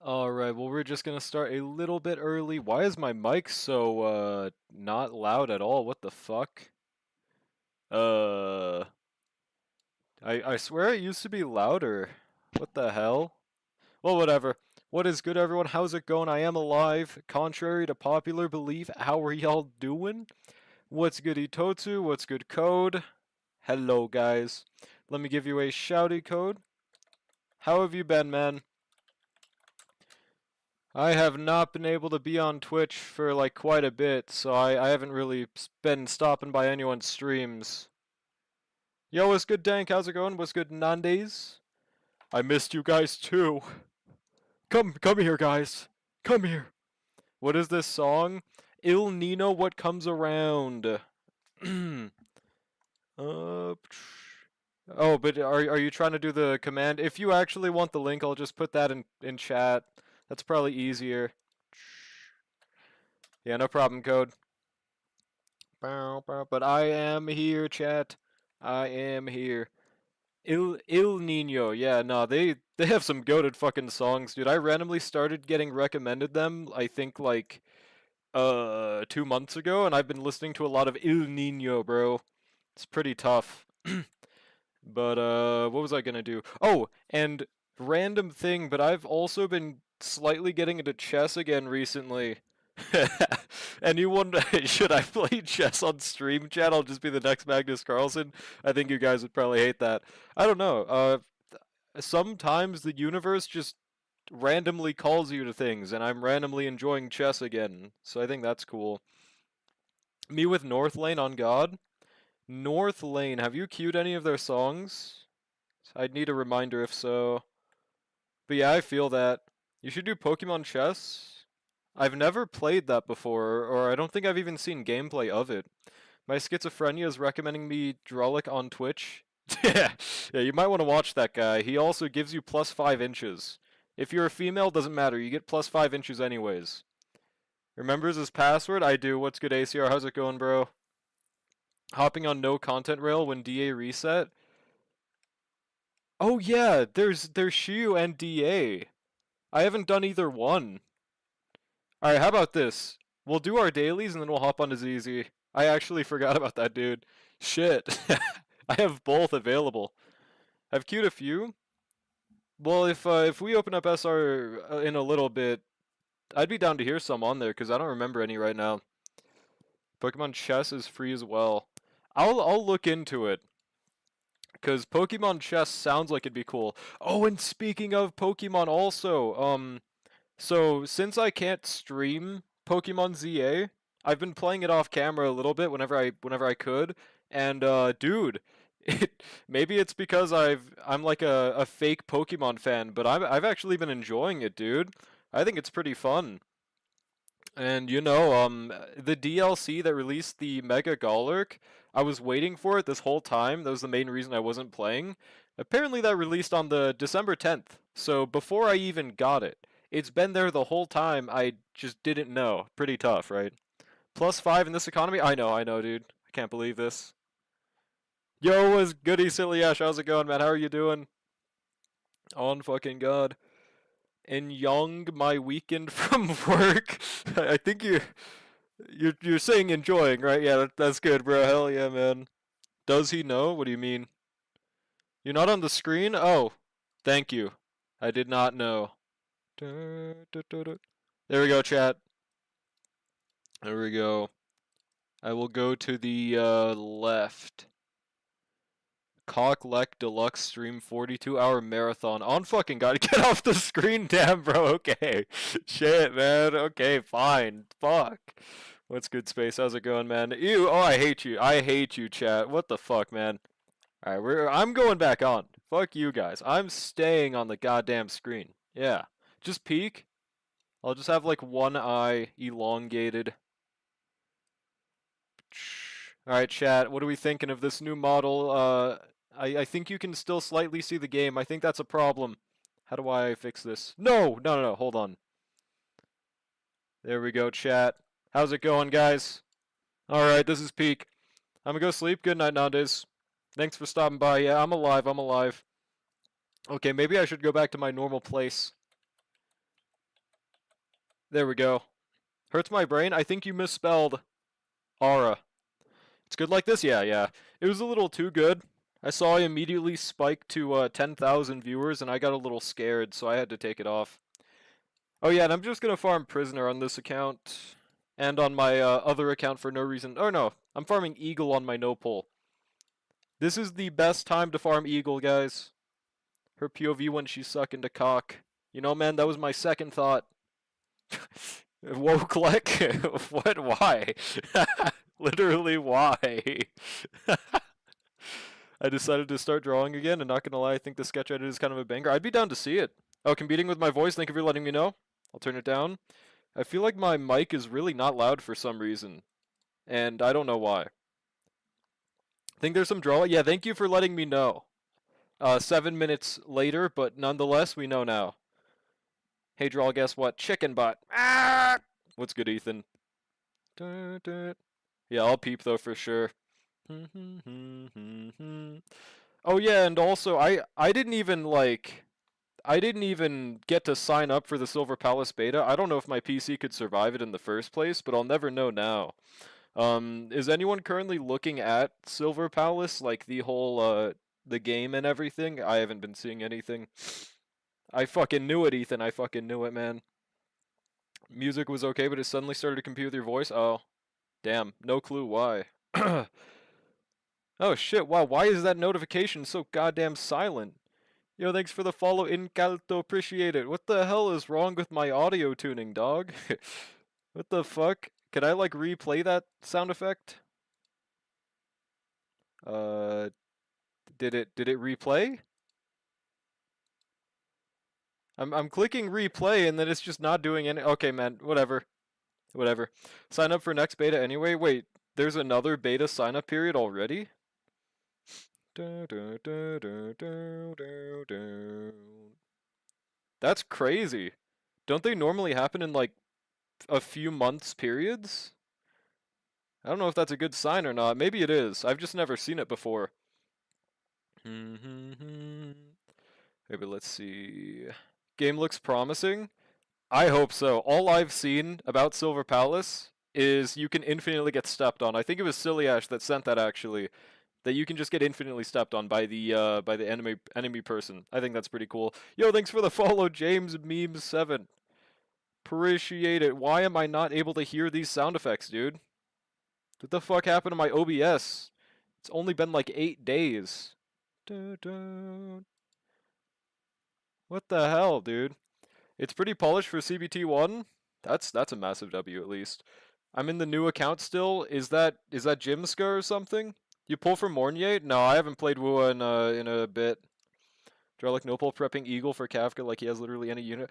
Alright, well we're just gonna start a little bit early. Why is my mic so, not loud at all? What the fuck? Uh, I swear it used to be louder. What the hell? Well, whatever. What is good, everyone? How's it going? I am alive. Contrary to popular belief, how are y'all doing? What's good, Itotsu? What's good, Code? Hello, guys. Let me give you a shouty code. How have you been, man? I have not been able to be on Twitch for like quite a bit, so I haven't really been stopping by anyone's streams. Yo, what's good, Dank? How's it going? What's good, Nandes? I missed you guys too. Come here, guys. Come here. What is this song? Il Nino, what comes around? Oh, but are you trying to do the command? If you actually want the link, I'll just put that in chat. That's probably easier. Yeah, no problem, Code. But I am here, chat. I am here. Il Nino. Yeah, no, they have some goated fucking songs, dude. I randomly started getting recommended them, I think like 2 months ago, and I've been listening to a lot of Il Nino, bro. It's pretty tough. But what was I gonna do? Oh, and random thing, but I've also been slightly getting into chess again recently. And you wonder, should I play chess on stream chat? I'll just be the next Magnus Carlsen. I think you guys would probably hate that. I don't know. Sometimes the universe just randomly calls you to things, and I'm randomly enjoying chess again. So I think that's cool. Me with North Lane on God. North Lane, have you queued any of their songs? I'd need a reminder if so. But yeah, I feel that. You should do Pokemon Chess. I've never played that before, or I don't think I've even seen gameplay of it. My schizophrenia is recommending me Drolic on Twitch. Yeah, you might want to watch that guy. He also gives you plus 5 inches. If you're a female, doesn't matter. You get plus 5 inches anyways. Remembers his password? I do. What's good, ACR? How's it going, bro? Hopping on no content rail when DA reset? Oh yeah, there's Shiu and DA. I haven't done either one. Alright, how about this? We'll do our dailies and then we'll hop onto ZZ. I actually forgot about that, dude. Shit. I have both available. I've queued a few. Well, if we open up SR in a little bit, I'd be down to hear some on there because I don't remember any right now. Pokemon Chess is free as well. I'll look into it. Because Pokemon Chess sounds like it'd be cool. Oh, and speaking of Pokemon also, so since I can't stream Pokemon ZA, I've been playing it off camera a little bit whenever I could, and dude, maybe it's because I'm like a fake Pokemon fan, but I've actually been enjoying it, dude. I think it's pretty fun. And the DLC that released the Mega Golurk, I was waiting for it this whole time. That was the main reason I wasn't playing. Apparently that released on the December 10th. So before I even got it. It's been there the whole time. I just didn't know. Pretty tough, right? Plus 5 in this economy? I know, dude. I can't believe this. Yo, what's goody, Silly Ash? How's it going, man? How are you doing? On fucking God. And young my weekend from work. I think you're saying enjoying, right? Yeah, that's good, bro. Hell yeah, man. Does he know? What do you mean? You're not on the screen? Oh, thank you. I did not know. There we go, chat. There we go. I will go to the left. Cock Deluxe stream 42-hour marathon. On fucking God, get off the screen, damn, bro. Okay. Shit, man. Okay, fine. Fuck. What's good, Space? How's it going, man? Ew. Oh, I hate you. I hate you, chat. What the fuck, man? Alright, I'm going back on. Fuck you guys. I'm staying on the goddamn screen. Yeah. Just peek. I'll just have like one eye elongated. Alright, chat. What are we thinking of this new model? I think you can still slightly see the game. I think that's a problem. How do I fix this? No. Hold on. There we go, chat. How's it going, guys? Alright, this is peak. I'm gonna go sleep. Good night, nowadays. Thanks for stopping by. Yeah, I'm alive. Okay, maybe I should go back to my normal place. There we go. Hurts my brain. I think you misspelled Aura. It's good like this? Yeah, yeah. It was a little too good. I saw I immediately spiked to 10,000 viewers and I got a little scared, so I had to take it off. Oh yeah, and I'm just gonna farm Prisoner on this account. And on my other account for no reason. Oh no, I'm farming Eagle on my no pull. This is the best time to farm Eagle, guys. Her POV when she's sucking to cock. You know, man, that was my second thought. Whoa, Click? What? Why? Literally, why? I decided to start drawing again, and not gonna lie, I think the sketch edit is kind of a banger. I'd be down to see it. Oh, competing with my voice, thank you for letting me know. I'll turn it down. I feel like my mic is really not loud for some reason, and I don't know why. Think there's some draw? Yeah, thank you for letting me know. 7 minutes later, but nonetheless, we know now. Hey, Draw, guess what? Chicken butt. Ah! What's good, Ethan? Yeah, I'll peep, though, for sure. Oh, yeah, and also, I didn't even, like... I didn't even get to sign up for the Silver Palace beta. I don't know if my PC could survive it in the first place, but I'll never know now. Is anyone currently looking at Silver Palace, like the whole, the game and everything? I haven't been seeing anything. I fucking knew it, Ethan. I fucking knew it, man. Music was okay, but it suddenly started to compete with your voice? Oh, damn. No clue why. Oh, shit. Wow, why is that notification so goddamn silent? Yo, thanks for the follow, Incalto. Appreciate it. What the hell is wrong with my audio tuning, dog? What the fuck? Can I, like, replay that sound effect? Uh, did it replay? I'm clicking replay and then it's just not doing any. Okay, man, whatever. Whatever. Sign up for next beta anyway. Wait, there's another beta sign up period already? That's crazy. Don't they normally happen in like a few months periods? I don't know if that's a good sign or not. Maybe it is. I've just never seen it before. Maybe let's see. Game looks promising. I hope so. All I've seen about Silver Palace is you can infinitely get stepped on. I think it was Silly Ash that sent that actually. That you can just get infinitely stepped on by the enemy person. I think that's pretty cool. Yo, thanks for the follow, James Meme 7. Appreciate it. Why am I not able to hear these sound effects, dude? What the fuck happened to my OBS? It's only been like 8 days. What the hell, dude? It's pretty polished for CBT1. That's a massive W at least. I'm in the new account still. Is that Jimska or something? You pull from Mornier? No, I haven't played Wua in a bit. Drellic no pull prepping Eagle for Kafka like he has literally any unit.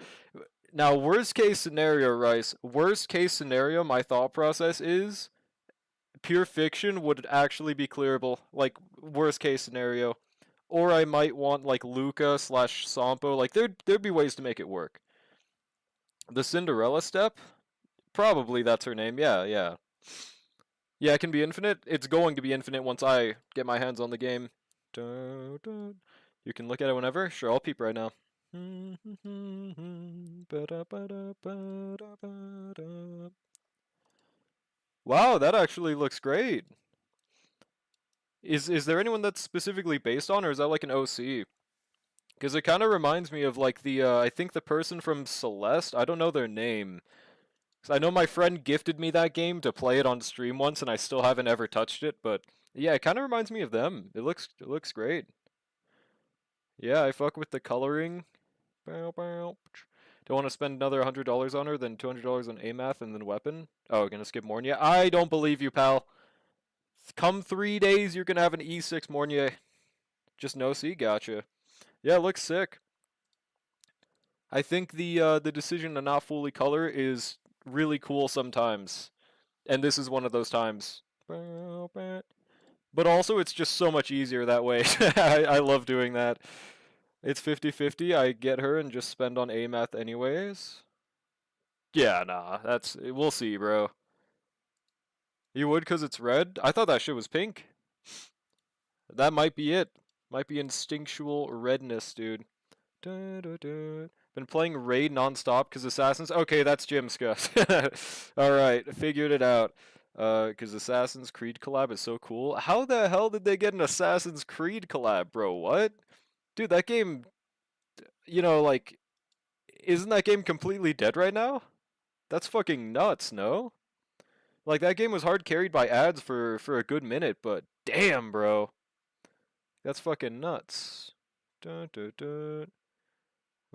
Now, worst case scenario, Rice. Worst case scenario, my thought process is pure fiction would actually be clearable. Like worst case scenario. Or I might want like Luca slash Sampo. Like there'd be ways to make it work. The Cinderella step? Probably that's her name. Yeah, yeah. Yeah, it can be infinite. It's going to be infinite once I get my hands on the game. You can look at it whenever? Sure, I'll peep right now. Wow, that actually looks great. Is there anyone that's specifically based on, or is that like an OC? Because it kind of reminds me of like the, I think the person from Celeste. I don't know their name. I know my friend gifted me that game to play it on stream once, and I still haven't ever touched it. But yeah, it kind of reminds me of them. It looks great. Yeah, I fuck with the coloring. Bow, bow. Don't want to spend another $100 on her, then $200 on AMAth and then weapon. Oh, gonna skip Mornier. I don't believe you, pal. Come 3 days, you're gonna have an E6 Mornier. Just no C, gotcha. Yeah, it looks sick. I think the decision to not fully color is really cool sometimes, and this is one of those times. But also, it's just so much easier that way. I love doing that. It's 50-50. I get her and just spend on AMAth anyways. Yeah, nah, we'll see, bro. You would because it's red? I thought that shit was pink. That might be it. Might be instinctual redness, dude. Been playing Raid nonstop because Assassins. Okay, that's Jimska. All right, figured it out. Because Assassin's Creed collab is so cool. How the hell did they get an Assassin's Creed collab, bro? What? Dude, that game, like, isn't that game completely dead right now? That's fucking nuts, no? Like, that game was hard carried by ads for a good minute, but damn, bro. That's fucking nuts. Dun, dun, dun.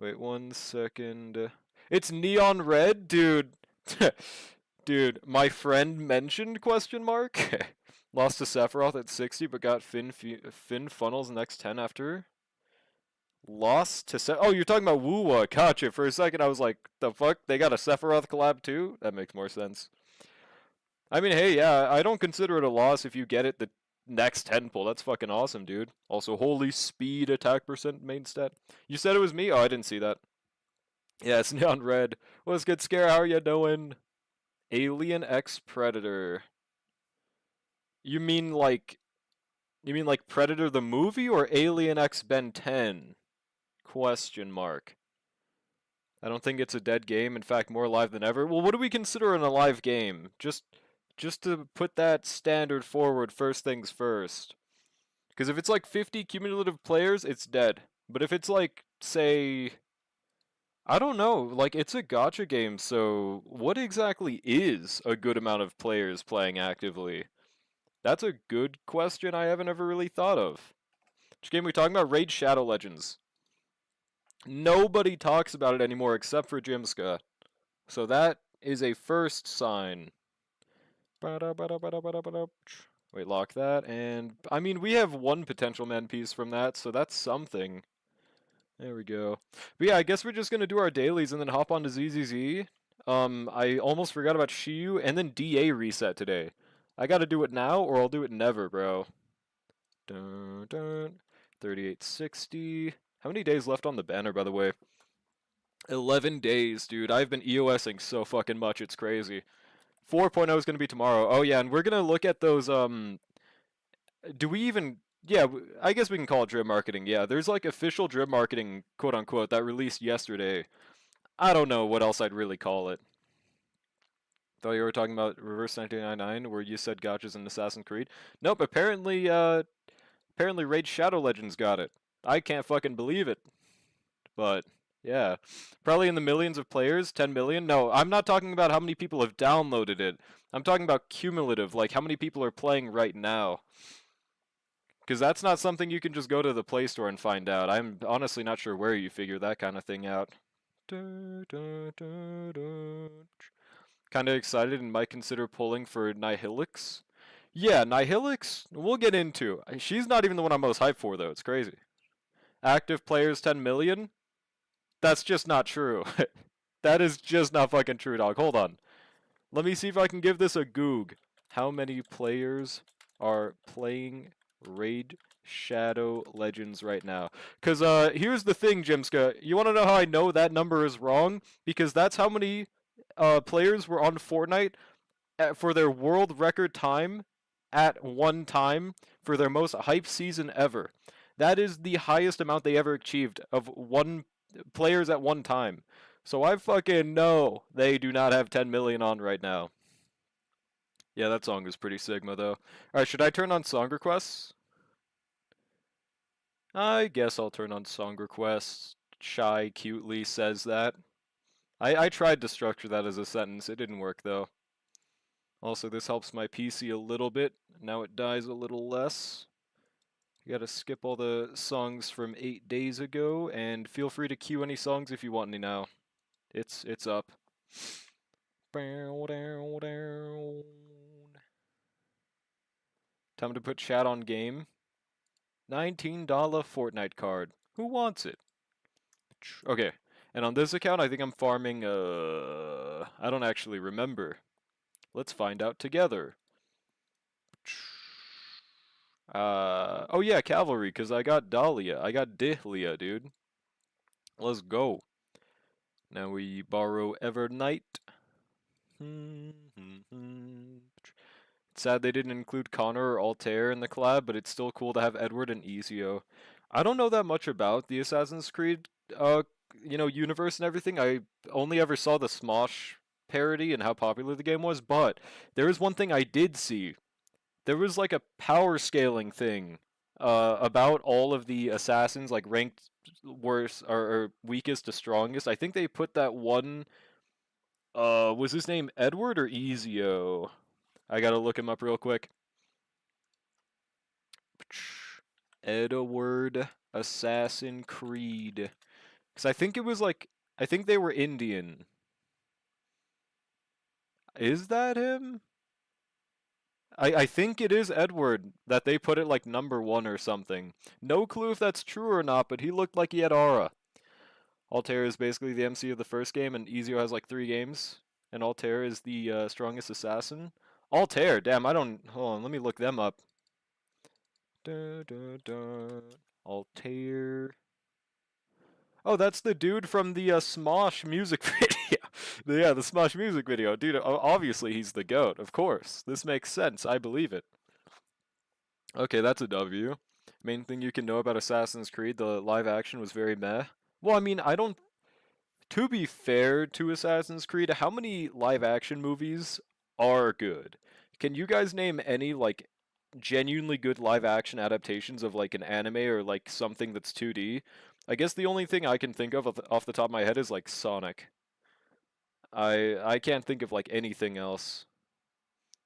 Wait 1 second. It's neon red, dude. Dude, my friend mentioned question mark. Lost to Sephiroth at 60, but got Finn Funnels next 10 after. Lost to Oh, you're talking about Woowa. Gotcha. For a second, I was like, the fuck? They got a Sephiroth collab too? That makes more sense. I mean, hey, yeah, I don't consider it a loss if you get it the next 10 pull. That's fucking awesome, dude. Also, holy speed attack percent main stat. You said it was me? Oh, I didn't see that. Yeah, it's neon red. What's good, Scare? How are you doing? Alien X Predator. You mean like Predator the movie or Alien X Ben 10? Question mark. I don't think it's a dead game. In fact, more alive than ever. Well, what do we consider an alive game? Just to put that standard forward, first things first. Because if it's like 50 cumulative players, it's dead. But if it's like, say, I don't know, like it's a gacha game, so what exactly is a good amount of players playing actively? That's a good question I haven't ever really thought of. Which game are we talking about? Raid Shadow Legends. Nobody talks about it anymore except for Jimska. So that is a first sign. Wait, lock that, and I mean, we have one potential man piece from that, so that's something. There we go. But yeah, I guess we're just gonna do our dailies and then hop on to ZZZ. I almost forgot about Shiyu and then DA reset today. I gotta do it now or I'll do it never, bro. Dun, dun. 3860. How many days left on the banner, by the way? 11 days, dude. I've been EOSing so fucking much, it's crazy. 4.0 is gonna be tomorrow. Oh yeah, and we're gonna look at those, do we even... Yeah, I guess we can call it drip marketing. Yeah, there's like official drip marketing, quote unquote, that released yesterday. I don't know what else I'd really call it. Thought you were talking about Reverse 1999, where you said gotchas in Assassin's Creed. Nope, apparently Raid Shadow Legends got it. I can't fucking believe it. But yeah, probably in the millions of players, 10 million. No, I'm not talking about how many people have downloaded it. I'm talking about cumulative, like how many people are playing right now. Because that's not something you can just go to the Play Store and find out. I'm honestly not sure where you figure that kind of thing out. Kind of excited and might consider pulling for Nihilix. Yeah, Nihilix, we'll get into. She's not even the one I'm most hyped for, though. It's crazy. Active players 10 million? That's just not true. That is just not fucking true, dog. Hold on. Let me see if I can give this a goog. How many players are playing Raid Shadow Legends right now? Because here's the thing, Jimska. You want to know how I know that number is wrong? Because that's how many players were on Fortnite for their world record time at one time for their most hype season ever. That is the highest amount they ever achieved of one players at one time. So I fucking know they do not have 10 million on right now. Yeah, that song is pretty Sigma though. Alright, should I turn on song requests? I guess I'll turn on song requests. Shy cutely says that. I tried to structure that as a sentence. It didn't work though. Also, this helps my PC a little bit. Now it dies a little less. You gotta skip all the songs from 8 days ago, and feel free to cue any songs if you want any now. It's up. Time to put chat on game. $19 Fortnite card. Who wants it? Okay, and on this account, I think I'm farming, I don't actually remember. Let's find out together. Oh yeah, cavalry, because I got Dahlia. I got Dahlia, dude. Let's go. Now we borrow Evernight. It's sad they didn't include Connor or Altair in the collab, but it's still cool to have Edward and Ezio. I don't know that much about the Assassin's Creed universe and everything, I only ever saw the Smosh parody and how popular the game was, but there is one thing I did see. There was like a power scaling thing about all of the assassins, like ranked worst or weakest to strongest. I think they put that one. Was his name Edward or Ezio? I gotta look him up real quick. Edward Assassin Creed. Because I think it was like, I think they were Indian. Is that him? I think it is Edward that they put it like number one or something. No clue if that's true or not, but he looked like he had aura. Altair is basically the MC of the first game, and Ezio has like 3 games, and Altair is the strongest assassin. Altair, damn, I don't. Hold on, let me look them up. Da, da, da. Altair. Oh, that's the dude from the Smosh music video. Yeah, the Smosh music video. Dude, obviously he's the GOAT, of course. This makes sense. I believe it. Okay, that's a W. Main thing you can know about Assassin's Creed, the live action was very meh. Well, I mean, I don't. To be fair to Assassin's Creed, how many live action movies are good? Can you guys name any, like, genuinely good live action adaptations of, like, an anime or, like, something that's 2D? I guess the only thing I can think of off the top of my head is, like, Sonic. I can't think of, like, anything else.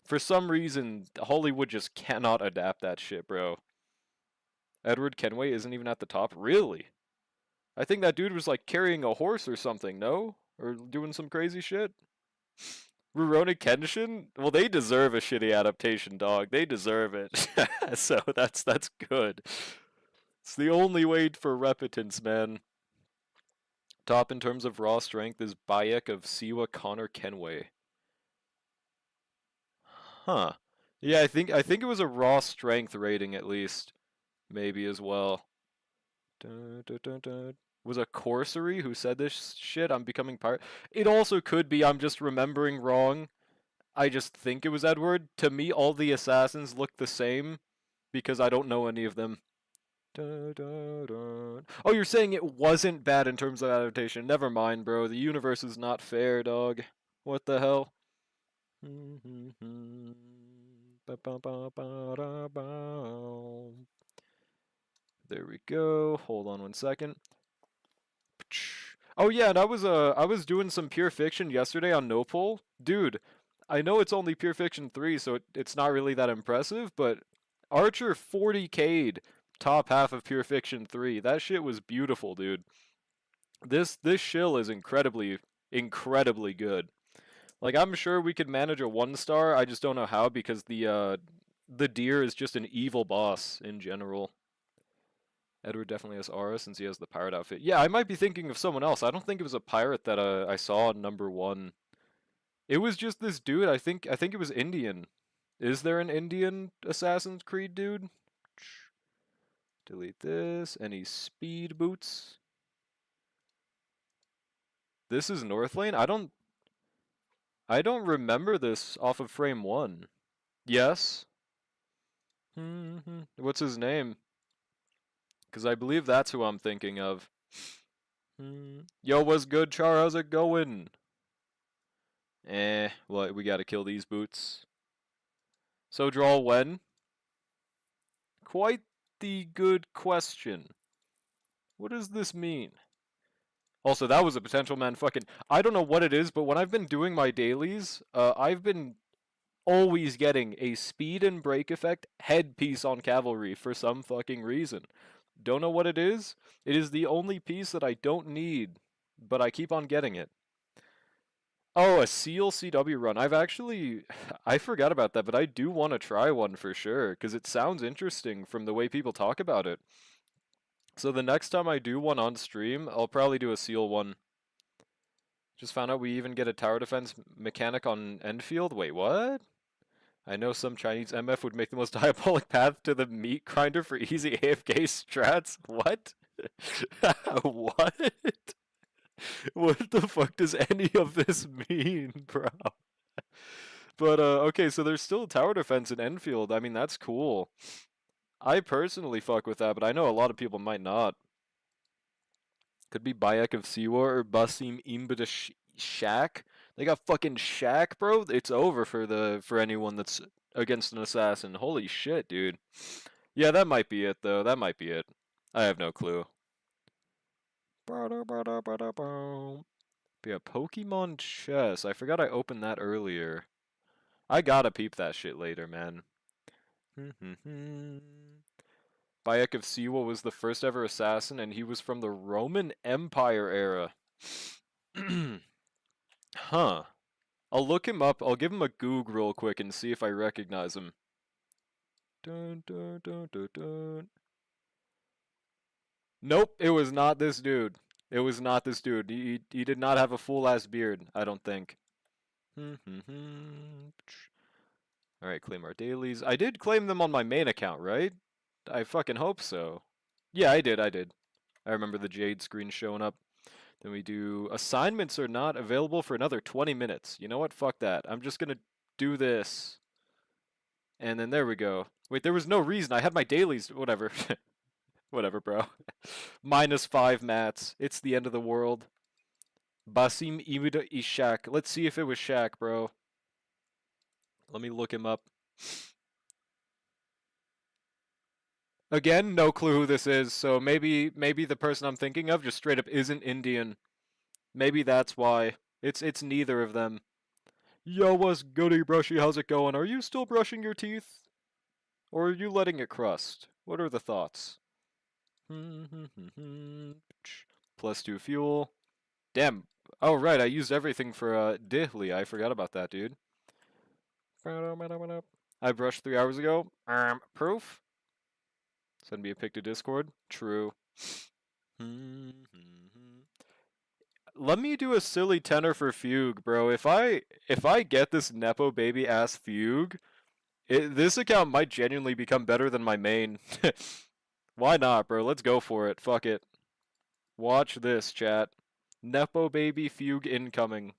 For some reason, Hollywood just cannot adapt that shit, bro. Edward Kenway isn't even at the top? Really? I think that dude was like carrying a horse or something, no? Or doing some crazy shit? Rurouni Kenshin? Well, they deserve a shitty adaptation, dog. They deserve it. So that's good. It's the only way for repetence, man. Top in terms of raw strength is Bayek of Siwa Connor Kenway. Huh. Yeah, I think it was a raw strength rating at least. Maybe as well. Dun, dun, dun, dun. Was a Corsory who said this shit? I'm becoming part. It also could be I'm just remembering wrong. I just think it was Edward. To me, all the assassins look the same because I don't know any of them. Dun, dun, dun. Oh, you're saying it wasn't bad in terms of adaptation. Never mind, bro. The universe is not fair, dog. What the hell? There we go. Hold on 1 second. Oh yeah, and I was doing some pure fiction yesterday on Nopal. Dude, I know it's only pure fiction 3, so it's not really that impressive, but Archer 40K'd top half of pure fiction 3. That shit was beautiful, dude. This shill is incredibly good. Like I'm sure we could manage a 1 star. I just don't know how because the deer is just an evil boss in general. Edward definitely has aura since he has the pirate outfit. Yeah, I might be thinking of someone else. I don't think it was a pirate that I saw on number 1. It was just this dude. I think it was Indian. Is there an Indian Assassin's Creed dude? Delete this. Any speed boots? This is Northlane? I don't remember this off of frame 1. Yes. What's his name? Because I believe that's who I'm thinking of. Yo, what's good, Char? How's it going? Well, we gotta kill these boots. So draw when? Quite the good question. What does this mean? Also, that was a potential man fucking... I don't know what it is, but when I've been doing my dailies, I've been always getting a speed and break effect headpiece on cavalry for some fucking reason. Don't know what it is. It is the only piece that I don't need, but I keep on getting it. Oh, a Seal CW run. I forgot about that, but I do want to try one for sure, because it sounds interesting from the way people talk about it. So the next time I do one on stream, I'll probably do a Seal one. Just found out we even get a tower defense mechanic on Enfield. Wait, what? I know some Chinese MF would make the most diabolic path to the meat grinder for easy AFK strats. What? What? What the fuck does any of this mean, bro? But okay, so there's still tower defense in Enfield. I mean, that's cool. I personally fuck with that, but I know a lot of people might not. Could be Bayek of Siwa or Basim Imba Shaq. They got fucking Shaq, bro. It's over for anyone that's against an assassin. Holy shit, dude. Yeah, that might be it though. That might be it. I have no clue. But yeah, Pokemon chess. I forgot I opened that earlier. I gotta peep that shit later, man. Bayek of Siwa was the first ever assassin, and he was from the Roman Empire era. Huh. I'll look him up. I'll give him a goog real quick and see if I recognize him. Dun, dun, dun, dun, dun. Nope, it was not this dude. It was not this dude. He did not have a full ass beard, I don't think. Alright, claim our dailies. I did claim them on my main account, right? I fucking hope so. Yeah, I did. I remember the Jade screen showing up. Then we do assignments are not available for another 20 minutes. You know what? Fuck that. I'm just gonna do this. And then there we go. Wait, there was no reason. I had my dailies. Whatever. Whatever, bro. -5 mats. It's the end of the world. Basim Imida Ishak. Let's see if it was Shaq, bro. Let me look him up. Again, no clue who this is, so maybe the person I'm thinking of just straight up isn't Indian. Maybe that's why. It's neither of them. Yo, what's goody brushy? How's it going? Are you still brushing your teeth? Or are you letting it crust? What are the thoughts? +2 fuel. Damn. Oh, right, I used everything for Daily. I forgot about that, dude. I brushed 3 hours ago. Proof? Send me a pic to Discord. True. Let me do a silly tenor for Fugue, bro. If I get this Nepo baby ass Fugue, this account might genuinely become better than my main. Why not, bro? Let's go for it. Fuck it. Watch this, chat. Nepo baby Fugue incoming.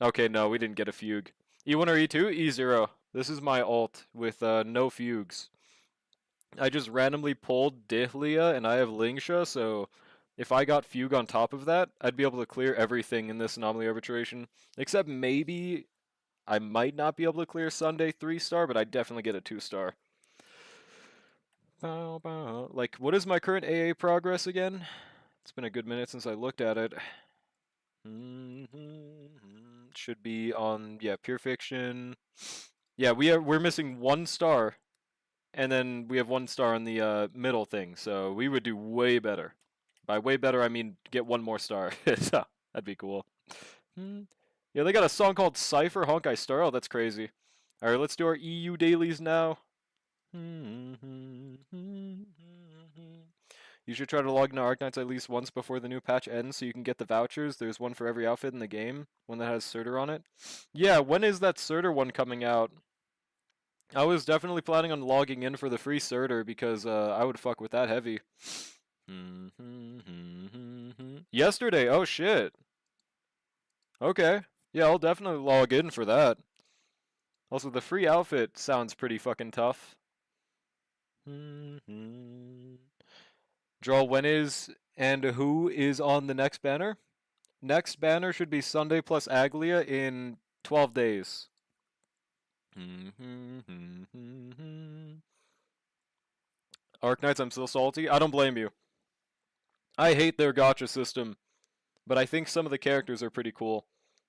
Okay, no, we didn't get a Fugue. E1 or E2? E0. This is my ult with no Fugues. I just randomly pulled Dihlia and I have Lingsha, so if I got Fugue on top of that, I'd be able to clear everything in this Anomaly Arbitration. Except maybe I might not be able to clear Sunday 3-star, but I'd definitely get a 2-star. Like, what is my current AA progress again? It's been a good minute since I looked at it. Should be on, yeah, Pure Fiction. Yeah, we're missing 1 star. And then we have 1 star on the middle thing, so we would do way better. By way better, I mean get 1 more star. So, that'd be cool. Yeah, they got a song called Cypher Honkai Star. Oh, that's crazy. Alright, let's do our EU dailies now. You should try to log into Arknights at least once before the new patch ends so you can get the vouchers. There's one for every outfit in the game, one that has Surtur on it. Yeah, when is that Surtur one coming out? I was definitely planning on logging in for the free Surtur because I would fuck with that heavy. Yesterday, oh shit. Okay, yeah, I'll definitely log in for that. Also, the free outfit sounds pretty fucking tough. Draw when is and who is on the next banner? Next banner should be Sunday plus Aglia in 12 days. Arknights, I'm still salty. I don't blame you. I hate their gacha system, but I think some of the characters are pretty cool.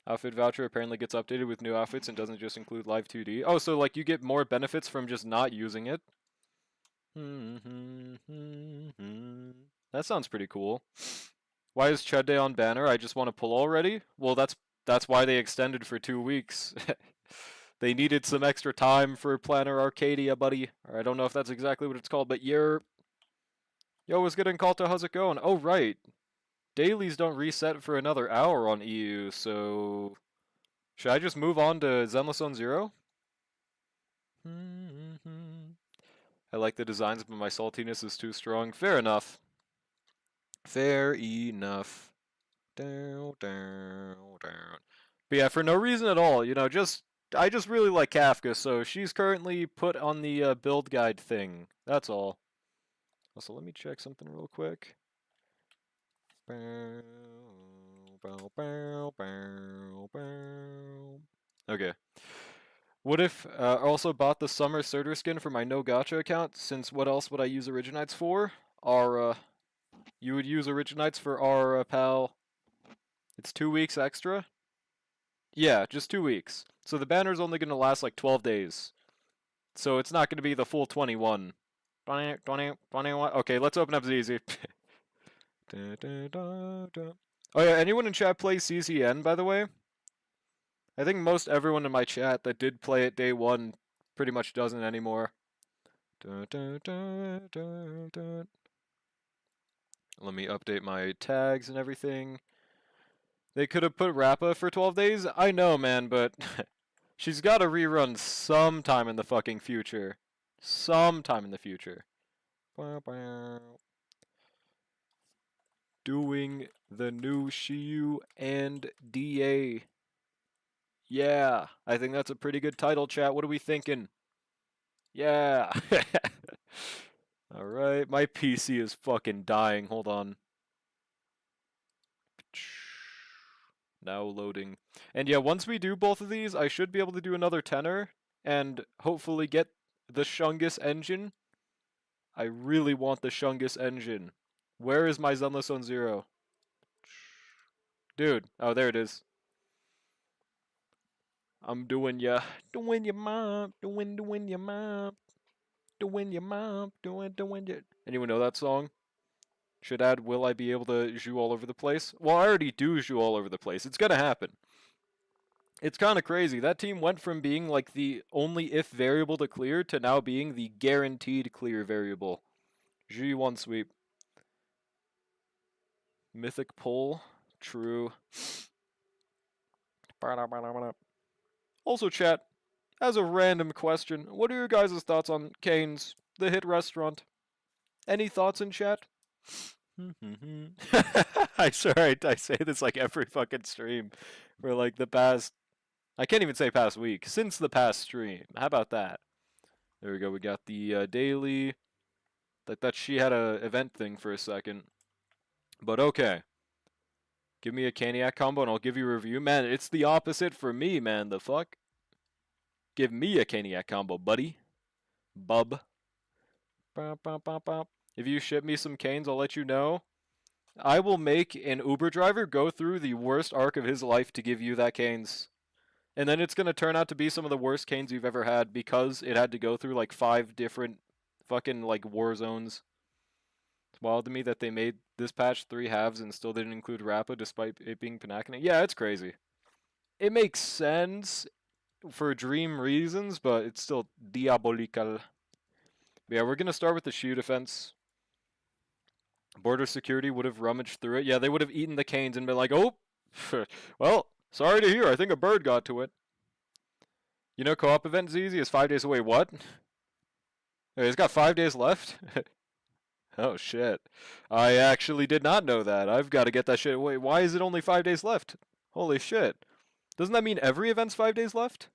Outfit voucher apparently gets updated with new outfits and doesn't just include live 2D. Oh, so like you get more benefits from just not using it? That sounds pretty cool. Why is Chud Day on banner? I just want to pull already? Well, that's why they extended for 2 weeks. They needed some extra time for Planner Arcadia, buddy. Or I don't know if that's exactly what it's called, but Yo, what's getting called to? How's it going? Oh, right. Dailies don't reset for another hour on EU, so should I just move on to Zenless on Zero? I like the designs, but my saltiness is too strong. Fair enough. Fair enough. Down, down, down. But yeah, for no reason at all, you know, I just really like Kafka, so she's currently put on the build guide thing. That's all. Also, let me check something real quick. Okay. What if I also bought the summer Surtur skin for my no gacha account? Since what else would I use Originites for? Our you would use Originites for our pal. It's 2 weeks extra. Yeah, just 2 weeks. So the banner's only gonna last like 12 days. So it's not gonna be the full 21. 20, 20, 21. Okay, let's open up ZZ. Oh yeah, anyone in chat play CCN by the way? I think most everyone in my chat that did play it day one pretty much doesn't anymore. Let me update my tags and everything. They could have put Rappa for 12 days? I know, man, but she's got to rerun sometime in the fucking future. Sometime in the future. Doing the new Shiyu and DA. Yeah, I think that's a pretty good title, chat. What are we thinking? Yeah. Alright, my PC is fucking dying. Hold on. Now loading. And yeah, once we do both of these, I should be able to do another tenor and hopefully get the Shungus engine. I really want the Shungus engine. Where is my Zenless Zone Zero? Dude. Oh, there it is. I'm doing ya mom, doing ya mom, doing ya mom, doing ya. Anyone know that song? Should add, will I be able to Zhu all over the place? Well, I already do Zhu all over the place. It's gonna happen. It's kind of crazy. That team went from being like the only if variable to clear to now being the guaranteed clear variable. G1 sweep. Mythic pull. True. Also, chat, as a random question, what are your guys' thoughts on Kane's The Hit Restaurant? Any thoughts in chat? I swear I say this like every fucking stream for like the past, I can't even say past week, since the past stream. How about that? There we go, we got the daily. That she had a event thing for a second. But okay. Give me a Caniac combo and I'll give you a review. Man, it's the opposite for me, man. The fuck? Give me a Caniac combo, buddy. Bub. If you ship me some canes, I'll let you know. I will make an Uber driver go through the worst arc of his life to give you that canes. And then it's going to turn out to be some of the worst canes you've ever had because it had to go through like 5 different fucking like war zones. It's wild to me that they made this patch 3 halves and still didn't include Rappa despite it being Panakane. Yeah, it's crazy. It makes sense for dream reasons, but it's still diabolical. But yeah, we're going to start with the shoe defense. Border security would have rummaged through it. Yeah, they would have eaten the canes and been like, oh, well, sorry to hear. I think a bird got to it. You know, co-op event ZZ is 5 days away. What? He's got 5 days left? Oh, shit. I actually did not know that. I've got to get that shit. Wait, why is it only 5 days left? Holy shit. Doesn't that mean every event's 5 days left?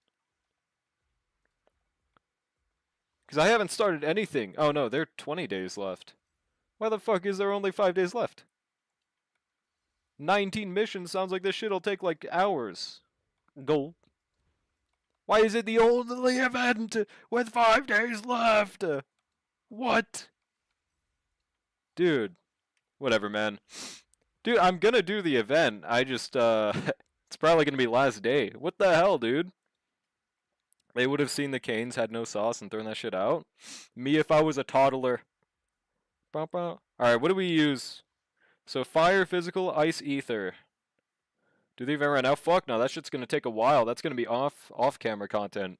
Because I haven't started anything. Oh, no, there are 20 days left. Why the fuck is there only 5 days left? 19 missions sounds like this shit'll take like hours. Go. Why is it the only event with 5 days left? What? Dude. Whatever, man. Dude, I'm gonna do the event. I just, it's probably gonna be last day. What the hell, dude? They would have seen the canes had no sauce and thrown that shit out. Me if I was a toddler. Alright, what do we use? So fire, physical, ice, ether. Do they even run out? Fuck no, that shit's gonna take a while. That's gonna be off-camera content.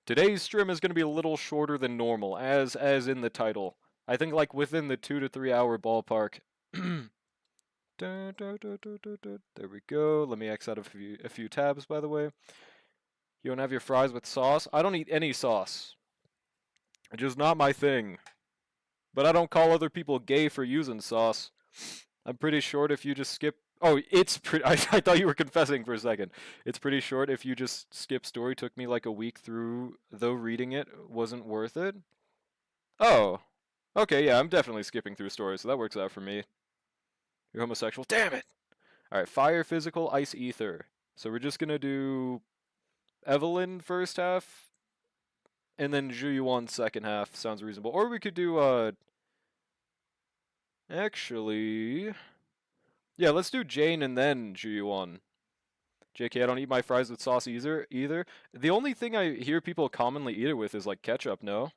Today's stream is gonna be a little shorter than normal, as in the title. I think like within the 2 to 3 hour ballpark. There we go. Let me X out a few tabs, by the way. You don't have your fries with sauce? I don't eat any sauce. It's just not my thing. But I don't call other people gay for using sauce. I'm pretty short if you just skip... Oh, it's pretty... I thought you were confessing for a second. It's pretty short if you just skip story. Took me like a week through, though reading it wasn't worth it. Oh. Okay, yeah, I'm definitely skipping through story, so that works out for me. You're homosexual. Damn it! Alright, fire, physical, ice, ether. So we're just gonna do Evelyn first half, and then Zhuyuan second half. Sounds reasonable. Or we could do, actually... Yeah, let's do Jane and then Zhuyuan. JK, I don't eat my fries with sauce either. The only thing I hear people commonly eat it with is, like, ketchup, no?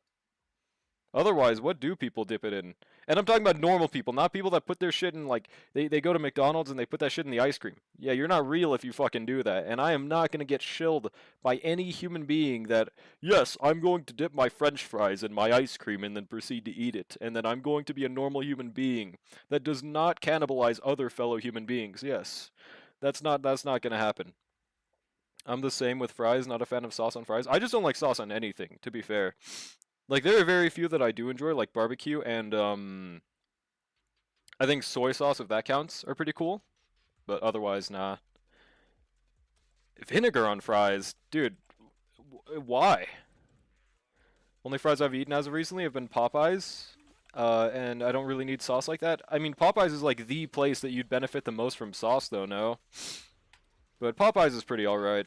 Otherwise, what do people dip it in? And I'm talking about normal people, not people that put their shit in, like, they go to McDonald's and they put that shit in the ice cream. Yeah, you're not real if you fucking do that. And I am not going to get shilled by any human being that, yes, I'm going to dip my french fries in my ice cream and then proceed to eat it. And then I'm going to be a normal human being that does not cannibalize other fellow human beings. Yes, that's not going to happen. I'm the same with fries, not a fan of sauce on fries. I just don't like sauce on anything, to be fair. Like, there are very few that I do enjoy, like barbecue and, I think soy sauce, if that counts, are pretty cool. But otherwise, nah. Vinegar on fries? Dude, why? Only fries I've eaten as of recently have been Popeyes. And I don't really need sauce like that. I mean, Popeyes is like the place that you'd benefit the most from sauce, though, no? But Popeyes is pretty alright.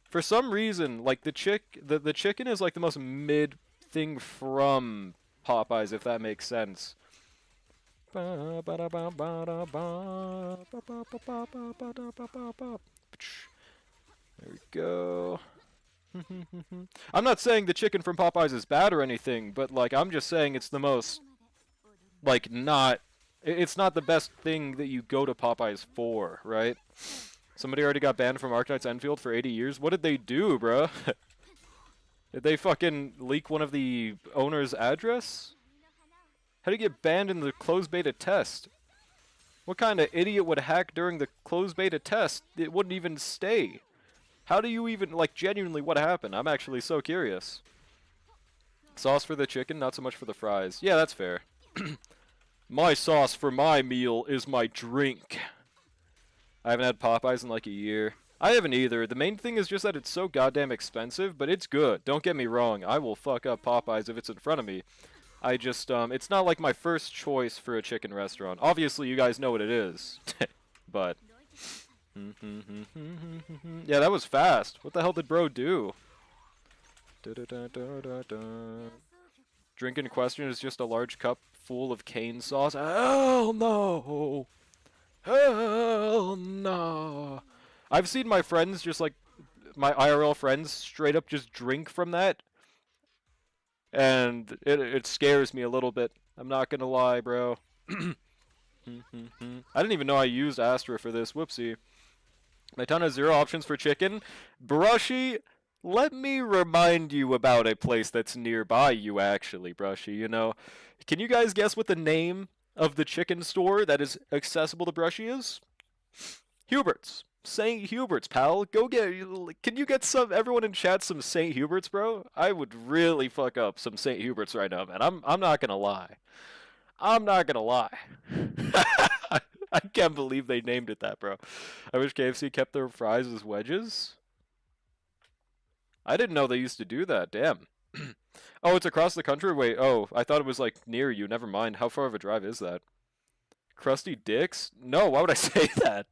For some reason, like the chicken is like the most mid thing from Popeyes, if that makes sense. There we go. I'm not saying the chicken from Popeyes is bad or anything, but like I'm just saying it's the most like it's not the best thing that you go to Popeyes for, right? Somebody already got banned from Arknight's Enfield for 80 years. What did they do, bruh? Did they fucking leak one of the owner's address? How do you get banned in the closed beta test? What kind of idiot would hack during the closed beta test? It wouldn't even stay. How do you even, like, genuinely, what happened? I'm actually so curious. Sauce for the chicken, not so much for the fries. Yeah, that's fair. My sauce for my meal is my drink. I haven't had Popeyes in like a year. I haven't either. The main thing is just that it's so goddamn expensive, but it's good. Don't get me wrong. I will fuck up Popeyes if it's in front of me. I just, it's not like my first choice for a chicken restaurant. Obviously, you guys know what it is. But... yeah, that was fast. What the hell did bro do? Drink in question is just a large cup full of cane sauce. Hell no! Hell no! I've seen my friends just like, my IRL friends straight up just drink from that. And it scares me a little bit. I'm not gonna lie, bro. I didn't even know I used Astra for this. Whoopsie. My town has 0 options for chicken. Brushy, let me remind you about a place that's nearby you, actually, Brushy. You know, can you guys guess what the name of the chicken store that is accessible to Brushy is? Hubert's. St. Hubert's, pal. Go get... Can you get everyone in chat some St. Hubert's, bro? I would really fuck up some St. Hubert's right now, man. I'm not gonna lie. I'm not gonna lie. I can't believe they named it that, bro. I wish KFC kept their fries as wedges. I didn't know they used to do that. Damn. Oh, it's across the country? Wait, oh, I thought it was, like, near you. Never mind. How far of a drive is that? Crusty dicks? No, why would I say that?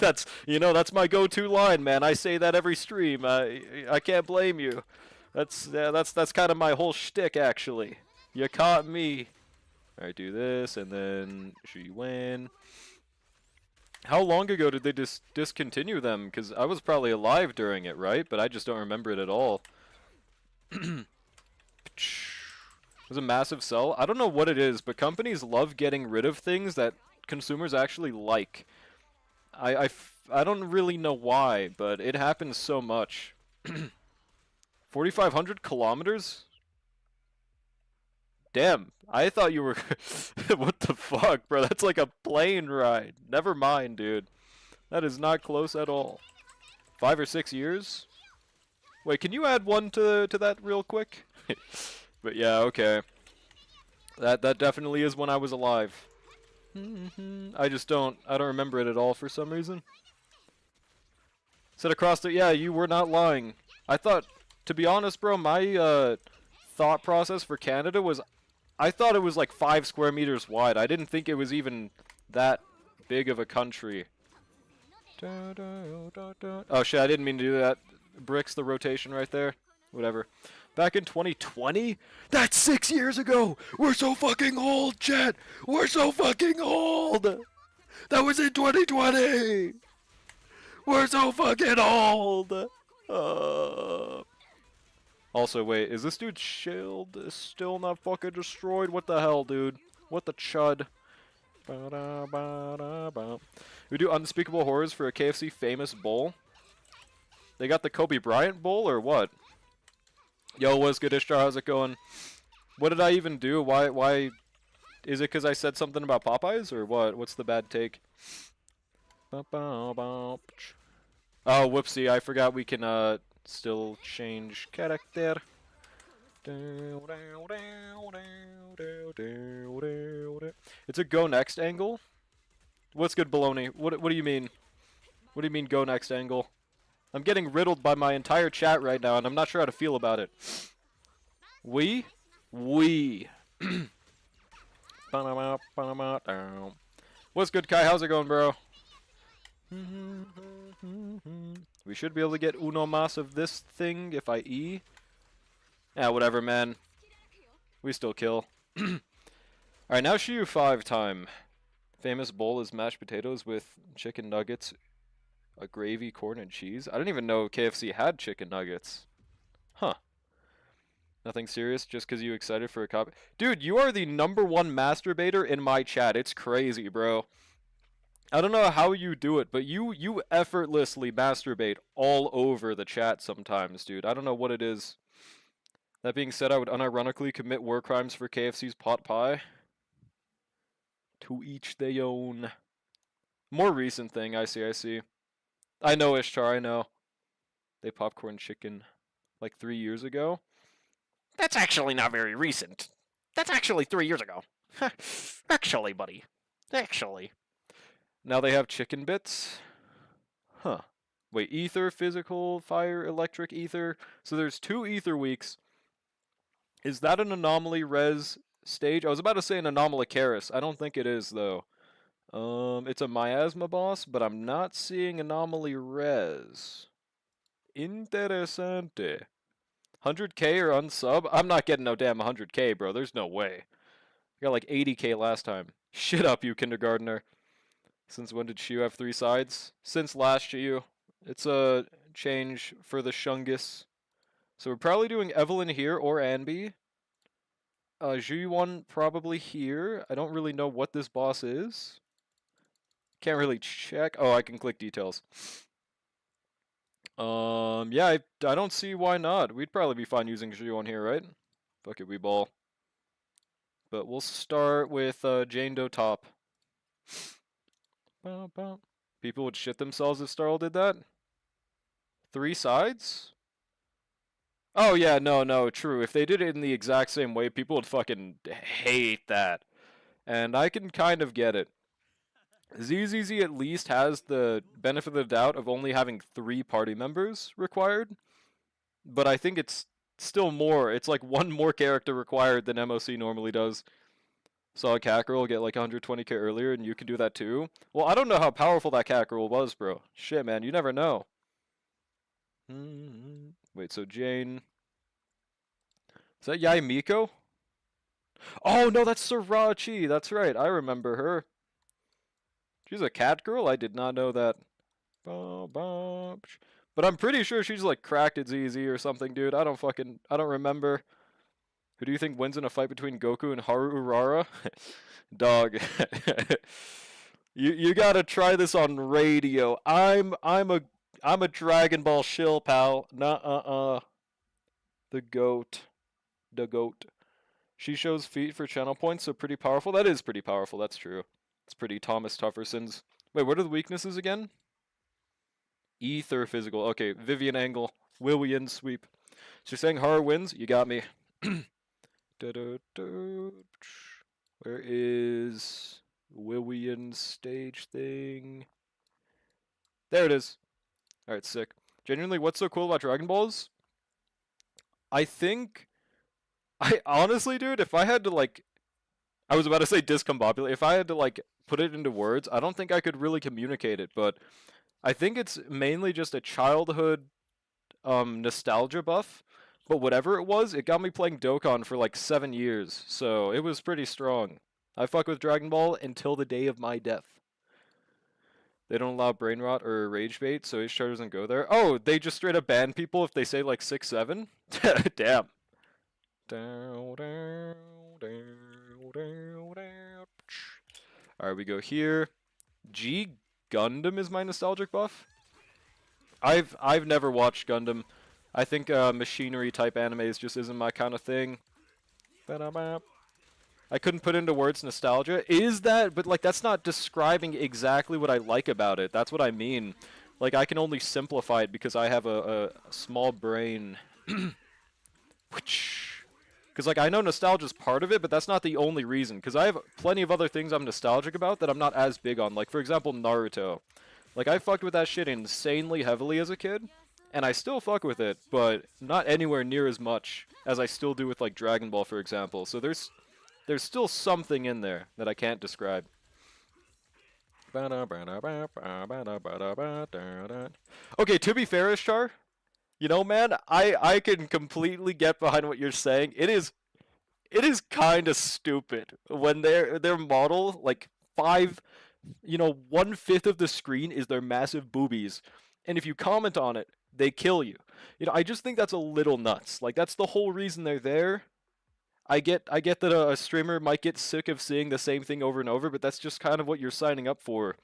That's, you know, that's my go-to line, man. I say that every stream. I can't blame you. That's kind of my whole shtick, actually. You caught me. Alright, do this, and then she win. How long ago did they discontinue them? Because I was probably alive during it, right? But I just don't remember it at all. It was a massive sell. I don't know what it is, but companies love getting rid of things that consumers actually like. I don't really know why, but it happens so much. 4,500 kilometers? Damn, I thought you were... What the fuck, bro? That's like a plane ride. Never mind, dude. That is not close at all. 5 or 6 years? Wait, can you add 1 to that real quick? But yeah, okay. That definitely is when I was alive. I don't remember it at all for some reason. Said across the... Yeah, you were not lying. I thought, to be honest, bro, my thought process for Canada was... I thought it was like 5 square meters wide. I didn't think it was even that big of a country. Oh shit, I didn't mean to do that. Bricks the rotation right there. Whatever. Back in 2020? That's 6 years ago! We're so fucking old, chat! We're so fucking old! That was in 2020! We're so fucking old! Also, wait, is this dude's shield still not fucking destroyed? What the hell, dude? What the chud? We do Unspeakable Horrors for a KFC famous bowl. They got the Kobe Bryant bowl or what? Yo, what's good, Ishtar? How's it going? What did I even do? Why? Is it because I said something about Popeyes or what? What's the bad take? Oh, whoopsie! I forgot we can still change character. It's a go next angle. What's good, baloney? What do you mean? What do you mean go next angle? I'm getting riddled by my entire chat right now, and I'm not sure how to feel about it. We. What's good, Kai? How's it going, bro? We should be able to get uno mas of this thing if I E. Yeah, whatever, man. We still kill. Alright, now Shiyu 5 time. Famous bowl is mashed potatoes with chicken nuggets, a gravy, corn, and cheese. I didn't even know KFC had chicken nuggets. Huh. Nothing serious, just because you excited for a copy. Dude, you are the #1 masturbator in my chat. It's crazy, bro. I don't know how you do it, but you effortlessly masturbate all over the chat sometimes, dude. I don't know what it is. That being said, I would unironically commit war crimes for KFC's pot pie. To each their own. More recent thing, I see. I know, Ishtar, I know. They popcorn chicken like 3 years ago. That's actually not very recent. That's actually 3 years ago. Actually, buddy. Actually. Now they have chicken bits. Huh. Wait, ether, physical, fire, electric, ether. So there's 2 ether weeks. Is that an anomaly res stage? I was about to say an anomalicaris. I don't think it is, though. It's a miasma boss, but I'm not seeing anomaly res. Interesante. 100k or unsub? I'm not getting no damn 100k, bro. There's no way. I got like 80k last time. Shit up, you kindergartner. Since when did Shiyu have 3 sides? Since last Shiyu. It's a change for the Shungus. So we're probably doing Evelyn here or Anby. Ju1 probably here. I don't really know what this boss is. Can't really check. Oh, I can click details. Yeah, I don't see why not. We'd probably be fine using Ju1 here, right? Fuck it, we ball. But we'll start with Jane Doe top. People would shit themselves if Starl did that. 3 sides? Oh yeah, no, true. If they did it in the exact same way, people would fucking hate that. And I can kind of get it. ZZZ at least has the benefit of the doubt of only having 3 party members required. But I think it's still more. It's like 1 more character required than MOC normally does. Saw a cat girl get like 120k earlier, and you can do that too? Well, I don't know how powerful that cat girl was, bro. Shit, man, you never know. Wait, so Jane... Is that Yai Miko? Oh, no, that's Srirachi. That's right, I remember her. She's a cat girl? I did not know that. But I'm pretty sure she's like cracked at ZZ or something, dude. I don't remember. Who do you think wins in a fight between Goku and Haru Urara? Dog. You gotta try this on radio. I'm a Dragon Ball shill, pal. Nuh-uh. The goat. She shows feet for channel points, so pretty powerful. That is pretty powerful, that's true. It's pretty Thomas Tufferson's. Wait, what are the weaknesses again? Ether physical. Okay, Vivian Angle. Willian sweep. So you're saying Haru wins? You got me. Where is Willian's stage thing? There it is. Alright, sick. Genuinely, what's so cool about Dragon Balls? I honestly, dude, if I had to, like, I was about to say discombobulate. If I had to like put it into words, I don't think I could really communicate it, but I think it's mainly just a childhood nostalgia buff. But whatever it was, it got me playing Dokkan for like 7 years, so it was pretty strong. I fuck with Dragon Ball until the day of my death. They don't allow brain rot or rage bait, so HR doesn't go there. Oh, they just straight up ban people if they say like 6'7"? Damn. Alright, we go here. G Gundam is my nostalgic buff. I've never watched Gundam. I think machinery type animes just isn't my kind of thing. I couldn't put into words nostalgia. Is that, but like that's not describing exactly what I like about it. That's what I mean. Like I can only simplify it because I have a small brain. Because like I know nostalgia's part of it, but that's not the only reason. Because I have plenty of other things I'm nostalgic about that I'm not as big on. Like for example, Naruto. Like I fucked with that shit insanely heavily as a kid, and I still fuck with it, but not anywhere near as much as I still do with like Dragon Ball, for example. So there's still something in there that I can't describe. Okay, to be fair, Ishtar, you know, man, I can completely get behind what you're saying. It is kind of stupid when their model like 1/5 of the screen is their massive boobies, and if you comment on it, they kill you. You know, I just think that's a little nuts. Like that's the whole reason they're there. I get that a streamer might get sick of seeing the same thing over and over, but that's just kind of what you're signing up for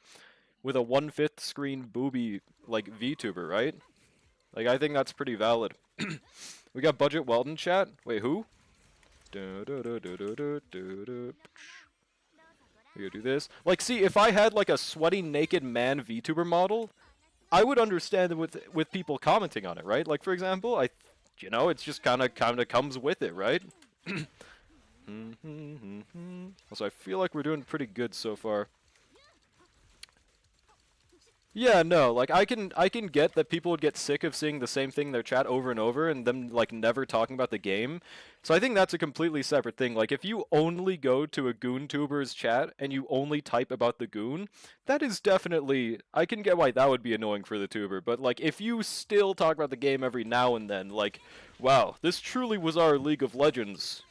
with a 1/5 screen booby like VTuber, right? Like I think that's pretty valid. We got Budget Weldon chat. Wait, who? We go do this. Like, see, if I had like a sweaty naked man VTuber model, I would understand with people commenting on it, right? Like for example, it's just kind of comes with it, right? Also, I feel like we're doing pretty good so far. Yeah, no, like I can get that people would get sick of seeing the same thing in their chat over and over and them like never talking about the game. So I think that's a completely separate thing. Like if you only go to a GoonTuber's chat and you only type about the goon, that is definitely, I can get why that would be annoying for the tuber. But like if you still talk about the game every now and then, like, wow, this truly was our League of Legends.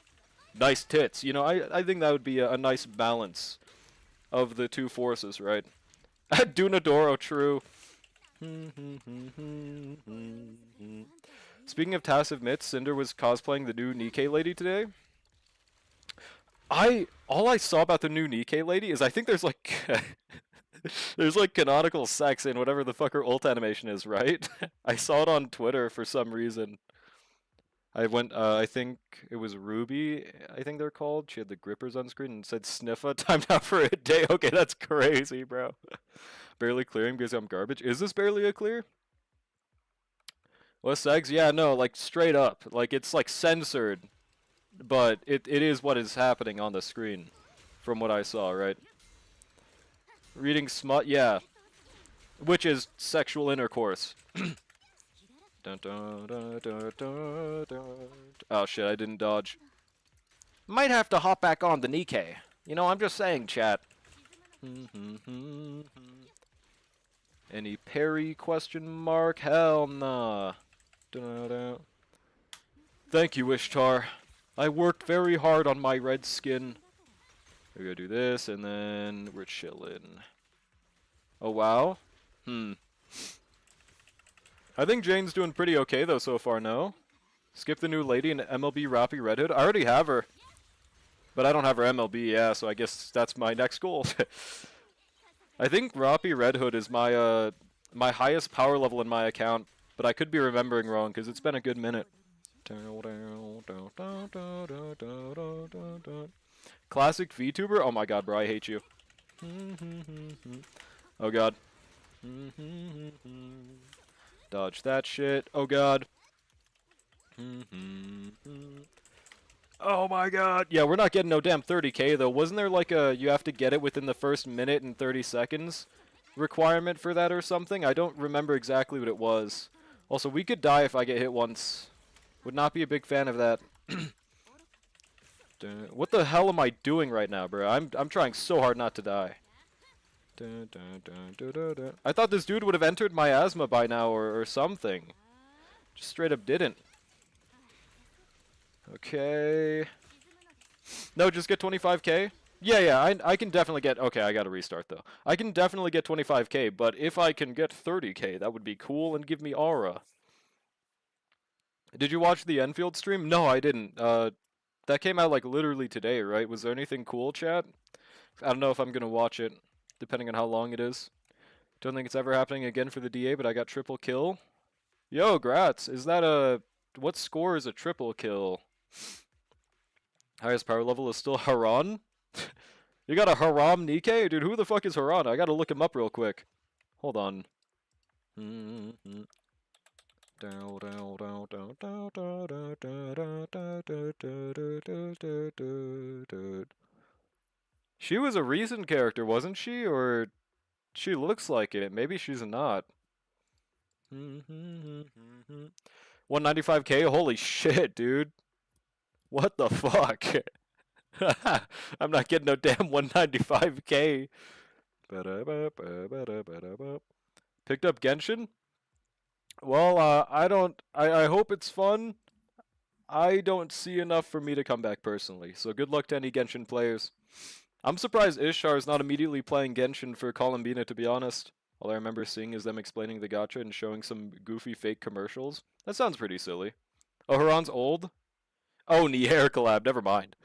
Nice tits. You know, I think that would be a nice balance of the two forces, right? Dunadoro, true. Speaking of passive myths, Cinder was cosplaying the new Nikkei lady today. All I saw about the new Nikkei lady is I think there's like there's like canonical sex in whatever the fuck her ult animation is, right? I saw it on Twitter for some reason. I think it was Ruby, I think they're called. She had the grippers on screen and said Sniffa timed out for a day. Okay, that's crazy, bro. Barely clearing because I'm garbage. Is this barely a clear? What segs? Yeah, no, like straight up. Like it's like censored, but it is what is happening on the screen from what I saw, right? Reading smut, yeah. Which is sexual intercourse. Dun, dun, dun, dun, dun, dun. Oh shit, I didn't dodge. Might have to hop back on the Nikkei. You know, I'm just saying, chat. Any parry question mark? Hell nah. Dun, dun. Thank you, Ishtar. I worked very hard on my red skin. We're gonna do this, and then we're chilling. Oh wow. I think Jane's doing pretty okay though so far, no? Skip the new lady in MLB Roppy Red Hood. I already have her. But I don't have her MLB, yeah, so I guess that's my next goal. I think Roppy Red Hood is my my highest power level in my account, but I could be remembering wrong because it's been a good minute. Classic VTuber? Oh my god, bro, I hate you. Oh god. Dodge that shit. Oh god. Oh my god. Yeah, we're not getting no damn 30k though. Wasn't there like a you have to get it within the first minute and 30 seconds requirement for that or something? I don't remember exactly what it was. Also, we could die if I get hit once. Would not be a big fan of that. What the hell am I doing right now, bro? I'm trying so hard not to die. I thought this dude would have entered miasma by now or something. Just straight up didn't. Okay. No, just get 25k. Yeah, I can definitely get... Okay, I gotta restart, though. I can definitely get 25k, but if I can get 30k, that would be cool and give me aura. Did you watch the Enfield stream? No, I didn't. That came out, like, literally today, right? Was there anything cool, chat? I don't know if I'm gonna watch it, depending on how long it is. Don't think it's ever happening again for the DA, but I got triple kill. Yo, grats. Is that a... What score is a triple kill? Highest power level is still Haran? You got a Haram Nike? Dude, who the fuck is Haran? I gotta look him up real quick. Hold on. She was a recent character, wasn't she? Or she looks like it. Maybe she's not. 195k? Holy shit, dude. What the fuck? I'm not getting no damn 195k. Picked up Genshin? Well, I hope it's fun. I don't see enough for me to come back personally, so good luck to any Genshin players. I'm surprised Ishtar is not immediately playing Genshin for Columbina, to be honest. All I remember seeing is them explaining the gacha and showing some goofy fake commercials. That sounds pretty silly. Oh, Haran's old? Oh, Nier collab, never mind.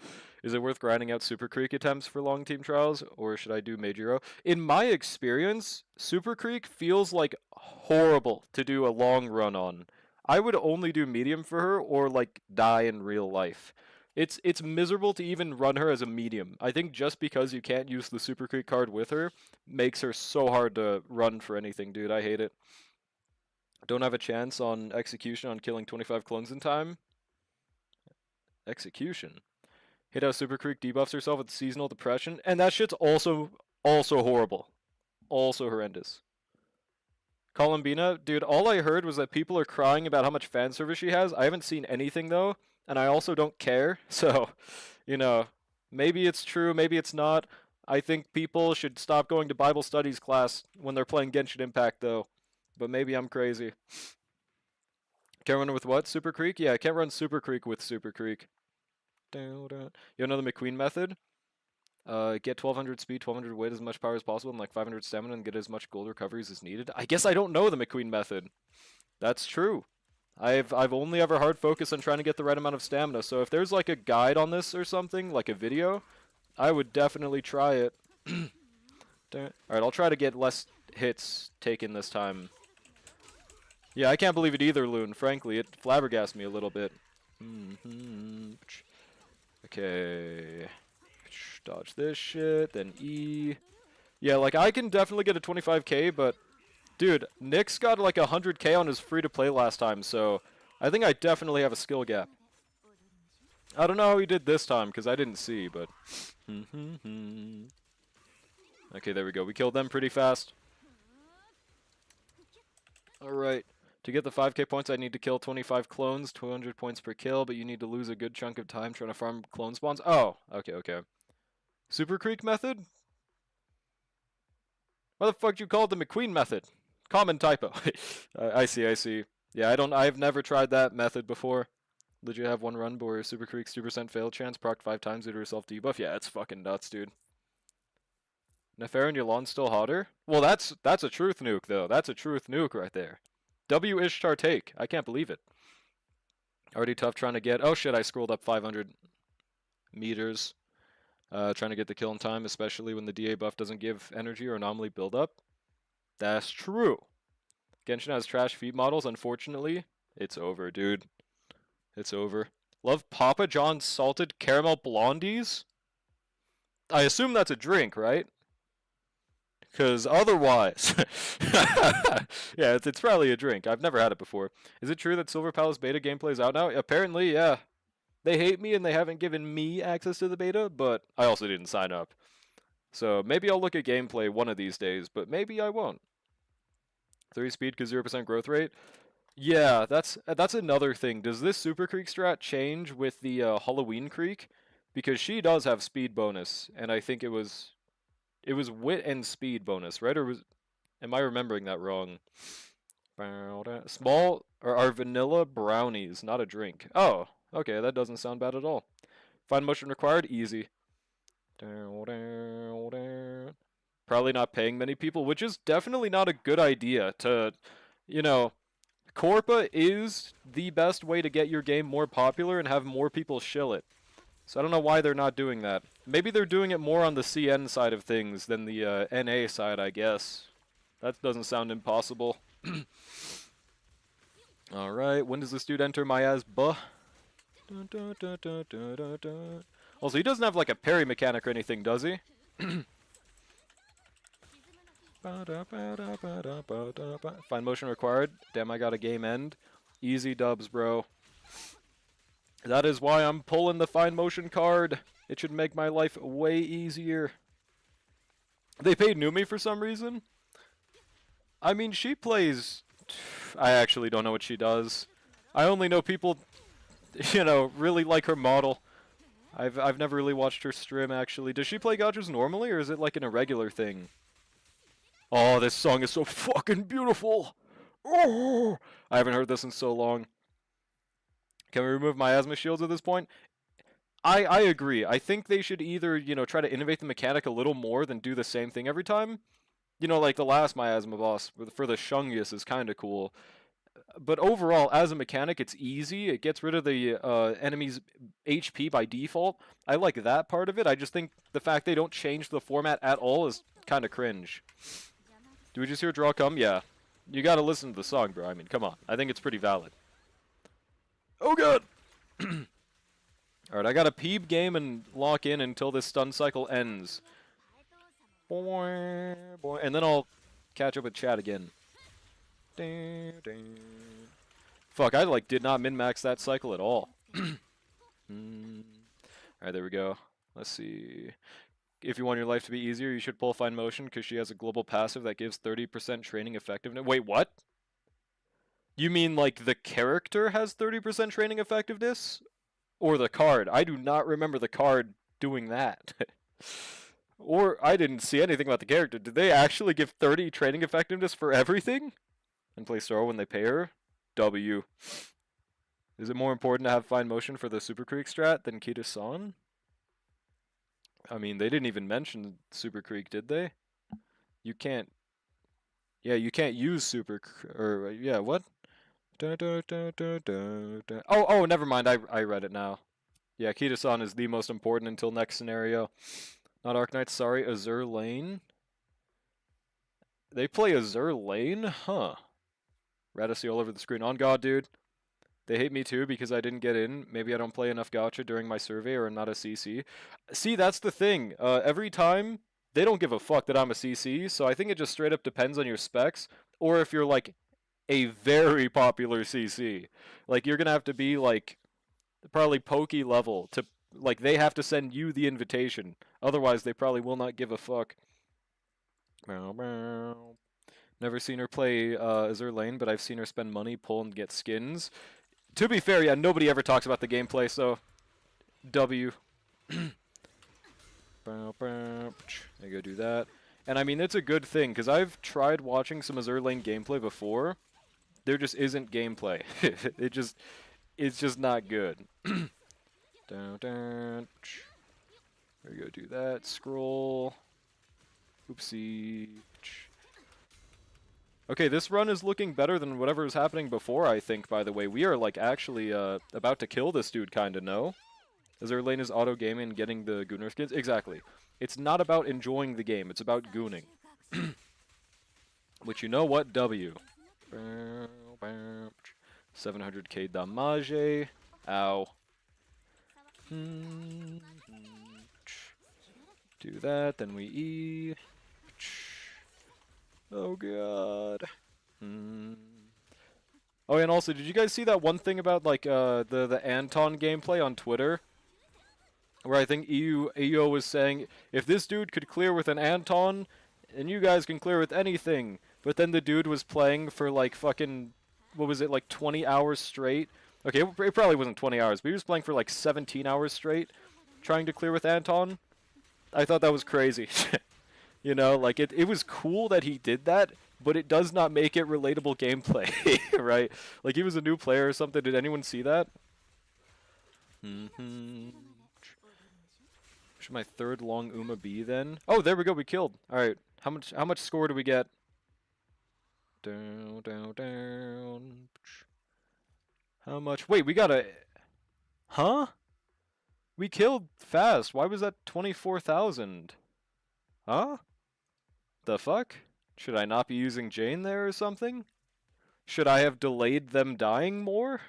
Is it worth grinding out Super Creek attempts for long team trials, or should I do Major O? In my experience, Super Creek feels like horrible to do a long run on. I would only do medium for her, or like die in real life. It's miserable to even run her as a medium. I think just because you can't use the Super Creek card with her makes her so hard to run for anything, dude. I hate it. Don't have a chance on execution on killing 25 clones in time. Execution. Hit how Super Creek debuffs herself with seasonal depression, and that shit's also horrible. Also horrendous. Columbina, dude, all I heard was that people are crying about how much fan service she has. I haven't seen anything though, and I also don't care. So, you know, maybe it's true, maybe it's not. I think people should stop going to Bible studies class when they're playing Genshin Impact though. But maybe I'm crazy. Can't run with what? Super Creek? Yeah, I can't run Super Creek with Super Creek. You know the McQueen method? Get 1200 speed, 1200 weight, as much power as possible, and like 500 stamina, and get as much gold recoveries as needed. I guess I don't know the McQueen method. That's true. I've only ever hard focused on trying to get the right amount of stamina, so if there's like a guide on this or something, like a video, I would definitely try it. Alright, I'll try to get less hits taken this time. Yeah, I can't believe it either, Loon. Frankly, it flabbergasted me a little bit. Okay. Dodge this shit, then E. Yeah, like, I can definitely get a 25k, but... Dude, Nick's got like 100k on his free-to-play last time, so... I think I definitely have a skill gap. I don't know how he did this time, because I didn't see, but... Okay, there we go. We killed them pretty fast. Alright. To get the 5k points, I need to kill 25 clones, 200 points per kill, but you need to lose a good chunk of time trying to farm clone spawns. Oh, okay. Super Creek method? Why the fuck did you call it the McQueen method? Common typo. I see. Yeah, I've never tried that method before. Legit have one run where Super Creek's 2% fail chance procced 5 times due to her self debuff. Yeah, it's fucking nuts, dude. Nefair and Yolon's still hotter? Well, that's a truth nuke, though. That's a truth nuke right there. W Ishtar take. I can't believe it. Already tough trying to get... Oh shit, I scrolled up 500 meters. Trying to get the kill in time, especially when the DA buff doesn't give energy or anomaly buildup. That's true. Genshin has trash feed models, unfortunately. It's over, dude. It's over. Love Papa John's salted caramel blondies? I assume that's a drink, right? Because otherwise... yeah, it's probably a drink. I've never had it before. Is it true that Silver Palace beta gameplay is out now? Apparently, yeah. They hate me and they haven't given me access to the beta, but I also didn't sign up. So maybe I'll look at gameplay one of these days, but maybe I won't. 3 speed because 0% growth rate? Yeah, that's another thing. Does this Super Creek strat change with the Halloween Creek? because she does have speed bonus, and I think it was wit and speed bonus, right? Or was am I remembering that wrong? Small are vanilla brownies, not a drink. Oh, okay, that doesn't sound bad at all. Fine motion required, easy. Probably not paying many people, which is definitely not a good idea to, you know, Corpa is the best way to get your game more popular and have more people shill it. So I don't know why they're not doing that. Maybe they're doing it more on the CN side of things than the NA side, I guess. That doesn't sound impossible. Alright, when does this dude enter my ass? Buh. Also, he doesn't have like a parry mechanic or anything, does he? Fine motion required. Damn, I got a game end. Easy dubs, bro. That is why I'm pulling the fine motion card. It should make my life way easier. They paid Numi for some reason. I mean, she plays... I actually don't know what she does. I only know people, you know, really like her model. I've never really watched her stream, actually. Does she play gachas normally, or is it like an irregular thing? Oh, this song is so fucking beautiful! Oh, I haven't heard this in so long. Can we remove miasma shields at this point? I agree. I think they should either, you know, try to innovate the mechanic a little more than do the same thing every time. You know, like the last miasma boss for the Shungus is kind of cool. But overall, as a mechanic, it's easy. It gets rid of the enemy's HP by default. I like that part of it. I just think the fact they don't change the format at all is kind of cringe. Do we just hear draw come? Yeah. You gotta listen to the song, bro. I mean, come on. I think it's pretty valid. Oh god! Alright, I gotta peep game and lock in until this stun cycle ends. Boy, boy. And then I'll catch up with chat again. Fuck, I like did not min-max that cycle at all. Alright, there we go. Let's see. If you want your life to be easier, you should pull Fine Motion because she has a global passive that gives 30% training effectiveness. Wait, what? You mean like the character has 30% training effectiveness? Or the card? I do not remember the card doing that. Or I didn't see anything about the character. Did they actually give 30 training effectiveness for everything? And play Sora when they pay her? W. Is it more important to have Fine Motion for the Super Creek strat than Kita-san? I mean, they didn't even mention Super Creek, did they? You can't... Yeah, you can't use yeah, what? Oh, never mind. I read it now. Yeah, Kita-san is the most important until next scenario. Not Arknights, sorry. Azur Lane? They play Azur Lane? Huh. Radicy all over the screen. On God, dude. They hate me too because I didn't get in. Maybe I don't play enough gacha during my survey or I'm not a CC. See, that's the thing. Every time, they don't give a fuck that I'm a CC, so I think it just straight up depends on your specs, or if you're, like, a very popular CC. Like, you're gonna have to be, like, probably pokey level to, like, they have to send you the invitation. Otherwise, they probably will not give a fuck. Never seen her play Azur Lane, but I've seen her spend money, pull, and get skins. To be fair, yeah, nobody ever talks about the gameplay, so... W. I go do that. And I mean, it's a good thing, because I've tried watching some Azur Lane gameplay before. There just isn't gameplay. It's just not good. There we go, do that. Scroll. Oopsie. Okay, this run is looking better than whatever was happening before, I think, by the way. We are, like, actually about to kill this dude, kinda, no? Azur Lane is auto-gaming and getting the Gooner skins? Exactly. It's not about enjoying the game, it's about gooning. Which, you know what? W. 700k damage. Ow. Do that, then we E. Oh god. Oh, and also, did you guys see that one thing about, like, the Anton gameplay on Twitter? Where I think EO was saying, if this dude could clear with an Anton, and you guys can clear with anything. But then the dude was playing for, like, fucking, what was it, like 20 hours straight? Okay, it probably wasn't 20 hours, but he was playing for, like, 17 hours straight. trying to clear with Anton. I thought that was crazy. You know, like it was cool that he did that, but it does not make it relatable gameplay, right? Like he was a new player or something. Did anyone see that? Should my third long Uma be then? Oh, there we go. We killed. All right. How much score do we get? Down, down, down. How much? Wait, we got a. Huh? We killed fast. Why was that 24,000? Huh? The fuck? Should I not be using Jane there or something? Should I have delayed them dying more?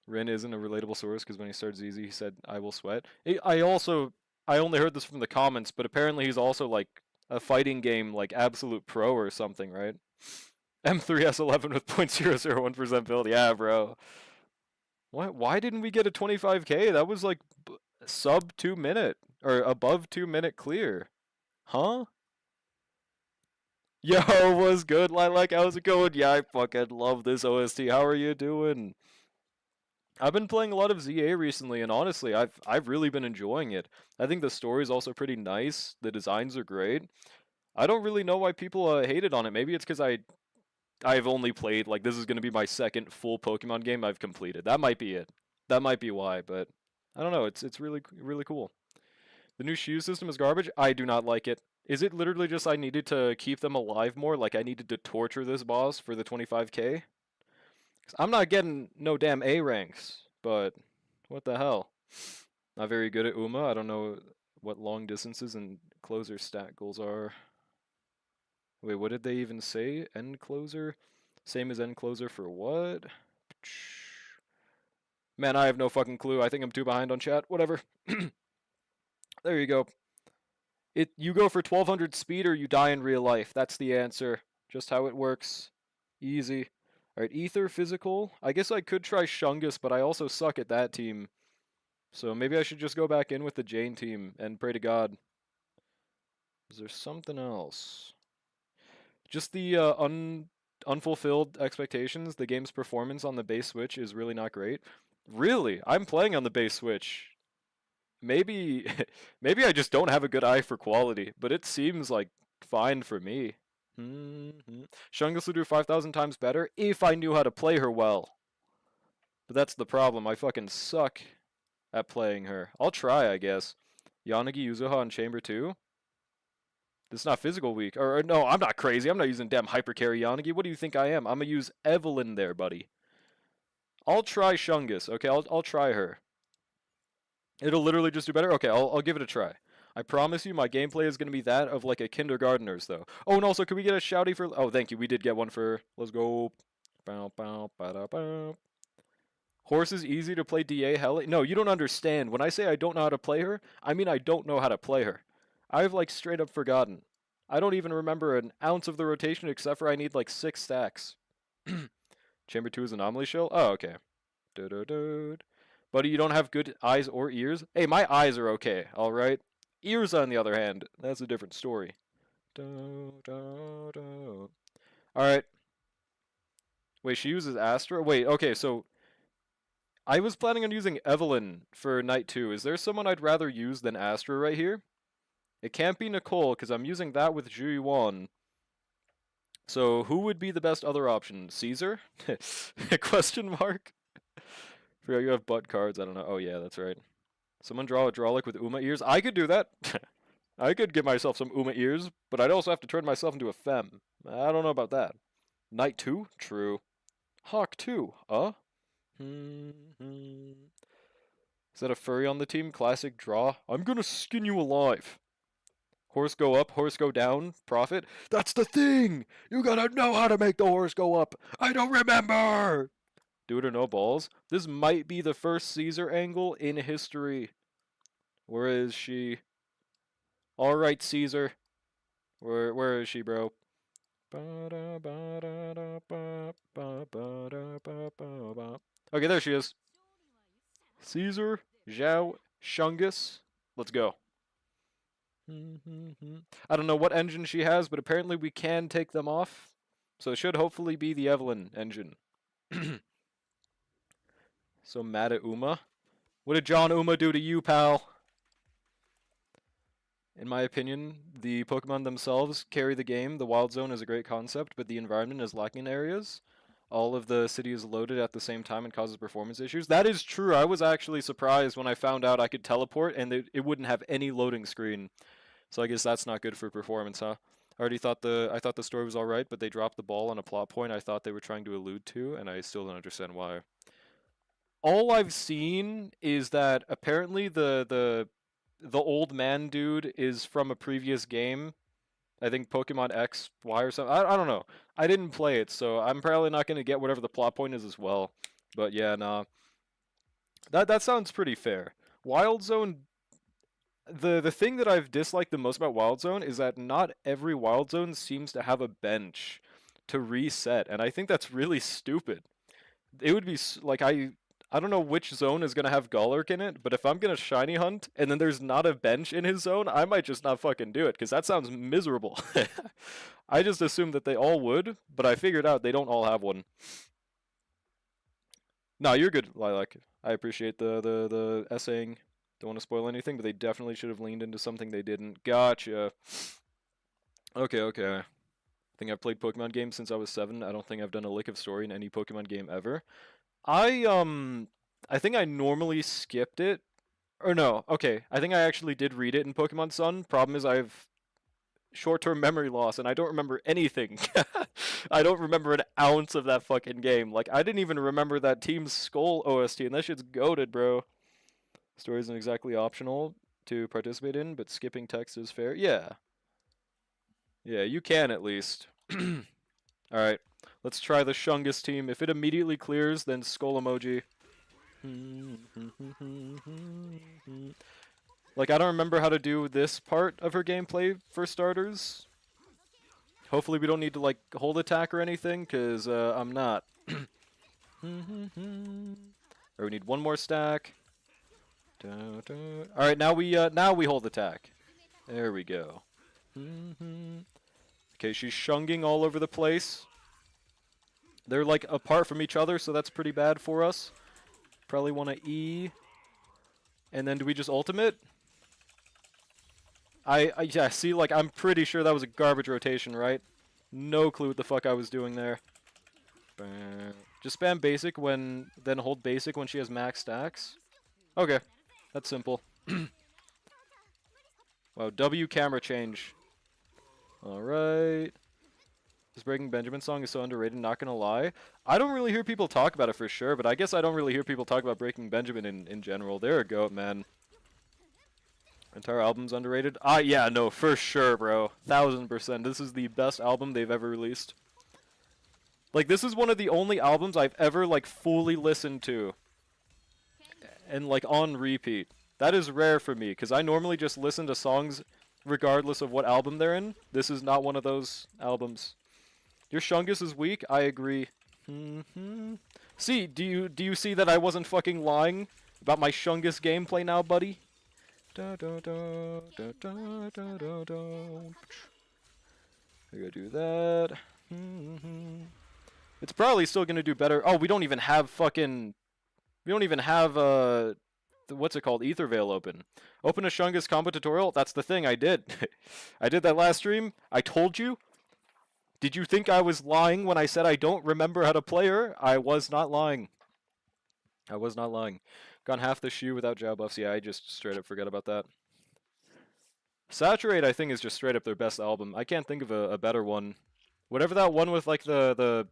Rin isn't a relatable source because when he starts easy, he said, I will sweat. I only heard this from the comments, but apparently he's also like a fighting game, like Absolute Pro or something, right? M3S11 with 0.001% build. Yeah, bro. Why didn't we get a 25k? That was like sub 2 minute or above 2 minute clear. Huh? Yo, what's good, Lilac? How's it going? Yeah, I fucking love this OST. How are you doing? I've been playing a lot of ZA recently, and honestly, I've really been enjoying it. I think the story is also pretty nice. The designs are great. I don't really know why people hated on it. Maybe it's because I've only played like this is gonna be my second full Pokemon game I've completed. That might be it. That might be why, but I don't know. It's really cool. The new Shield system is garbage. I do not like it. Is it literally just I needed to keep them alive more? Like I needed to torture this boss for the 25k? 'Cause I'm not getting no damn A ranks, but what the hell? Not very good at Uma. I don't know what long distances and closer stat goals are. Wait, what did they even say? End closer? Same as end closer for what? Man, I have no fucking clue. I think I'm too behind on chat. Whatever. There you go. You go for 1200 speed or you die in real life. That's the answer. Just how it works. Easy. Alright, Ether Physical. I guess I could try Shungus, but I also suck at that team. So maybe I should just go back in with the Jane team and pray to God. Is there something else? Just the unfulfilled expectations. The game's performance on the base Switch is really not great. Really? I'm playing on the base Switch. Maybe maybe I just don't have a good eye for quality, but it seems like fine for me. Shungus would do 5,000 times better if I knew how to play her well. But that's the problem. I fucking suck at playing her. I'll try, I guess. Yanagi Yuzuha in Chamber 2? This is not physical weak. Or no, I'm not crazy. I'm not using damn hyper carry Yanagi. What do you think I am? I'm gonna use Evelyn there, buddy. I'll try Shungus. Okay, I'll try her. It'll literally just do better? Okay, I'll give it a try. I promise you my gameplay is going to be that of like a kindergartner's though. Oh, and also, could we get a shouty for... Oh, thank you. We did get one for... Let's go. Bow, bow, ba, bow. Horse is easy to play DA hell. No, you don't understand. When I say I don't know how to play her, I mean I don't know how to play her. I've like straight up forgotten. I don't even remember an ounce of the rotation except for I need like 6 stacks. Chamber 2 is Anomaly Shell? Oh, okay. Buddy, you don't have good eyes or ears? Hey, my eyes are okay, alright? Ears, on the other hand, that's a different story. Alright. Wait, she uses Astra? Wait, okay, so... I was planning on using Evelyn for Night 2. Is there someone I'd rather use than Astra right here? It can't be Nicole, because I'm using that with Zhu Yuan. So, who would be the best other option? Caesar? Question mark? Forgot you have butt cards. I don't know. Oh, yeah, that's right. Someone draw a Drawlick with Uma ears. I could do that. I could give myself some Uma ears, but I'd also have to turn myself into a femme. I don't know about that. Knight 2? True. Hawk 2? Is that a furry on the team? Classic draw. I'm gonna skin you alive. Horse go up, horse go down, profit. That's the thing! You gotta know how to make the horse go up. I don't remember! Do it or no balls. This might be the first Caesar angle in history. Where is she? Alright, Caesar. Where is she, bro? Okay, there she is. Caesar, Zhao, Shungus. Let's go. I don't know what engine she has, but apparently we can take them off. So it should hopefully be the Evelyn engine. So mad at Uma. What did John Uma do to you, pal? In my opinion, the Pokemon themselves carry the game. The Wild Zone is a great concept, but the environment is lacking in areas. All of the city is loaded at the same time and causes performance issues. That is true. I was actually surprised when I found out I could teleport and it wouldn't have any loading screen. So I guess that's not good for performance, huh? I thought the story was alright, but they dropped the ball on a plot point I thought they were trying to allude to, and I still don't understand why. All I've seen is that apparently the old man dude is from a previous game. I think Pokemon X, Y or something. I don't know. I didn't play it, so I'm probably not going to get whatever the plot point is as well. But yeah, nah. That sounds pretty fair. Wild Zone, the thing that I've disliked the most about Wild Zone is that not every Wild Zone seems to have a bench to reset, and I think that's really stupid. It would be like I don't know which zone is gonna have Golurk in it, but if I'm gonna shiny hunt and then there's not a bench in his zone, I might just not fucking do it because that sounds miserable. I just assumed that they all would, but I figured out they don't all have one. No, you're good, Lilac. I appreciate the essaying. Don't want to spoil anything, but they definitely should have leaned into something they didn't. Gotcha. Okay, okay. I think I've played Pokemon games since I was 7. I don't think I've done a lick of story in any Pokemon game ever. I think I normally skipped it. Or no, okay. I think I actually did read it in Pokemon Sun. Problem is I have short-term memory loss and I don't remember anything. I don't remember an ounce of that fucking game. Like I didn't even remember that Team Skull OST and that shit's goated, bro. Story isn't exactly optional to participate in, but skipping text is fair. Yeah. Yeah, you can at least. Alright. Let's try the Shungus team. If it immediately clears, then skull emoji. Like, I don't remember how to do this part of her gameplay for starters. Hopefully we don't need to, like, hold attack or anything, because I'm not. Or we need one more stack. Alright, now we hold attack. There we go. Okay, she's shunging all over the place. They're like apart from each other, so that's pretty bad for us. Probably want to E. And then do we just ultimate? Yeah, see, like, I'm pretty sure that was a garbage rotation, right? No clue what the fuck I was doing there. Just spam basic then hold basic when she has max stacks. Okay, that's simple. Wow, W camera change. Alright. This Breaking Benjamin song is so underrated, not gonna lie. I don't really hear people talk about it for sure, but I guess I don't really hear people talk about Breaking Benjamin in general. They're a goat, man. Entire album's underrated? Yeah, no, for sure, bro. 1000%. This is the best album they've ever released. Like, this is one of the only albums I've ever, like, fully listened to. And, like, on repeat. That is rare for me, because I normally just listen to songs regardless of what album they're in. This is not one of those albums. Your Shungus is weak? I agree. See, do you see that I wasn't fucking lying about my Shungus gameplay now, buddy? I gotta do that. It's probably still gonna do better. Oh, we don't even have fucking... We don't even have, what's it called? Ether Veil open. Open a Shungus combo tutorial? That's the thing, I did. I did that last stream. I told you. Did you think I was lying when I said I don't remember how to play her? I was not lying. I was not lying. Gone half the shoe without Jow buffs. Yeah, I just straight up forget about that. Saturate, I think, is just straight up their best album. I can't think of a better one. Whatever that one with, like, the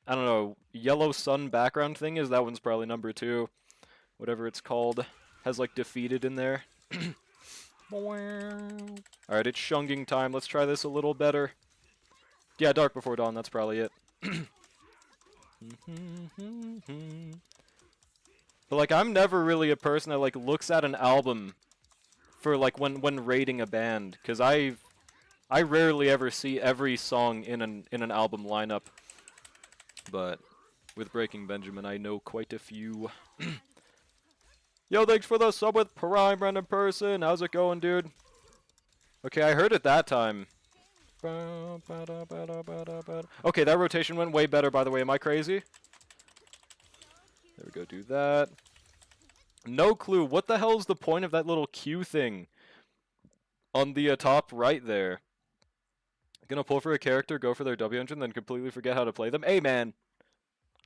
I don't know, yellow sun background thing is, that one's probably number 2. Whatever it's called. Has, like, defeated in there. Alright, it's shunging time. Let's try this a little better. Yeah, Dark Before Dawn, that's probably it. But, like, I'm never really a person that, like, looks at an album for, like, when rating a band. Because I rarely ever see every song in an album lineup. But with Breaking Benjamin, I know quite a few. Yo, thanks for the sub with Prime random person. How's it going, dude? Okay, I heard it that time. Okay, that rotation went way better, by the way. Am I crazy? There we go, do that. No clue. What the hell is the point of that little Q thing on the top right there? Gonna pull for a character, go for their W engine, then completely forget how to play them? Hey, man.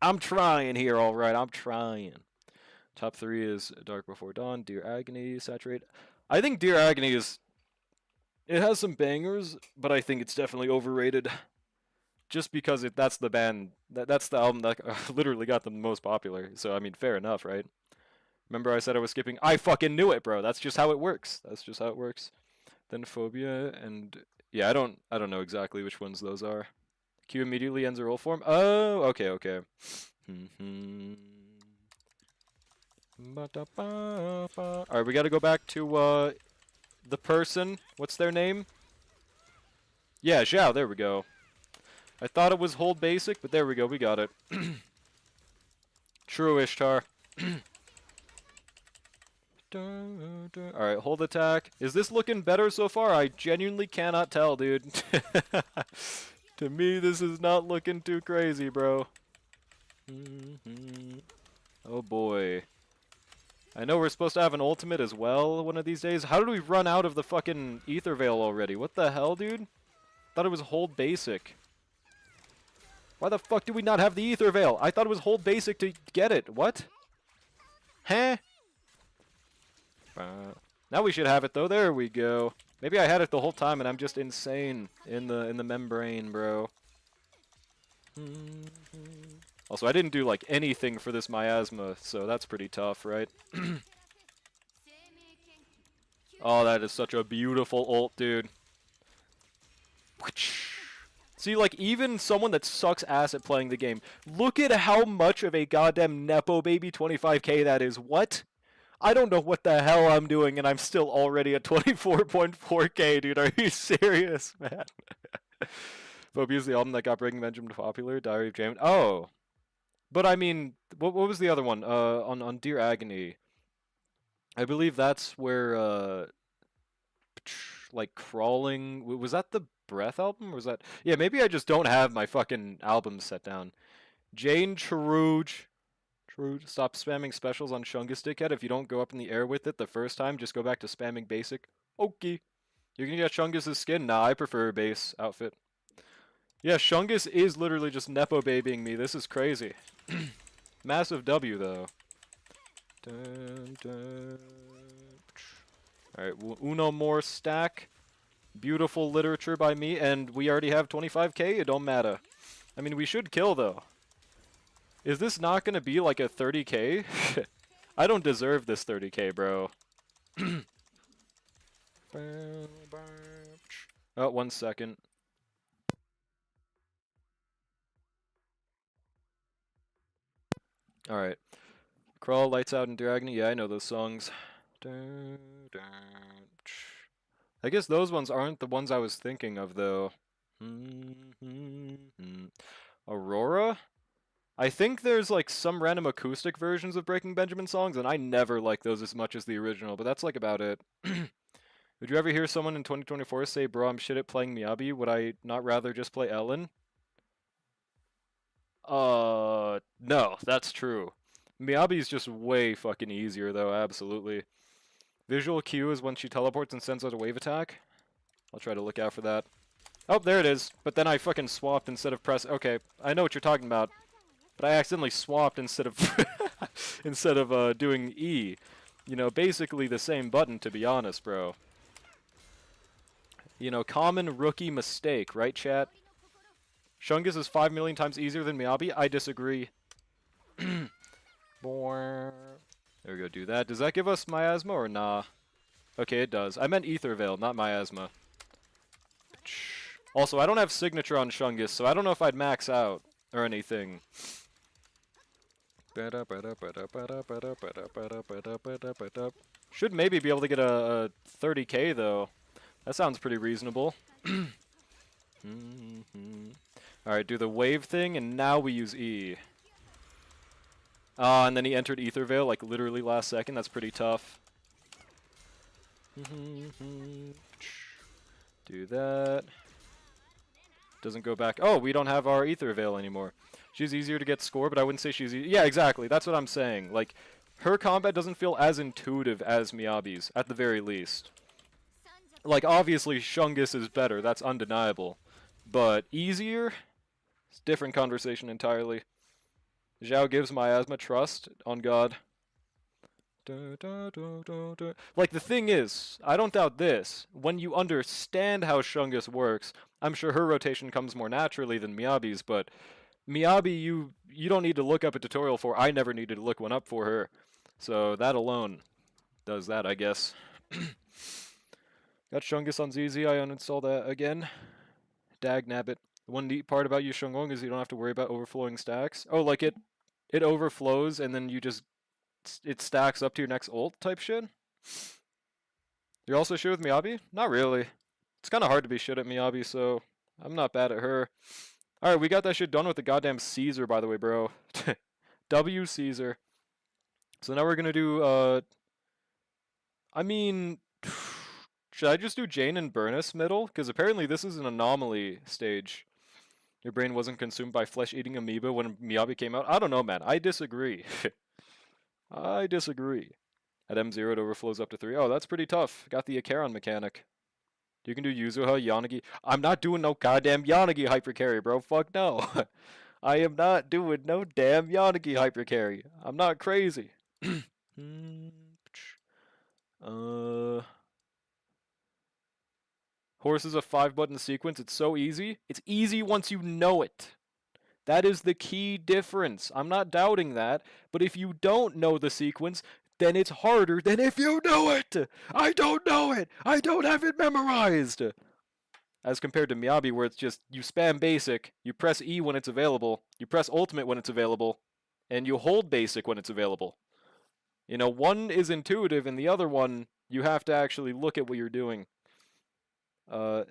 I'm trying here, alright. I'm trying. Top 3 is Dark Before Dawn, Dear Agony, Saturate. I think Dear Agony is... It has some bangers, but I think it's definitely overrated. Just because that's the band... That's the album that literally got them most popular. So, I mean, fair enough, right? Remember I said I was skipping? I fucking knew it, bro. That's just how it works. That's just how it works. Then Phobia and... Yeah, I don't know exactly which ones those are. Q immediately ends a roll form? Oh, okay, okay. Alright, we gotta go back to, the person. What's their name? Yeah, Zhao, there we go. I thought it was hold basic, but there we go, we got it. True, Ishtar. Alright, hold attack. Is this looking better so far? I genuinely cannot tell, dude. To me, this is not looking too crazy, bro. Oh boy. I know we're supposed to have an ultimate as well one of these days. How did we run out of the fucking Ether Veil already? What the hell, dude? Thought it was hold basic. Why the fuck do we not have the Ether Veil? I thought it was hold basic to get it. What? Huh? Now we should have it though. There we go. Maybe I had it the whole time and I'm just insane in the membrane, bro. Also, I didn't do like anything for this miasma, so that's pretty tough, right? Oh, that is such a beautiful ult, dude. See, like, even someone that sucks ass at playing the game, look at how much of a goddamn Nepo baby 25k that is. What? I don't know what the hell I'm doing, and I'm still already at 24.4k, dude. Are you serious, man? Phobia is the album that got Breaking Benjamin popular. Diary of Jam. Oh. But, I mean, what was the other one? On Dear Agony. I believe that's where, like, Crawling... Was that the Breath album? Or was that... Yeah, maybe I just don't have my fucking albums set down. Jane Charouge. Stop spamming specials on Shungus Dickhead. If you don't go up in the air with it the first time, just go back to spamming basic. Okay. You're gonna get Shungus' skin? Nah, I prefer base outfit. Yeah, Shungus is literally just Nepo babying me. This is crazy. Massive W, though. Alright, uno more stack. Beautiful literature by me, and we already have 25k? It don't matter. I mean, we should kill, though. Is this not gonna be like a 30k? I don't deserve this 30k, bro. Oh, 1 second. Alright. Crawl, Lights Out, and Dear Agony. Yeah, I know those songs. I guess those ones aren't the ones I was thinking of, though. Aurora? I think there's like some random acoustic versions of Breaking Benjamin songs, and I never like those as much as the original, but that's like about it. Would you ever hear someone in 2024 say, bro, I'm shit at playing Miyabi? Would I not rather just play Ellen? No, that's true. Miyabi's just way fucking easier, though, absolutely. Visual cue is when she teleports and sends out a wave attack. I'll try to look out for that. Oh, there it is. But then I fucking swapped instead of press. Okay, I know what you're talking about. But I accidentally swapped instead of doing E. You know, basically the same button, to be honest, bro. You know, common rookie mistake, right, chat? Shungus is 5 million times easier than Miyabi? I disagree. There we go, do that. Does that give us miasma or nah? Okay, it does. I meant Ether Veil, not miasma. Also, I don't have signature on Shungus, so I don't know if I'd max out or anything. Should maybe be able to get a 30k, though. That sounds pretty reasonable. Alright, do the wave thing, and now we use E. And then he entered Ether Veil, like, literally last second. That's pretty tough. Do that. Doesn't go back. Oh, we don't have our Ether Veil anymore. She's easier to get score, but I wouldn't say she's easy. Yeah, exactly. That's what I'm saying. Like, her combat doesn't feel as intuitive as Miyabi's, at the very least. Like, obviously, Shungus is better, that's undeniable. But easier? It's a different conversation entirely. Zhao gives Miasma trust, on God. Like, the thing is, I don't doubt this. When you understand how Shungus works, I'm sure her rotation comes more naturally than Miyabi's, but Miyabi, you don't need to look up a tutorial for. I never needed to look one up for her. So that alone does that, I guess. Got Shungus on ZZ, I uninstalled that again. Dag nabbit. The one neat part about Yu Shengong is you don't have to worry about overflowing stacks. Oh, like it overflows and then it stacks up to your next ult type shit? You're also shit with Miyabi? Not really. It's kind of hard to be shit at Miyabi, so I'm not bad at her. Alright, we got that shit done with the goddamn Caesar, by the way, bro. W Caesar. So now we're gonna do, I mean, should I just do Jane and Burnus middle? Because apparently this is an anomaly stage. Your brain wasn't consumed by flesh-eating amoeba when Miyabi came out? I don't know, man. I disagree. I disagree. At M0 it overflows up to 3. Oh, that's pretty tough. Got the Acheron mechanic. You can do Yuzuha, Yanagi. I'm not doing no goddamn Yanagi hypercarry, bro. Fuck no. I am not doing no damn Yanagi hypercarry. I'm not crazy. Horse is a 5-button sequence. It's so easy. It's easy once you know it. That is the key difference. I'm not doubting that. But if you don't know the sequence, then it's harder than if you know it. I don't know it. I don't have it memorized. As compared to Miyabi, where it's just you spam basic, you press E when it's available, you press ultimate when it's available, and you hold basic when it's available. You know, one is intuitive, and the other one, you have to actually look at what you're doing. No,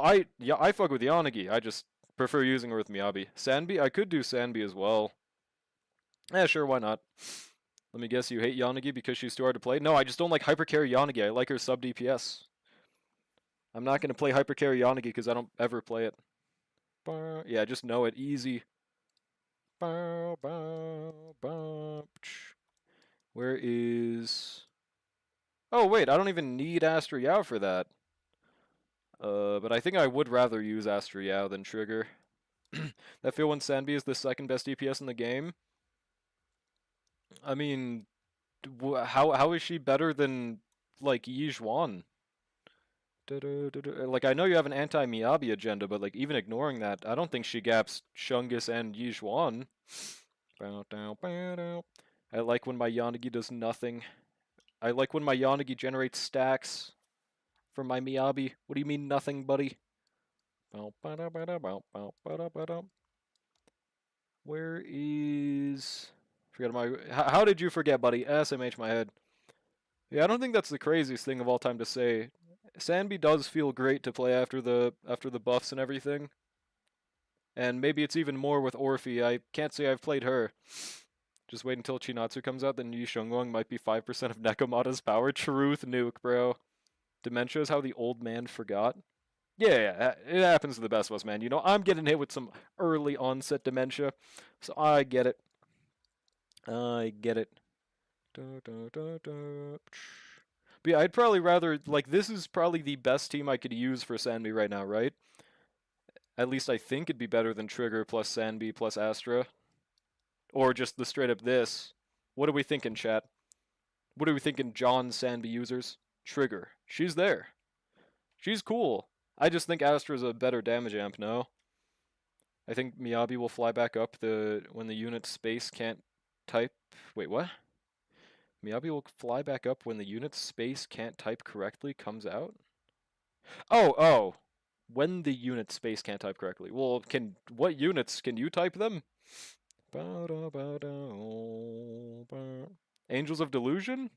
I fuck with Yanagi. I just prefer using her with Miyabi. Sanbi? I could do Sanbi as well. Yeah, sure, why not? Let me guess, you hate Yanagi because she's too hard to play? No, I just don't like hypercarry Yanagi. I like her sub DPS. I'm not going to play hypercarry Yanagi because I don't ever play it. Yeah, just know it. Easy. Where is... Oh, wait, I don't even need Astra Yao for that. But I think I would rather use Astra Yao than Trigger. That feel when Sanbi is the second best DPS in the game? I mean, how is she better than, like, Yi Zhuan? Like, I know you have an anti-Miyabi agenda, but, like, even ignoring that, I don't think she gaps Shungus and Yi Zhuan. I like when my Yanagi does nothing. I like when my Yanagi generates stacks from my Miyabi. What do you mean nothing, buddy? Where is... Forget my... How did you forget, buddy? SMH my head. Yeah, I don't think that's the craziest thing of all time to say. Sanbi does feel great to play after the buffs and everything. And maybe it's even more with Orphe. I can't say I've played her. Just wait until Chinatsu comes out, then Yi Shengong might be 5% of Nekomata's power. Truth nuke, bro. Dementia is how the old man forgot. Yeah, it happens to the best of us, man. You know, I'm getting hit with some early onset dementia, so I get it. I get it. But yeah, I'd probably rather, like, this is probably the best team I could use for Sanbi right now, right? At least I think it'd be better than Trigger plus Sanbi plus Astra. Or just the straight up this. What are we thinking, chat? What are we thinking, John Sanbi users? Trigger. She's there. She's cool. I just think Astra's a better damage amp, no? I think Miyabi will fly back up when the unit space can't type... Wait, what? Miyabi will fly back up when the unit space can't type correctly comes out? Oh. When the unit space can't type correctly. Well, what units? Can you type them? Angels of Delusion?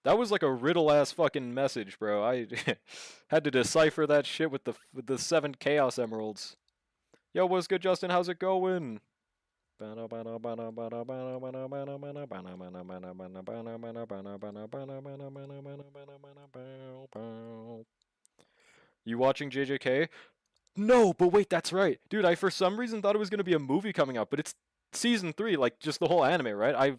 That was like a riddle-ass fucking message, bro. I had to decipher that shit with the 7 Chaos Emeralds. Yo, what's good, Justin? How's it going? You watching JJK? No, but wait, that's right. Dude, I for some reason thought it was going to be a movie coming out, but it's season 3, like just the whole anime, right?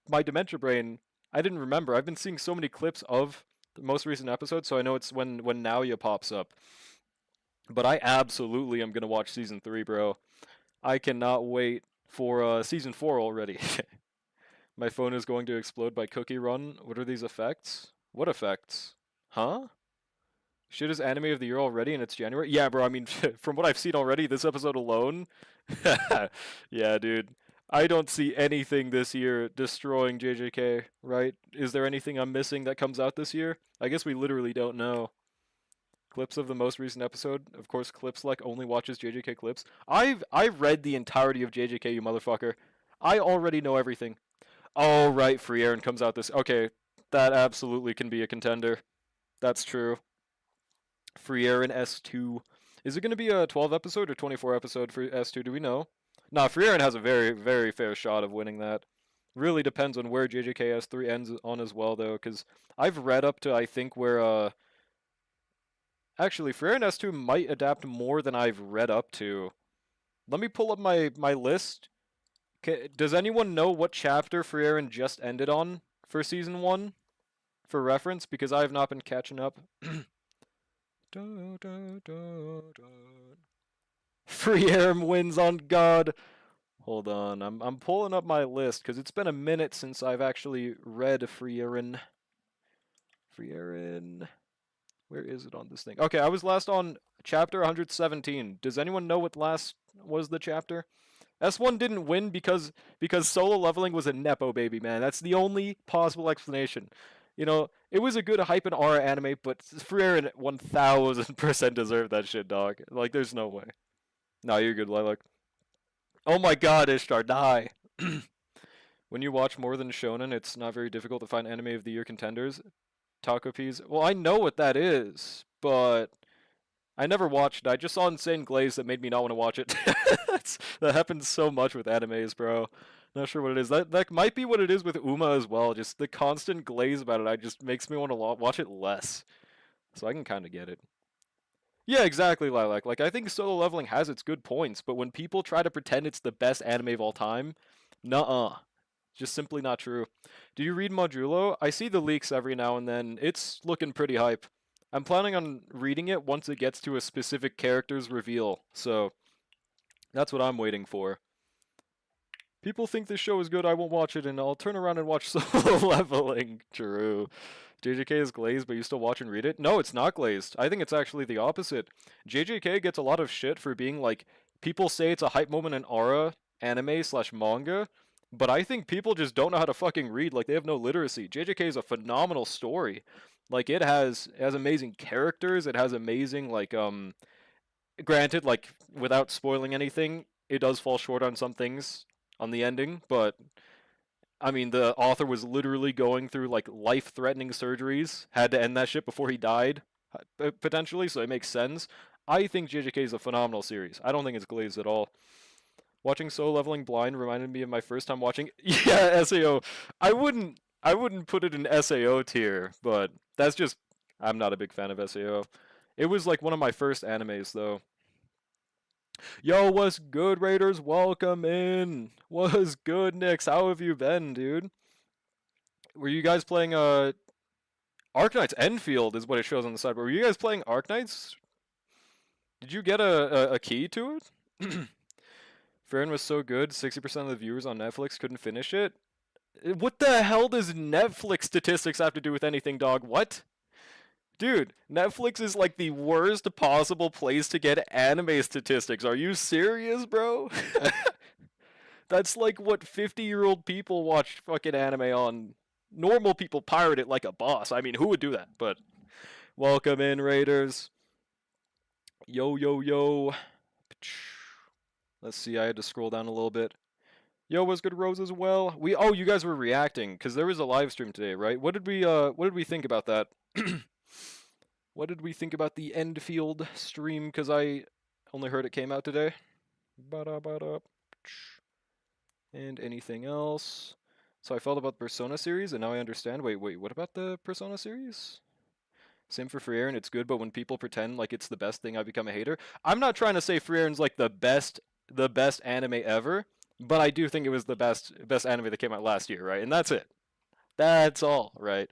My dementia brain, I didn't remember. I've been seeing so many clips of the most recent episode, so I know it's when Naoya pops up. But I absolutely am going to watch season 3, bro. I cannot wait for season 4 already. My phone is going to explode by Cookie Run. What are these effects? What effects? Huh? Shit is anime of the year already and it's January? Yeah, bro, I mean, from what I've seen already, this episode alone. Yeah, dude. I don't see anything this year destroying JJK, right? Is there anything I'm missing that comes out this year? I guess we literally don't know. Clips of the most recent episode. Of course, Clips like only watches JJK clips. I've read the entirety of JJK, you motherfucker. I already know everything. Oh, right, Free Aaron comes out this. Okay, that absolutely can be a contender. That's true. Free Aaron S2. Is it going to be a 12 episode or 24 episode for S2? Do we know? Nah, Free Aaron has a very, very fair shot of winning that. Really depends on where JJK S3 ends on as well, though, because I've read up to, I think, where, actually, Free Aaron S2 might adapt more than I've read up to. Let me pull up my list. Does anyone know what chapter Free Aaron just ended on for season 1? For reference, because I have not been catching up. Free Aram wins on God. Hold on, I'm pulling up my list because it's been a minute since I've actually read Free Aaron. Free Aaron. Where is it on this thing? Okay, I was last on chapter 117. Does anyone know what last was the chapter? S1 didn't win because solo leveling was a nepo baby, man. That's the only possible explanation. You know, it was a good hype and aura anime, but Free Aaron 1000% deserved that shit, dog. Like, there's no way. No, you're good, Lilac. Oh my god, Ishtar, die. When you watch more than shonen, it's not very difficult to find anime of the year contenders. Taco Peas. Well, I know what that is, but I never watched it. I just saw Insane Glaze that made me not want to watch it. That happens so much with animes, bro. Not sure what it is. That might be what it is with Uma as well. Just the constant glaze about it. I just makes me want to watch it less. So I can kind of get it. Yeah, exactly, Lilac. Like, I think Solo Leveling has its good points, but when people try to pretend it's the best anime of all time, nuh-uh. Just simply not true. Do you read Modulo? I see the leaks every now and then. It's looking pretty hype. I'm planning on reading it once it gets to a specific character's reveal, so that's what I'm waiting for. People think this show is good, I won't watch it, and I'll turn around and watch Solo Leveling. True. JJK is glazed, but you still watch and read it? No, it's not glazed. I think it's actually the opposite. JJK gets a lot of shit for being like, people say it's a hype moment in aura anime slash manga, but I think people just don't know how to fucking read. Like, they have no literacy. JJK is a phenomenal story. Like, it has amazing characters. It has amazing, like, granted, like, without spoiling anything, it does fall short on some things on the ending, but I mean, the author was literally going through like life-threatening surgeries, had to end that shit before he died, potentially, so it makes sense. I think JJK is a phenomenal series. I don't think it's glazed at all. Watching Solo Leveling Blind reminded me of my first time watching. Yeah, SAO. I wouldn't put it in SAO tier, but that's just I'm not a big fan of SAO. It was like one of my first animes though. Yo, what's good, Raiders? Welcome in. What's good, Nix? How have you been, dude? Were you guys playing Arknights Enfield is what it shows on the side. But were you guys playing Arknights? Did you get a key to it? Farron was so good, 60% of the viewers on Netflix couldn't finish it. What the hell does Netflix statistics have to do with anything, dog? What? Dude, Netflix is like the worst possible place to get anime statistics. Are you serious, bro? That's like what 50-year-old people watch fucking anime on. Normal people pirate it like a boss. I mean, who would do that? But welcome in, Raiders. Yo, yo, yo. Let's see, I had to scroll down a little bit. Yo, was good, Rose as well. You guys were reacting because there was a live stream today, right? What did we think about that? What did we think about the Enfield stream? Because I only heard it came out today. Ba-da-ba-da. And anything else? So I felt about the Persona series, and now I understand. Wait, what about the Persona series? Same for Free Aaron, it's good, but when people pretend like it's the best thing, I become a hater. I'm not trying to say Free Aaron's like the best anime ever, but I do think it was the best anime that came out last year, right? And that's it. That's all, right?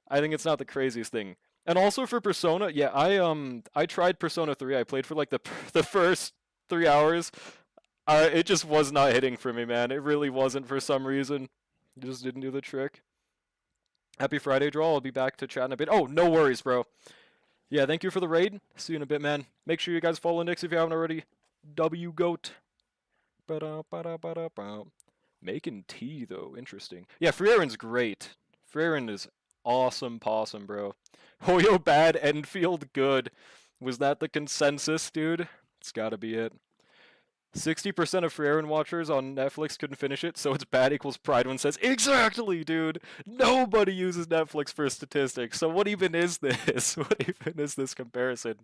I think it's not the craziest thing. And also for Persona, yeah, I tried Persona 3. I played for like the the first 3 hours. It just was not hitting for me, man. It really wasn't for some reason. It just didn't do the trick. Happy Friday, Draw. I'll be back to chat in a bit. Oh, no worries, bro. Yeah, thank you for the raid. See you in a bit, man. Make sure you guys follow Nix if you haven't already. W Goat. Ba-da-ba-da-ba-da-ba. Making tea, though. Interesting. Yeah, Free Aaron's great. Free Aaron is awesome possum, bro. Hoyo bad, Enfield good. Was that the consensus, dude? It's gotta be it. 60% of Free Aaron watchers on Netflix couldn't finish it, so it's bad equals Pride one says, exactly, dude! Nobody uses Netflix for statistics, so what even is this? What even is this comparison?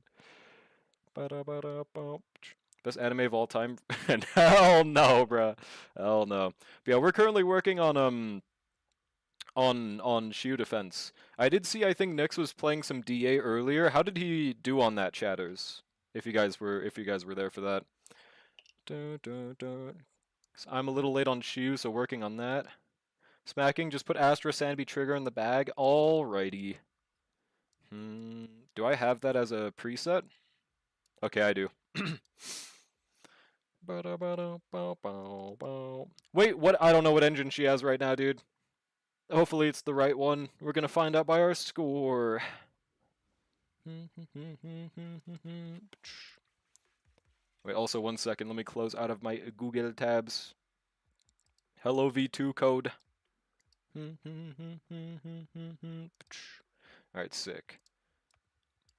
Best anime of all time? And hell no, bruh. Hell no. But yeah, we're currently working on Shield Defense. I did see, I think Nyx was playing some DA earlier. How did he do on that, chatters? If you guys were there for that. I'm a little late on Shu, so working on that. Smacking, just put Astra Sandby trigger in the bag. Alrighty. Do I have that as a preset? Okay, I do. Wait, what? I don't know what engine she has right now, dude. Hopefully it's the right one. We're gonna find out by our score. Wait, also 1 second. Let me close out of my Google tabs. Hello V2 code. Alright, sick.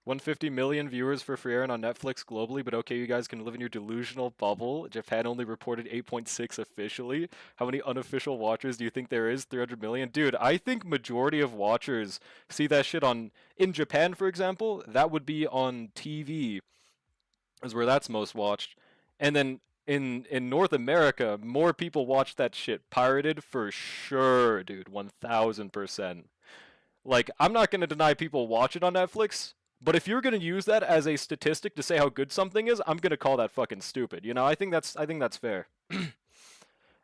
150 million viewers for Free Aaron on Netflix globally, but okay, you guys can live in your delusional bubble. Japan only reported 8.6 officially. How many unofficial watchers do you think there is? 300 million? Dude, I think majority of watchers see that shit in Japan, for example, that would be on TV, is where that's most watched. And then in North America, more people watch that shit pirated for sure, dude, 1000%. Like, I'm not going to deny people watch it on Netflix, but if you're going to use that as a statistic to say how good something is, I'm going to call that fucking stupid. You know, I think that's fair. I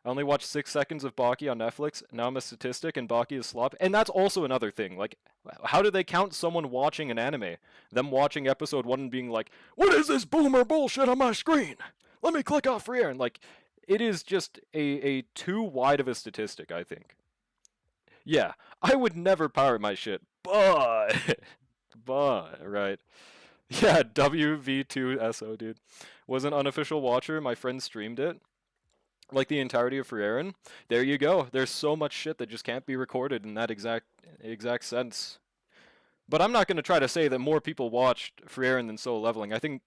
only watched 6 seconds of Baki on Netflix. Now I'm a statistic and Baki is slop. And that's also another thing. Like, how do they count someone watching an anime? Them watching episode 1 and being like, what is this boomer bullshit on my screen? Let me click off here. And like, it is just a too wide of a statistic, I think. Yeah, I would never pirate my shit, but... right. Yeah, WV2SO, dude. Was an unofficial watcher. My friend streamed it. Like the entirety of Free Aaron. There you go. There's so much shit that just can't be recorded in that exact sense. But I'm not going to try to say that more people watched Free Aaron than Solo Leveling. I think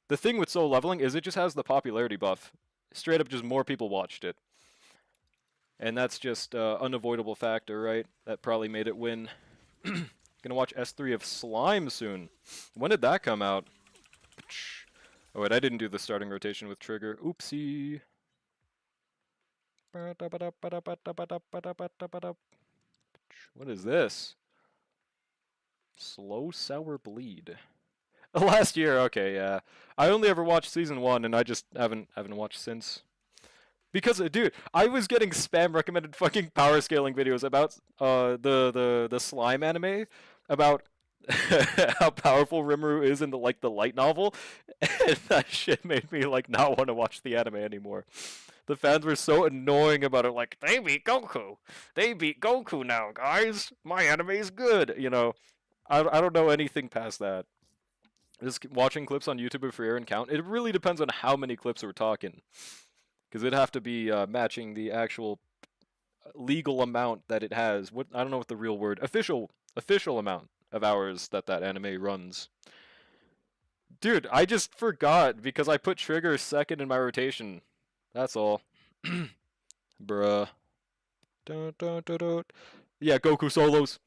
the thing with Solo Leveling is it just has the popularity buff. Straight up just more people watched it. And that's just unavoidable factor, right? That probably made it win. Gonna watch S3 of Slime soon. When did that come out? Oh wait, I didn't do the starting rotation with Trigger. Oopsie. What is this? Slow Sour Bleed. Last year, okay, yeah. I only ever watched season 1 and I just haven't watched since. Because, dude, I was getting spam recommended fucking power scaling videos about the slime anime, about how powerful Rimuru is in the light novel, and that shit made me like not want to watch the anime anymore. The fans were so annoying about it, like, they beat Goku. They beat Goku now, guys. My anime's good. You know, I don't know anything past that. Just watching clips on YouTube for Aaron count. It really depends on how many clips we're talking. Because it'd have to be matching the actual legal amount that it has. What I don't know what the real word. Official amount of hours that anime runs. Dude, I just forgot because I put Trigger second in my rotation. That's all. Bruh. Yeah, Goku solos.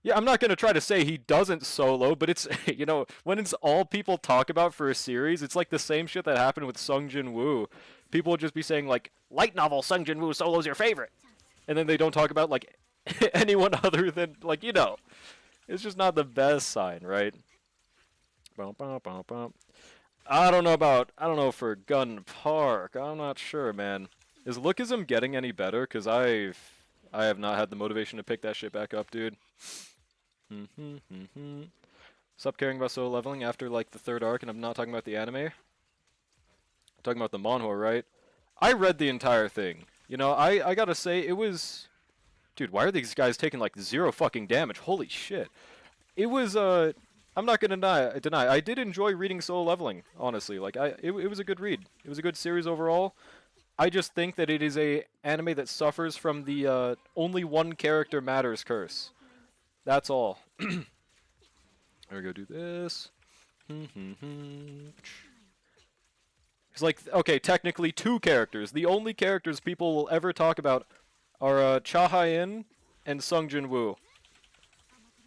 Yeah, I'm not going to try to say he doesn't solo, but it's, you know, when it's all people talk about for a series, it's like the same shit that happened with Sung Jin Woo. People would just be saying, like, light novel Sung Jin Woo solo's your favorite. And then they don't talk about, like, anyone other than, like, you know. It's just not the best sign, right? I don't know for Gun Park. I'm not sure, man. Is Lookism getting any better? Cause I have not had the motivation to pick that shit back up, dude. Stop caring about solo leveling after like the third arc, and I'm not talking about the anime. I'm talking about the manhwa, right? I read the entire thing. You know, I gotta say it was, dude. Why are these guys taking like zero fucking damage? Holy shit! It was I'm not gonna deny. I did enjoy reading Solo Leveling, honestly. Like it was a good read. It was a good series overall. I just think that it is a anime that suffers from the only one character matters curse. That's all. There we go. Do this. It's like, okay, technically two characters. The only characters people will ever talk about are Cha Hae-in and Sung Jin-woo.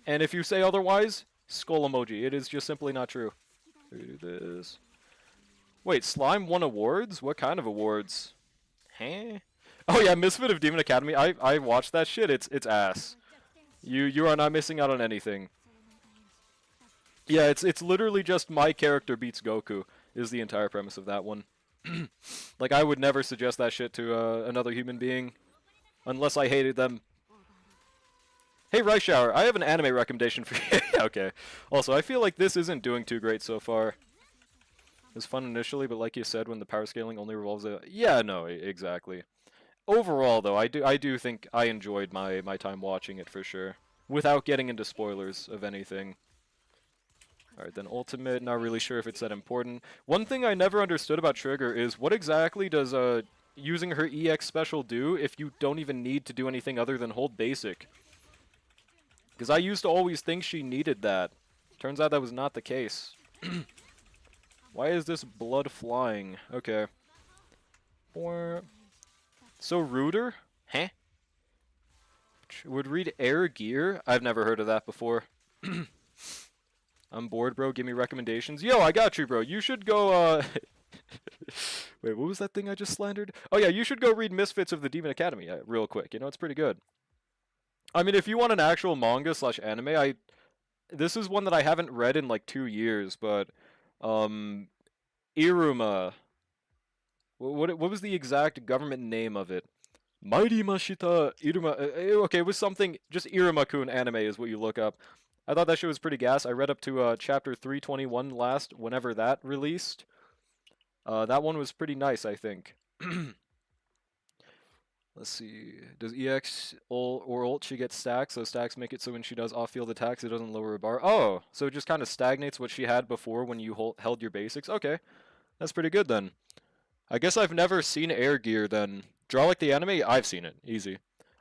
And if you say otherwise, skull emoji. It is just simply not true. Do this. Wait, Slime won awards? What kind of awards? Huh? Oh yeah, Misfit of Demon Academy. I watched that shit. It's ass. You are not missing out on anything. Yeah, it's literally just my character beats Goku is the entire premise of that one. Like I would never suggest that shit to another human being unless I hated them. Hey, Rice Shower, I have an anime recommendation for you. Okay. Also, I feel like this isn't doing too great so far. It was fun initially, but like you said, when the power scaling only revolves... Yeah, no, exactly. Overall, though, I do think I enjoyed my time watching it for sure. Without getting into spoilers of anything. Alright, then Ultimate, not really sure if it's that important. One thing I never understood about Trigger is what exactly does using her EX special do if you don't even need to do anything other than hold basic? Because I used to always think she needed that. Turns out that was not the case. Why is this blood flying? Okay. So Rooter? Huh? Would read Air Gear? I've never heard of that before. I'm bored, bro. Give me recommendations. Yo, I got you, bro. You should go, Wait, what was that thing I just slandered? Oh, yeah, you should go read Misfits of the Demon Academy real quick. You know, it's pretty good. I mean, if you want an actual manga / anime, this is one that I haven't read in like 2 years, but Iruma. What was the exact government name of it? Mighty Mashita Iruma. Okay, it was something. Just Iruma-kun anime is what you look up. I thought that shit was pretty gas. I read up to chapter 321 whenever that released. That one was pretty nice, I think. Let's see. Does EX or ult she gets stacks? So stacks make it so when she does off-field attacks, it doesn't lower her bar. Oh, so it just kind of stagnates what she had before when you held your basics. Okay, that's pretty good then. I guess I've never seen Air Gear then. Draw Like the Anime? I've seen it. Easy.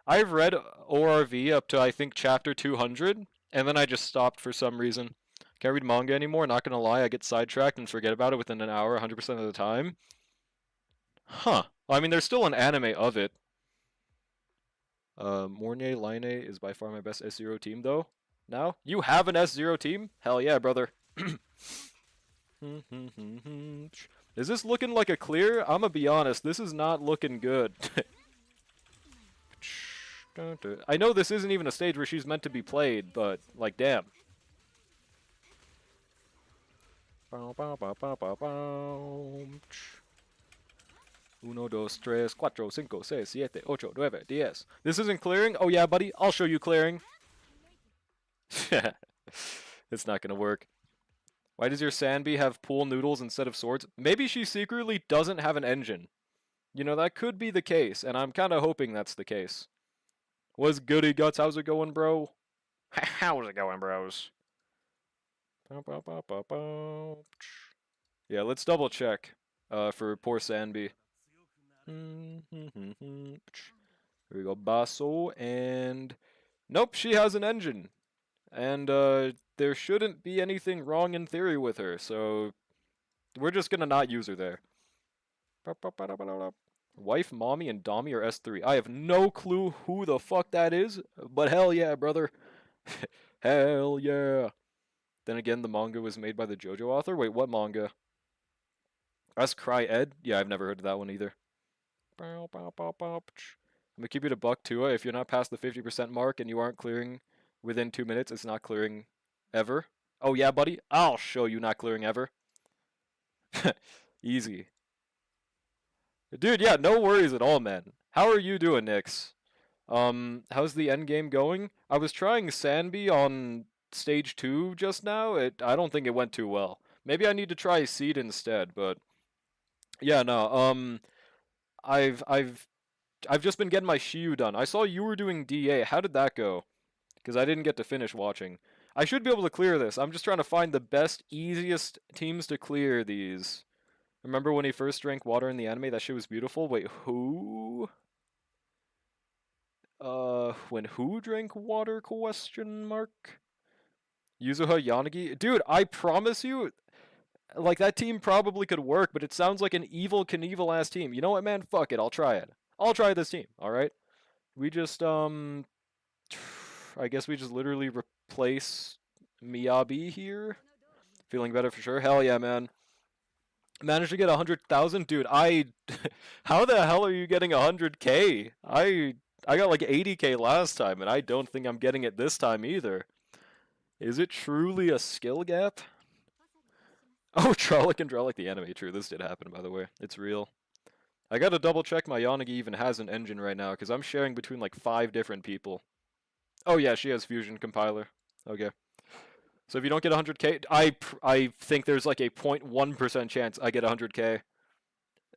I've read ORV up to I think chapter 200, and then I just stopped for some reason. Can't read manga anymore. Not gonna lie, I get sidetracked and forget about it within an hour 100% of the time. Huh. I mean, there's still an anime of it. Mornay Line is by far my best S0 team, though. Now? You have an S0 team? Hell yeah, brother. Is this looking like a clear? I'm gonna be honest, this is not looking good. I know this isn't even a stage where she's meant to be played, but, like, damn. Uno, dos, tres, cuatro, cinco, seis, siete, ocho, nueve, diez. This isn't clearing? Oh yeah, buddy, I'll show you clearing. It's not gonna work. Why does your Sanbi have pool noodles instead of swords? Maybe she secretly doesn't have an engine. You know, that could be the case, and I'm kind of hoping that's the case. What's goody guts? How's it going, bro? How's it going, bros? Yeah, let's double check for poor Sanbi. Here we go, Basso, and nope, she has an engine. And there shouldn't be anything wrong in theory with her, so we're just gonna not use her there. Wife, mommy, and Dommy are S3. I have no clue who the fuck that is, but hell yeah, brother. Hell yeah. Then again, the manga was made by the JoJo author? Wait, what manga? Us Cry Ed? Yeah, I've never heard of that one either. I'm gonna keep it a buck too. If you're not past the 50% mark and you aren't clearing within 2 minutes, it's not clearing ever. Oh yeah, buddy. I'll show you not clearing ever. Easy. Dude, yeah, no worries at all, man. How are you doing, Nix? How's the end game going? I was trying Sanby on stage 2 just now. I don't think it went too well. Maybe I need to try Seed instead, but yeah, no. I've I've I've just been getting my Shiyu done. I saw you were doing DA. How did that go? Because I didn't get to finish watching. I should be able to clear this. I'm just trying to find the best, easiest teams to clear these. Remember when he first drank water in the anime? That shit was beautiful. Wait, who? When who drank water? Question mark. Yuzuha Yanagi? Dude, I promise you, like that team probably could work, but it sounds like an evil Knievel ass team. You know what, man? Fuck it. I'll try it. I'll try this team. All right. We just I guess we just literally replace Miyabi here. Feeling better for sure. Hell yeah, man. Managed to get 100,000, dude. How the hell are you getting 100K? I got like 80K last time, and I don't think I'm getting it this time either. Is it truly a skill gap? Oh, Trollic and Drollic the anime. True, this did happen, by the way. It's real. I gotta double check my Yanagi even has an engine right now, because I'm sharing between like 5 different people. Oh yeah, she has Fusion Compiler. Okay. So if you don't get 100K, I think there's like a 0.1% chance I get 100K.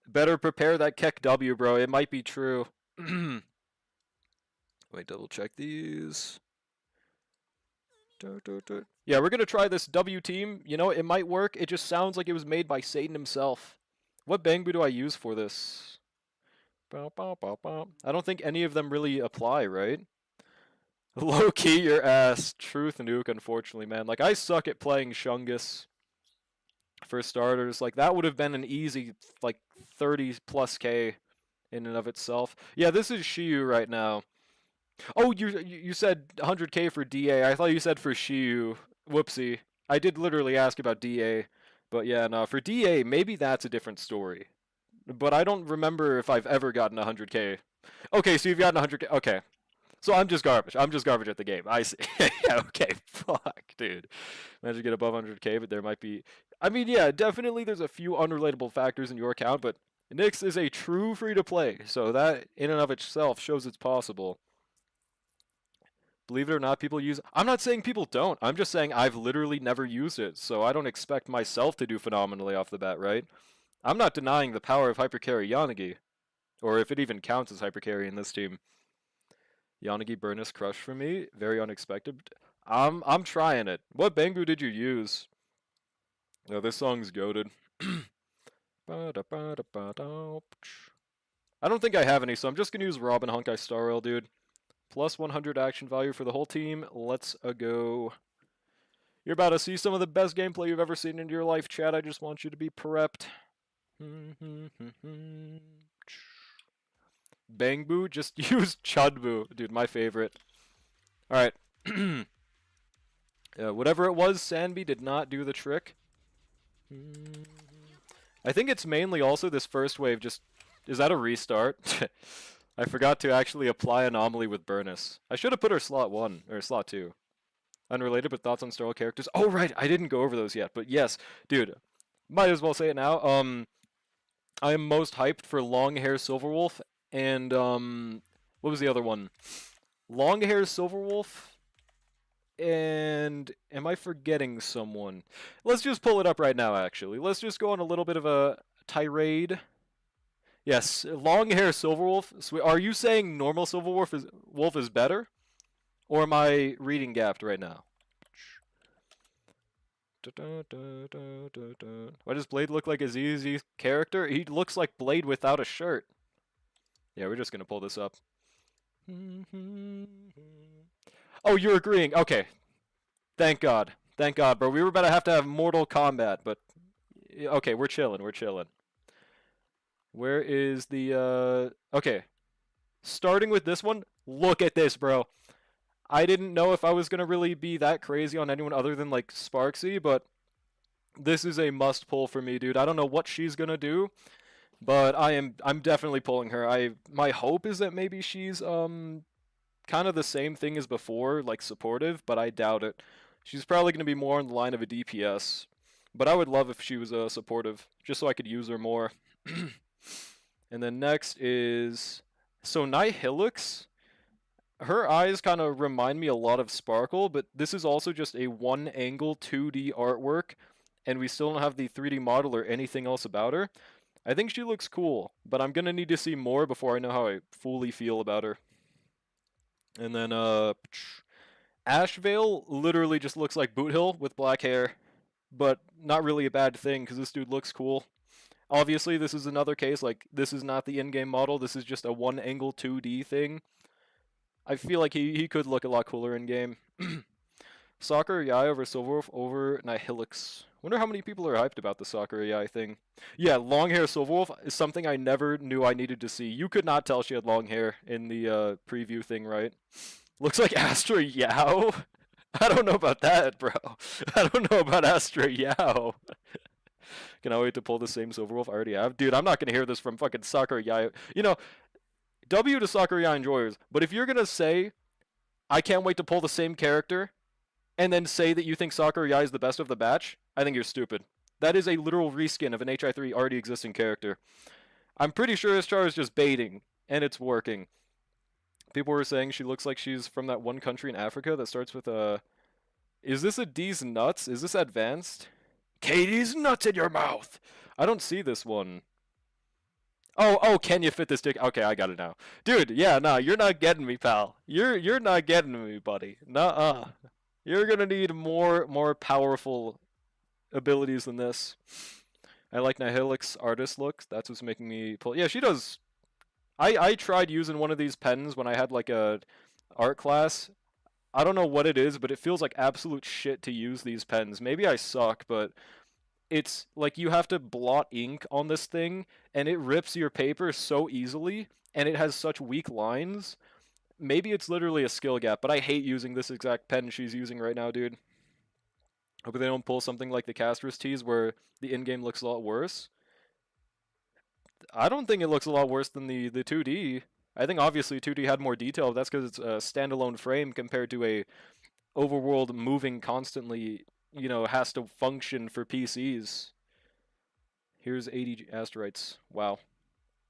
Better prepare that Keck W, bro. It might be true. Wait, double check these. Yeah, we're gonna try this W team. You know, it might work. It just sounds like it was made by Satan himself. What Bangbu do I use for this? I don't think any of them really apply, right? Low key your ass. Truth nuke, unfortunately, man. Like, I suck at playing Shungus for starters. Like, that would have been an easy, like, 30 plus K in and of itself. Yeah, this is Shiyu right now. Oh, you said 100K for DA. I thought you said for Shiyu. Whoopsie. I did literally ask about DA. But yeah, no, for DA, maybe that's a different story. But I don't remember if I've ever gotten 100K. Okay, so you've gotten 100K. Okay. So I'm just garbage. I'm just garbage at the game. I see. Okay, fuck, dude. Managed to get above 100K, but there might be... I mean, yeah, definitely there's a few unrelatable factors in your account, but Nyx is a true free-to-play, so that in and of itself shows it's possible. Believe it or not, people use... I'm not saying people don't. I'm just saying I've literally never used it, so I don't expect myself to do phenomenally off the bat, right? I'm not denying the power of Hypercarry Yanagi, or if it even counts as Hypercarry in this team. Yanagi Burnus Crush for me, very unexpected. I'm trying it. What Bangbu did you use? Oh, this song's goated. I don't think I have any, so I'm just gonna use Robin Honkai Star Rail, dude. Plus 100 action value for the whole team. Let's go. You're about to see some of the best gameplay you've ever seen in your life, chat. I just want you to be prepped. Bangbu, just use Chudbu. Dude, my favorite. Alright. Whatever it was, Sanby did not do the trick. I think it's mainly also this first wave just... Is that a restart? I forgot to actually apply Anomaly with Burnus. I should have put her slot 1, or slot 2. Unrelated, but thoughts on Star Wars characters. Oh, right, I didn't go over those yet, but yes. Dude, might as well say it now. I am most hyped for Longhair Silverwolf, and, what was the other one? Longhair Silverwolf, and am I forgetting someone? Let's just pull it up right now, actually. Let's just go on a little bit of a tirade. Yes, Longhair Silverwolf. Are you saying normal Silverwolf is better? Or am I reading gapped right now? Why does Blade look like a ZZ character? He looks like Blade without a shirt. Yeah, we're just gonna pull this up. Oh, you're agreeing. Okay. Thank God. Thank God, bro. We were about to have Mortal Kombat, but... Okay, we're chilling. We're chilling. Where is the, Okay. Starting with this one, look at this, bro. I didn't know if I was gonna really be that crazy on anyone other than, like, Sparksy, but this is a must pull for me, dude. I don't know what she's gonna do, but I'm definitely pulling her. My hope is that maybe she's, kind kind of the same thing as before, like supportive, but I doubt it. She's probably going to be more on the line of a DPS. But I would love if she was supportive, just so I could use her more. And then next is so Nihilix. Her eyes kind of remind me a lot of Sparkle, but this is also just a one angle 2D artwork, and we still don't have the 3D model or anything else about her. I think she looks cool, but I'm gonna need to see more before I know how I fully feel about her. And then Ashvale literally just looks like Boot Hill with black hair, but not really a bad thing because this dude looks cool. Obviously, this is another case, like, this is not the in-game model, this is just a one-angle 2D thing. I feel like he could look a lot cooler in-game. Soccer Yai over Silverwolf over Nihilix. Wonder how many people are hyped about the Soccer Yai thing. Yeah, long hair Silverwolf is something I never knew I needed to see. You could not tell she had long hair in the preview thing, right? Looks like Astra Yao. I don't know about that, bro. I don't know about Astra Yao. Can I wait to pull the same Silverwolf I already have? Dude, I'm not gonna hear this from fucking Sakurai. You know, W to Sakurai enjoyers, but if you're gonna say, I can't wait to pull the same character, and then say that you think Sakurai is the best of the batch, I think you're stupid. That is a literal reskin of an HI3 already existing character. I'm pretty sure Ishtar is just baiting, and it's working. People were saying she looks like she's from that one country in Africa that starts with a... Is this a D's nuts? Is this advanced? Katie's nuts in your mouth! I don't see this one. Oh, can you fit this dick? Okay, I got it now. Dude, yeah, nah, you're not getting me, pal. You're not getting me, buddy. Nuh-uh. You're gonna need more powerful abilities than this. I like Nihilix artist look. That's what's making me pull. Yeah, she does. I tried using one of these pens when I had like a art class. I don't know what it is, but it feels like absolute shit to use these pens. Maybe I suck, but it's like you have to blot ink on this thing, and it rips your paper so easily, and it has such weak lines. Maybe it's literally a skill gap, but I hate using this exact pen she's using right now, dude. Hope they don't pull something like the Castris tees where the in-game looks a lot worse. I don't think it looks a lot worse than the 2D. I think obviously 2D had more detail, but that's because it's a standalone frame compared to a overworld moving constantly, you know, has to function for PCs. Here's 80 asteroids. Wow.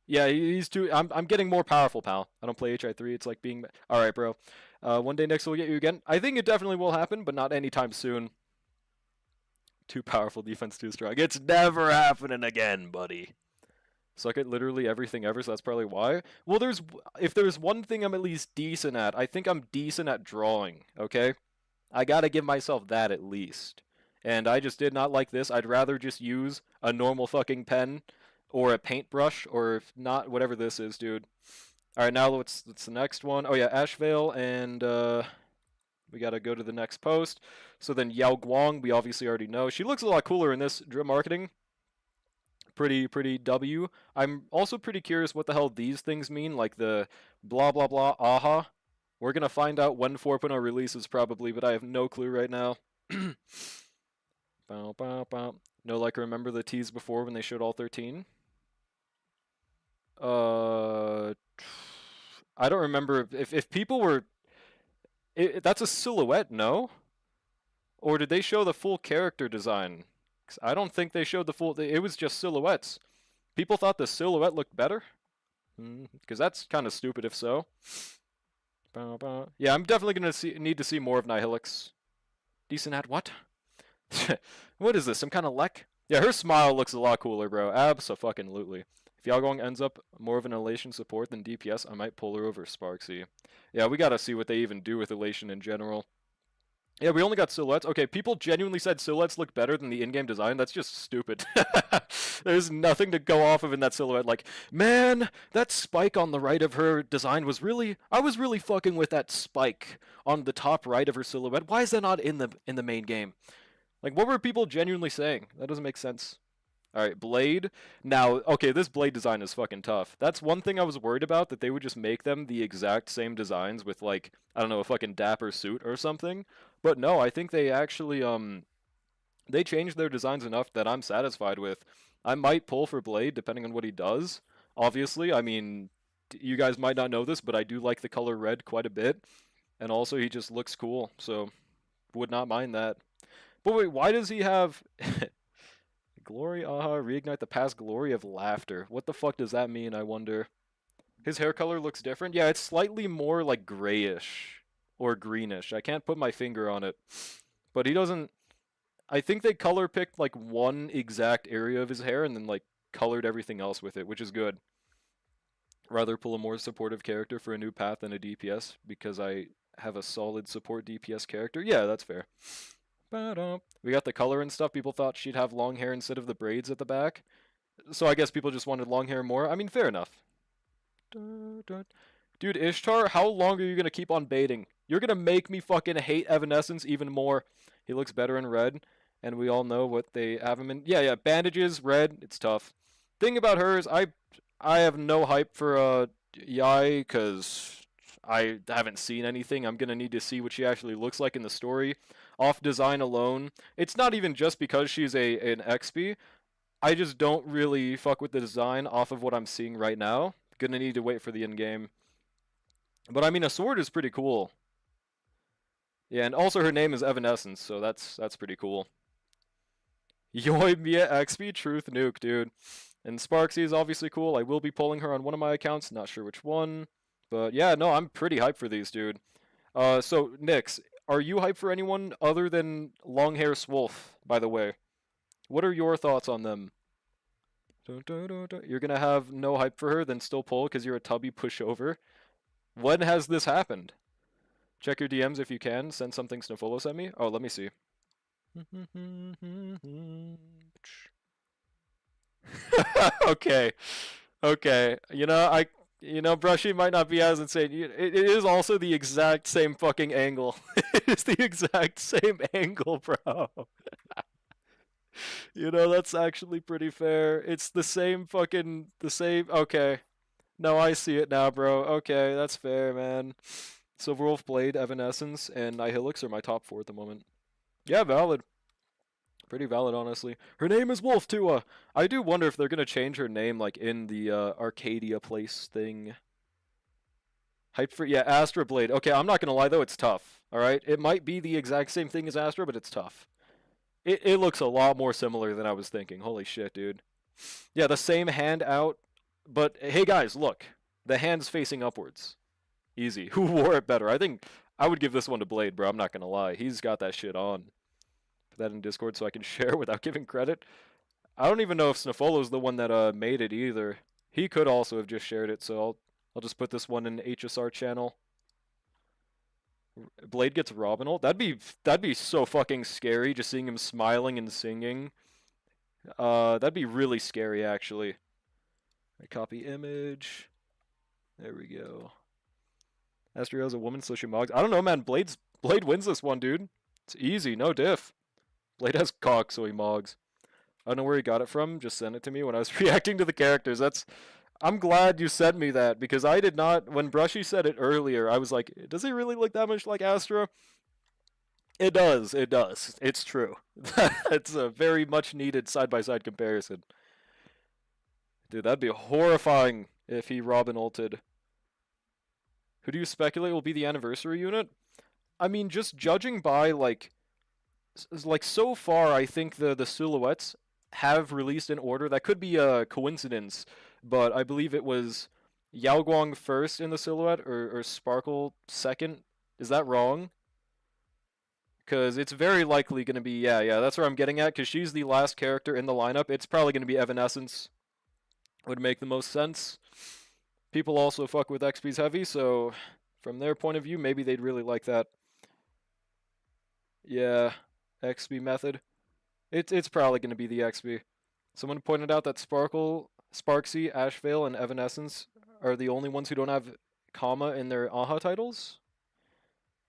Yeah, he's too. I'm getting more powerful, pal. I don't play HI3. It's like being. All right, bro. One day next we'll get you again. I think it definitely will happen, but not anytime soon. Too powerful defense, too strong. It's never happening again, buddy. Suck at literally everything ever, so that's probably why. Well, if there's one thing I'm at least decent at, I think I'm decent at drawing, okay? I gotta give myself that at least. And I just did not like this. I'd rather just use a normal fucking pen or a paintbrush, or if not, whatever this is, dude. Alright, now what's the next one? Oh yeah, Ashvale, and we gotta go to the next post. So then Yao Guang, we obviously already know. She looks a lot cooler in this drip marketing. Pretty W. I'm also pretty curious what the hell these things mean, like the blah blah blah aha. We're gonna find out when 4.0 releases probably, but I have no clue right now. Bow, bow, bow. No, like remember the tease before when they showed all 13? I don't remember if people were. That's a silhouette, no? Or did they show the full character design? 'Cause I don't think they showed the full. It was just silhouettes. People thought the silhouette looked better. Because that's kind of stupid if so. Yeah, I'm definitely gonna need to see more of Nihilix. Decent at what? What is this? Some kind of lek? Yeah, her smile looks a lot cooler, bro. Abso-fucking-lutely. If Yagong ends up more of an Elation support than DPS, I might pull her over Sparksy. Yeah, we gotta see what they even do with Elation in general. Yeah, we only got silhouettes. Okay, people genuinely said silhouettes look better than the in-game design. That's just stupid. There's nothing to go off of in that silhouette. Like, man, that spike on the right of her design was really... I was really fucking with that spike on the top right of her silhouette. Why is that not in the main game? Like, what were people genuinely saying? That doesn't make sense. Alright, Blade. Now, okay, this Blade design is fucking tough. That's one thing I was worried about, that they would just make them the exact same designs with, like, I don't know, a fucking dapper suit or something. But no, I think they actually, they changed their designs enough that I'm satisfied with. I might pull for Blade, depending on what he does. Obviously, I mean, you guys might not know this, but I do like the color red quite a bit, and also he just looks cool, so would not mind that. But wait, why does he have glory? Aha, reignite the past glory of laughter. What the fuck does that mean? I wonder. His hair color looks different. Yeah, it's slightly more like grayish or greenish. I can't put my finger on it, but he doesn't. I think they color picked like one exact area of his hair and then like colored everything else with it, which is good. Rather pull a more supportive character for a new path than a DPS because I have a solid support DPS character. Yeah, that's fair. We got the color and stuff. People thought she'd have long hair instead of the braids at the back. So I guess people just wanted long hair more. I mean, fair enough. Dude, Ishtar, how long are you going to keep on baiting? You're going to make me fucking hate Evanescence even more. He looks better in red, and we all know what they have him in. Yeah, bandages, red, it's tough. Thing about her is I have no hype for Yai because I haven't seen anything. I'm going to need to see what she actually looks like in the story. Off design alone, it's not even just because she's an XP. I just don't really fuck with the design off of what I'm seeing right now. Gonna need to wait for the end game. But I mean, a sword is pretty cool. Yeah, and also her name is Evanescence, so that's pretty cool. Yoimiya XP Truth Nuke, dude. And Sparksy is obviously cool. I will be pulling her on one of my accounts, not sure which one. But yeah, no, I'm pretty hyped for these, dude. So Nix, are you hyped for anyone other than Longhair Swolf, by the way? What are your thoughts on them? You're gonna have no hype for her, then still pull because you're a tubby pushover. When has this happened? Check your DMs if you can. Send something Sniffolo sent me. Oh, let me see. Okay. Okay. Brushy might not be as insane. It is also the exact same fucking angle. It is the exact same angle, bro. That's actually pretty fair. It's the same. Okay. No, I see it now, bro. Okay, that's fair, man. Silverwolf, Blade, Evanescence, and Nihilix are my top four at the moment. Yeah, valid. Pretty valid, honestly. Her name is Wolf Tua. I do wonder if they're gonna change her name, like in the Arcadia Place thing. Hype for Astra Blade. Okay, I'm not gonna lie though, it's tough. All right, it might be the exact same thing as Astra, but it's tough. It looks a lot more similar than I was thinking. Holy shit, dude. Yeah, the same hand out, but hey guys, look, the hand's facing upwards. Easy. Who wore it better? I think I would give this one to Blade, bro. I'm not gonna lie. He's got that shit on. Put that in Discord so I can share without giving credit. I don't even know if Sniffolo's the one that made it either. He could also have just shared it, so I'll just put this one in HSR channel. Blade gets Robinal. That'd be so fucking scary just seeing him smiling and singing. That'd be really scary actually. I copy image. There we go. Astrio's a woman, so she mogs. I don't know, man. Blade wins this one, dude. It's easy, no diff. Blade has cock, so he mogs. I don't know where he got it from. Just sent it to me when I was reacting to the characters. I'm glad you sent me that because I did not. When Brushy said it earlier, I was like, does he really look that much like Astra? It does. It does. It's true. It's a very much needed side-by-side comparison. Dude, that'd be horrifying if he Robin ulted. Who do you speculate will be the anniversary unit? I mean, just judging by like so far, I think the silhouettes have released in order. That could be a coincidence, but I believe it was Yao Guang first in the silhouette or Sparkle second. Is that wrong? Because it's very likely going to be, yeah, that's where I'm getting at, because she's the last character in the lineup. It's probably going to be Evanescence. Would make the most sense. People also fuck with XP's heavy, so from their point of view, maybe they'd really like that. Yeah, XP method. It's probably going to be the XP. Someone pointed out that Sparkle, Sparksy, Ashvale, and Evanescence are the only ones who don't have comma in their AHA titles.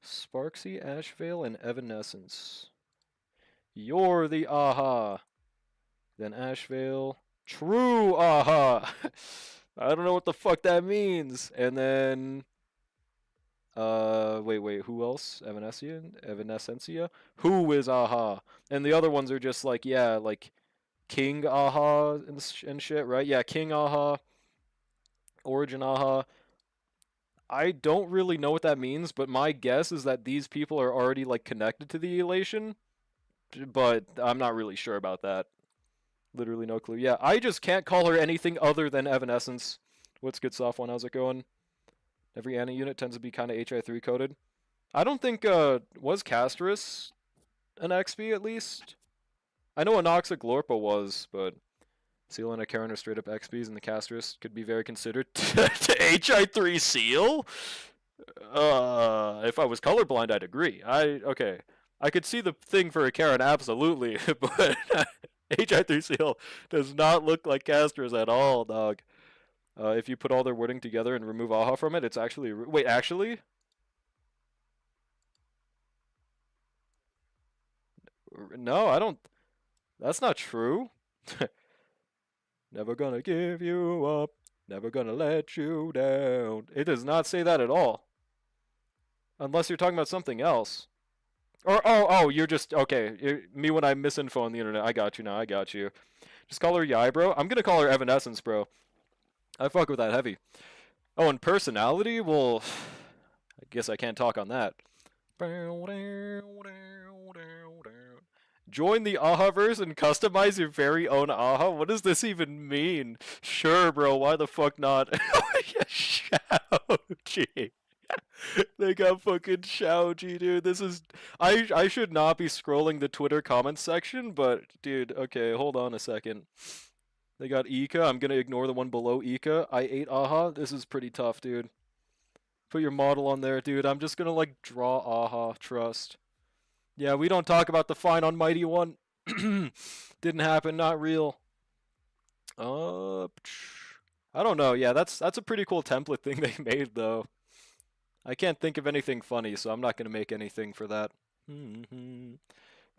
Sparksy, Ashvale, and Evanescence. You're the AHA. Then Ashvale. True AHA. I don't know what the fuck that means. And then wait, who else? Evanescencia? Who is AHA? And the other ones are just like, yeah, like King AHA and shit, right? Yeah, King AHA. Origin AHA. I don't really know what that means, but my guess is that these people are already like connected to the elation, but I'm not really sure about that. Literally no clue. Yeah, I just can't call her anything other than Evanescence. What's good, soft one? How's it going? Every Anna unit tends to be kind of HI3 coded. I don't think was Castris an XP at least. I know Anoxic Glorpa was, but Seal and a Karen are straight up XPs, and the Castris could be very considered to HI3 Seal. If I was colorblind, I'd agree. Okay. I could see the thing for a Karen, absolutely, but HI3 Seal does not look like Castris at all, dog. If you put all their wording together and remove AHA from it, it's actually... Wait, actually? No, I don't... That's not true. Never gonna give you up. Never gonna let you down. It does not say that at all. Unless you're talking about something else. Or, oh, you're just... Okay, me when I misinfo on the internet. I got you now, I got you. Just call her Yai, bro. I'm gonna call her Evanescence, bro. I fuck with that heavy. Oh, and personality? Well, I guess I can't talk on that. Join the AHA-verse and customize your very own AHA? What does this even mean? Sure, bro, why the fuck not? Xiaoji. They got fucking Xiaoji, dude. This is... I should not be scrolling the Twitter comments section, but, dude, okay, hold on a second. They got Ika. I'm gonna ignore the one below Ika. I ate AHA. This is pretty tough, dude. Put your model on there, dude. I'm just gonna, like, draw AHA. Trust. Yeah, we don't talk about the fine on Mighty One. Didn't happen, not real. I don't know. Yeah, that's a pretty cool template thing they made, though. I can't think of anything funny, so I'm not gonna make anything for that.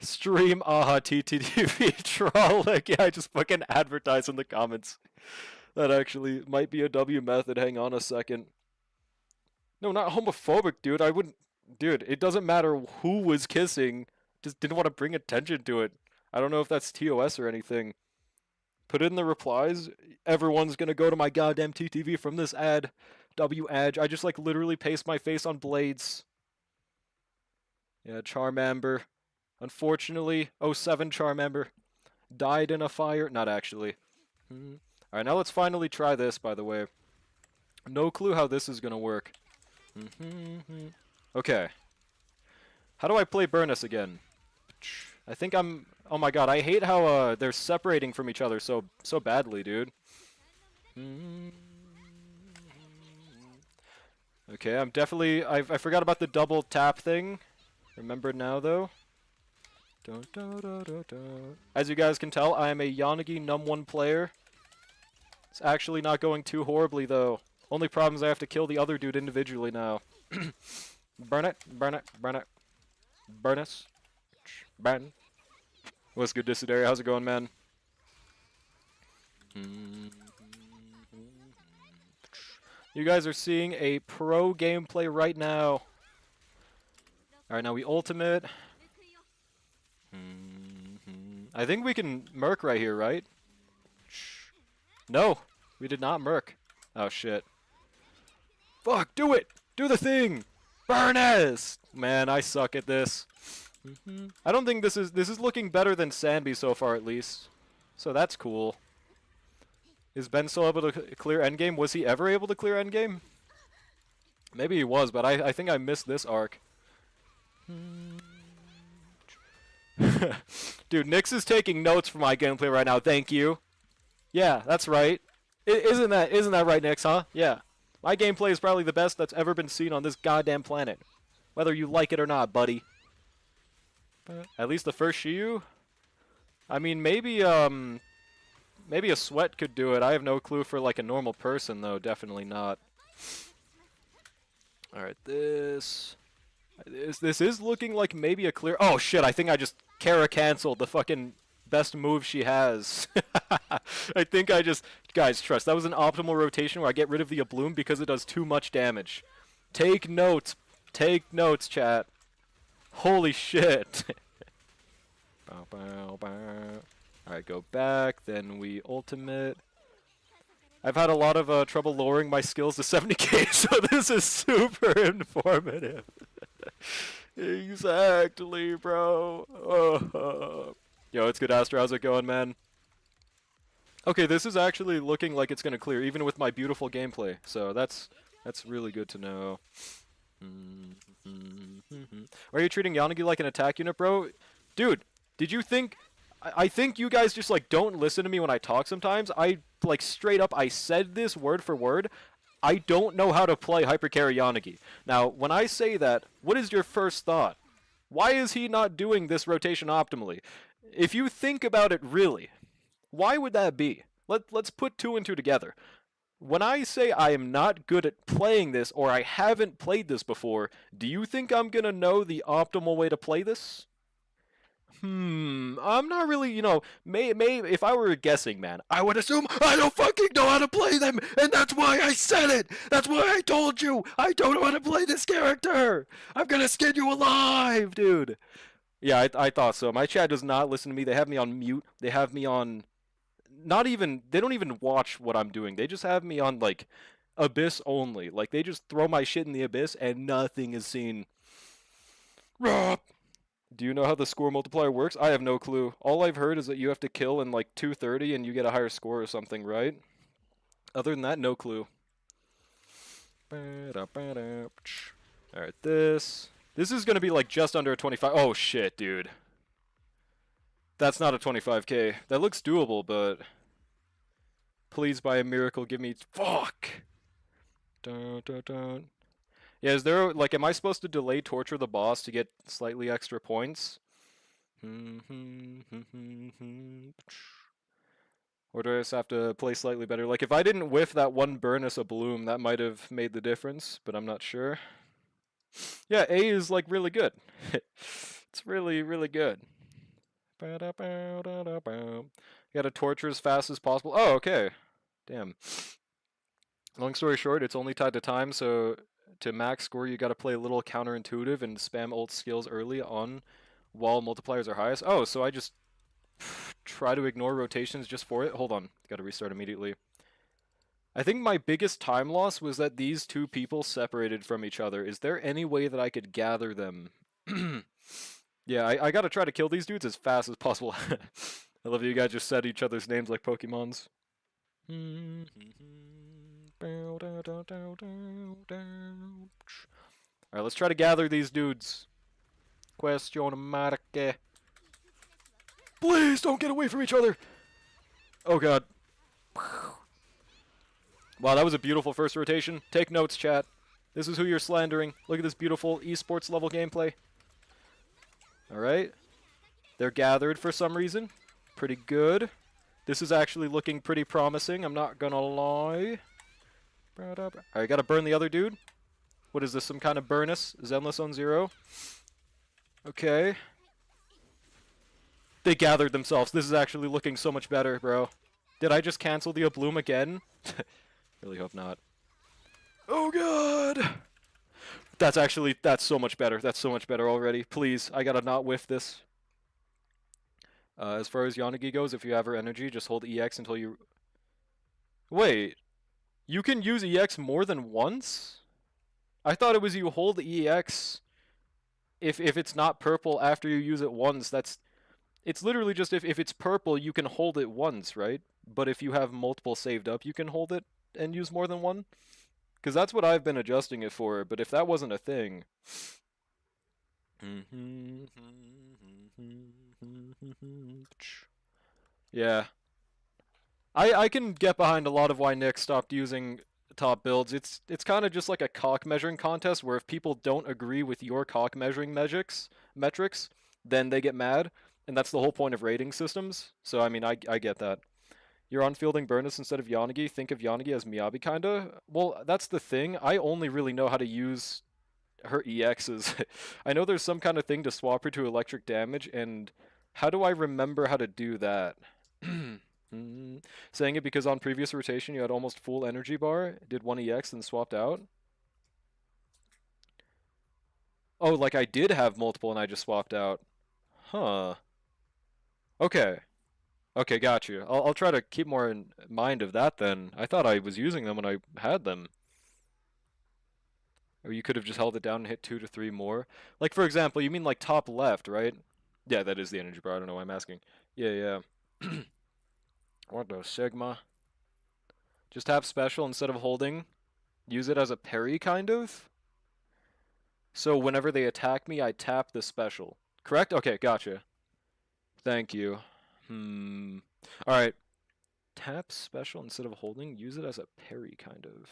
Stream AHA TTTV troll. Like, yeah, I just fucking advertise in the comments. That actually might be a W method. Hang on a second. No, not homophobic, dude. I wouldn't... Dude, it doesn't matter who was kissing. Just didn't want to bring attention to it. I don't know if that's TOS or anything. Put it in the replies. Everyone's gonna go to my goddamn TTV from this ad. W ad. I just like literally paste my face on blades. Yeah, Charmander. Unfortunately, 07 Charmander died in a fire. Not actually. Alright, now let's finally try this, by the way. No clue how this is gonna work. Okay. How do I play Burnus again? I think I'm... Oh my god, I hate how they're separating from each other so badly, dude. Okay, I'm definitely... I forgot about the double tap thing. Remember now, though. As you guys can tell, I am a Yanagi Num1 player. It's actually not going too horribly, though. Only problem is I have to kill the other dude individually now. Burn it, burn it, burn it. Burnus. Burn. What's good, Dissidaria? How's it going, man? You guys are seeing a pro gameplay right now. Alright, now we ultimate. I think we can Merc right here, right? No, we did not Merc. Oh, shit. Fuck, do it! Do the thing! Burnus! Man, I suck at this. I don't think this is looking better than Sanby so far, at least. So that's cool. Is Ben still able to clear endgame? Was he ever able to clear endgame? Maybe he was, but I think I missed this arc. Dude, Nyx is taking notes for my gameplay right now. Thank you. Yeah, that's right. Isn't that right, Nyx, huh? Yeah. My gameplay is probably the best that's ever been seen on this goddamn planet. Whether you like it or not, buddy. At least the first Shiyu? I mean, maybe a sweat could do it. I have no clue for like a normal person, though. Definitely not. Alright, this is looking like maybe a clear... Oh, shit, I think I just Kara canceled the fucking best move she has. I think I just... Guys, trust, that was an optimal rotation where I get rid of the Abloom because it does too much damage. Take notes. Take notes, chat. Holy shit. Alright, go back, then we ultimate. I've had a lot of trouble lowering my skills to 70k, so this is super informative. Exactly, bro. Yo, it's good, Astro. How's it going, man? Okay, this is actually looking like it's gonna clear, even with my beautiful gameplay. So that's really good to know. Are you treating Yanagi like an attack unit, bro? Dude, did you think... I think you guys just, like, don't listen to me when I talk sometimes. I, like, straight up, I said this word for word. I don't know how to play Hypercarry Yanagi. Now, when I say that, what is your first thought? Why is he not doing this rotation optimally? If you think about it really, why would that be? Let's put two and two together. When I say I am not good at playing this, or I haven't played this before, do you think I'm gonna know the optimal way to play this? I'm not really, may if I were a guessing man, I would assume I don't fucking know how to play them, and that's why I said it! That's why I told you I don't know how to play this character! I'm gonna skin you alive, dude! Yeah, I thought so. My chat does not listen to me. They have me on mute. They have me on... Not even... They don't even watch what I'm doing. They just have me on, like, Abyss only. Like, they just throw my shit in the Abyss, and nothing is seen. Do you know how the score multiplier works? I have no clue. All I've heard is that you have to kill in like 230 and you get a higher score or something, right? Other than that, no clue. Alright, this is gonna be like just under a 25. Oh shit, dude. That's not a 25k. That looks doable, but... Please, by a miracle, give me... Fuck! Dun, dun, dun. Yeah, is there, like, am I supposed to delay torture the boss to get slightly extra points? Or do I just have to play slightly better? Like, if I didn't whiff that one burn as a bloom, that might have made the difference, but I'm not sure. Yeah, A is, like, really good. It's really, really good. Gotta torture as fast as possible. Oh, okay. Damn. Long story short, it's only tied to time, so to max score, you gotta play a little counterintuitive and spam ult skills early on while multipliers are highest. Oh, so I just try to ignore rotations just for it? Hold on, gotta restart immediately. I think my biggest time loss was that these two people separated from each other. Is there any way that I could gather them? Yeah, I gotta try to kill these dudes as fast as possible. I love that you guys just said each other's names like Pokemons. Alright, let's try to gather these dudes. Question mark. Please don't get away from each other! Oh god. Wow, that was a beautiful first rotation. Take notes, chat. This is who you're slandering. Look at this beautiful esports level gameplay. Alright. They're gathered for some reason. Pretty good. This is actually looking pretty promising, I'm not gonna lie. Alright, gotta burn the other dude. What is this, some kind of burnus? Zenless on 0. Okay. They gathered themselves. This is actually looking so much better, bro. Did I just cancel the Obloom again? Really hope not. Oh god! That's so much better. That's so much better already. Please, I gotta not whiff this. As far as Yanagi goes, if you have her energy, just hold EX until you... Wait. You can use EX more than once? I thought it was you hold EX if it's not purple after you use it once. It's literally just if it's purple, you can hold it once, right? But if you have multiple saved up, you can hold it and use more than one? Because that's what I've been adjusting it for, but if that wasn't a thing... Yeah. I can get behind a lot of why Nick stopped using top builds. It's kind of just like a cock measuring contest where if people don't agree with your cock measuring metrics, then they get mad, and that's the whole point of rating systems. So I mean, I get that. You're on fielding Burnus instead of Yanagi. Think of Yanagi as Miyabi kinda. Well, that's the thing. I only really know how to use her EXs. I know there's some kind of thing to swap her to electric damage, and how do I remember how to do that? Saying it because on previous rotation you had almost full energy bar, did one EX and swapped out? Oh, like I did have multiple and I just swapped out. Huh. Okay. Okay, got you. I'll try to keep more in mind of that then. I thought I was using them when I had them. Or you could have just held it down and hit 2 to 3 more. Like, for example, you mean like top left, right? Yeah, that is the energy bar. I don't know why I'm asking. Yeah, yeah. What the Sigma? Just have special instead of holding. Use it as a parry, kind of. So whenever they attack me, I tap the special. Correct? Okay, gotcha. Thank you. Hmm. Alright. Tap special instead of holding. Use it as a parry, kind of.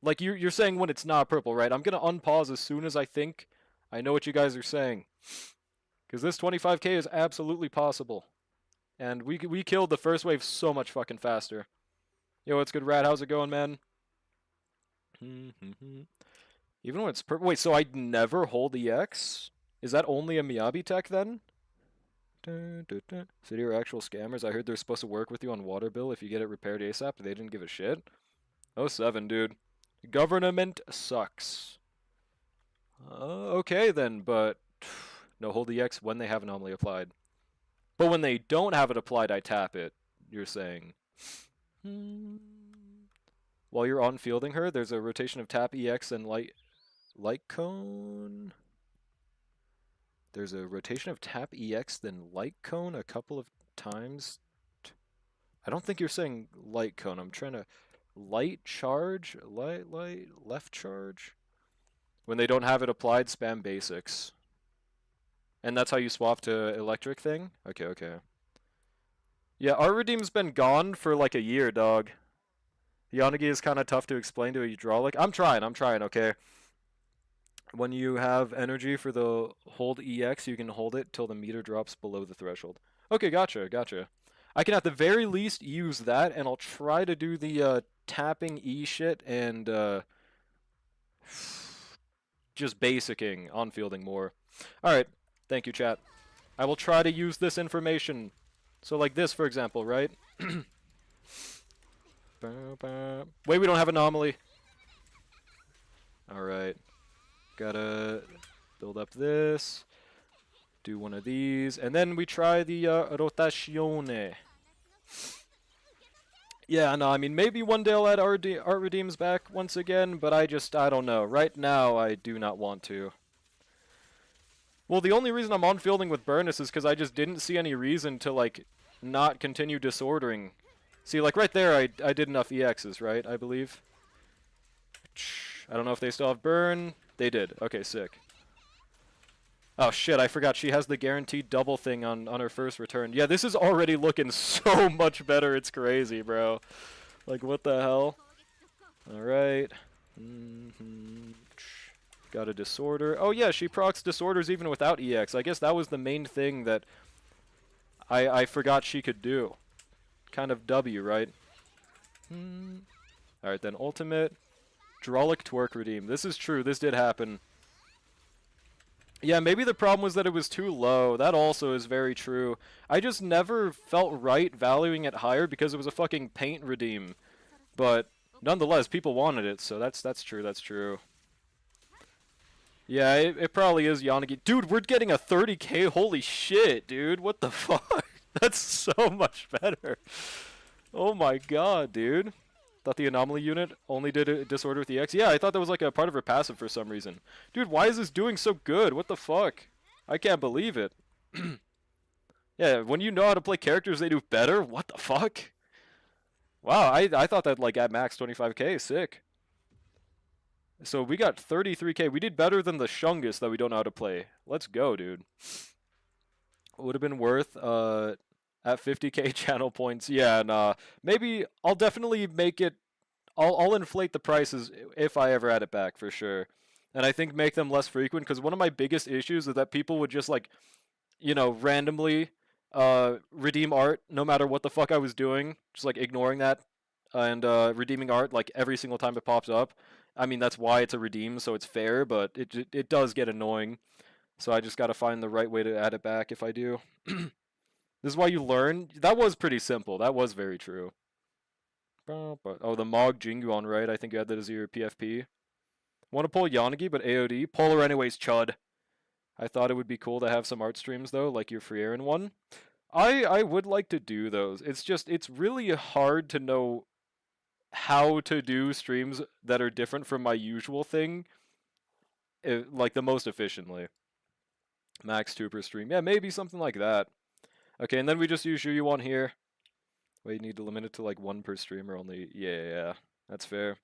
Like you're saying when it's not purple, right? I'm gonna unpause as soon as I think I know what you guys are saying. Because this 25k is absolutely possible. And we killed the first wave so much fucking faster. Yo, what's good, Rat? How's it going, man? Even when it's purple. Wait, so I never hold EX? Is that only a Miyabi tech then? City are actual scammers. I heard they're supposed to work with you on water bill if you get it repaired ASAP. They didn't give a shit. Oh 07, dude. Government sucks. Okay then, but no hold EX when they have anomaly applied. But when they don't have it applied, I tap it. You're saying. While you're on fielding her, there's a rotation of tap EX and light cone. There's a rotation of tap EX then light cone a couple of times. I don't think you're saying light cone. I'm trying to light charge, light left charge. When they don't have it applied, spam basics. And that's how you swap to electric thing? Okay, okay. Yeah, Art Redeem's been gone for like a year, dog. Yanagi is kind of tough to explain to a hydraulic. I'm trying, okay? When you have energy for the hold EX, you can hold it till the meter drops below the threshold. Okay, gotcha, gotcha. I can at the very least use that, and I'll try to do the tapping E shit and just basicking on fielding more. Alright, thank you, chat. I will try to use this information. So like this, for example, right? Wait, we don't have anomaly. Alright. Gotta build up this. Do one of these. And then we try the rotazione. Yeah, no, I mean, maybe one day I'll add Art Redeems back once again, but I don't know. Right now, I do not want to. Well, the only reason I'm on fielding with Burnus is because I just didn't see any reason to, like, not continue disordering. See, like, right there, I did enough EXs, right, I believe? I don't know if they still have burn. They did. Okay, sick. Oh shit, I forgot she has the guaranteed double thing on her first return. Yeah, this is already looking so much better, it's crazy, bro. Like, what the hell? Alright. Got a disorder. Oh yeah, she procs disorders even without EX. I guess that was the main thing that I forgot she could do. Kind of W, right? Alright, then ultimate. Hydraulic twerk redeem. This is true, this did happen. Yeah, maybe the problem was that it was too low. That also is very true. I just never felt right valuing it higher because it was a fucking paint redeem. But nonetheless, people wanted it, so that's true, that's true. Yeah, it probably is Yanagi. Dude, we're getting a 30k. Holy shit, dude. What the fuck? That's so much better. Oh my god, dude. Thought the anomaly unit only did a disorder with the X. Yeah, I thought that was like a part of her passive for some reason. Dude, why is this doing so good? What the fuck? I can't believe it. Yeah, when you know how to play characters, they do better? What the fuck? Wow, I thought that like at max 25k. Sick. So we got 33k. We did better than the Shungus that we don't know how to play. Let's go, dude. Would have been worth at 50k channel points. Yeah, nah. Maybe I'll definitely make it. I'll inflate the prices if I ever add it back for sure. And I think make them less frequent because one of my biggest issues is that people would just like, you know, randomly redeem art no matter what the fuck I was doing, just like ignoring that and redeeming art like every single time it pops up. I mean, that's why it's a redeem, so it's fair, but it does get annoying. So I just got to find the right way to add it back if I do. This is why you learn. That was pretty simple. That was very true. Oh, the Mog Jinguan, right? I think you had that as your PFP. Want to pull Yanagi, but AOD? Pull her anyways, chud. I thought it would be cool to have some art streams, though, like your Free Aaron one. I would like to do those. It's just it's really hard to know how to do streams that are different from my usual thing, like the most efficiently. Max 2 per stream. Yeah, maybe something like that. Okay, and then we just use you on here. Wait, you need to limit it to like 1 per stream or only. Yeah, that's fair.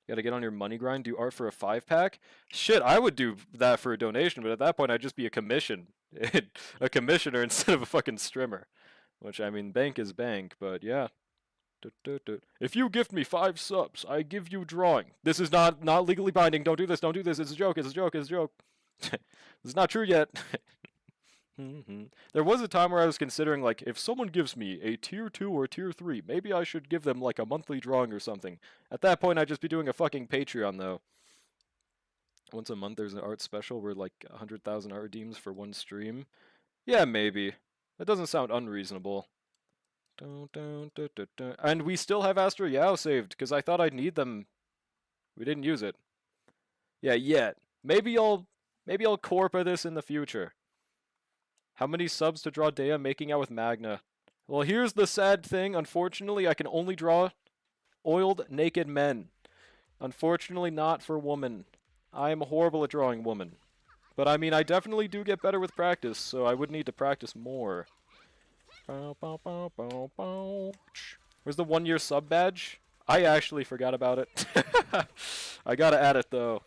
You gotta get on your money grind, do art for a 5-pack? Shit, I would do that for a donation, but at that point I'd just be a commission. A commissioner instead of a fucking streamer. Which, I mean, bank is bank, but yeah. If you gift me 5 subs, I give you drawing. This is not legally binding. Don't do this. Don't do this. It's a joke. It's a joke. It's a joke. This is not true yet. There was a time where I was considering, like, if someone gives me a tier 2 or tier 3, maybe I should give them, like, a monthly drawing or something. At that point, I'd just be doing a fucking Patreon, though. Once a month, there's an art special where, like, 100,000 art redeems for 1 stream. Yeah, maybe. That doesn't sound unreasonable. And we still have Astro Yao saved, because I thought I'd need them. We didn't use it. Yeah, yet. Maybe I'll corpa this in the future. How many subs to draw Dea making out with Magna? Well, here's the sad thing. Unfortunately, I can only draw oiled, naked men. Unfortunately, not for women. I am horrible at drawing women. But I mean, I definitely do get better with practice, so I would need to practice more. Where's the 1-year sub badge? I actually forgot about it. I gotta add it, though.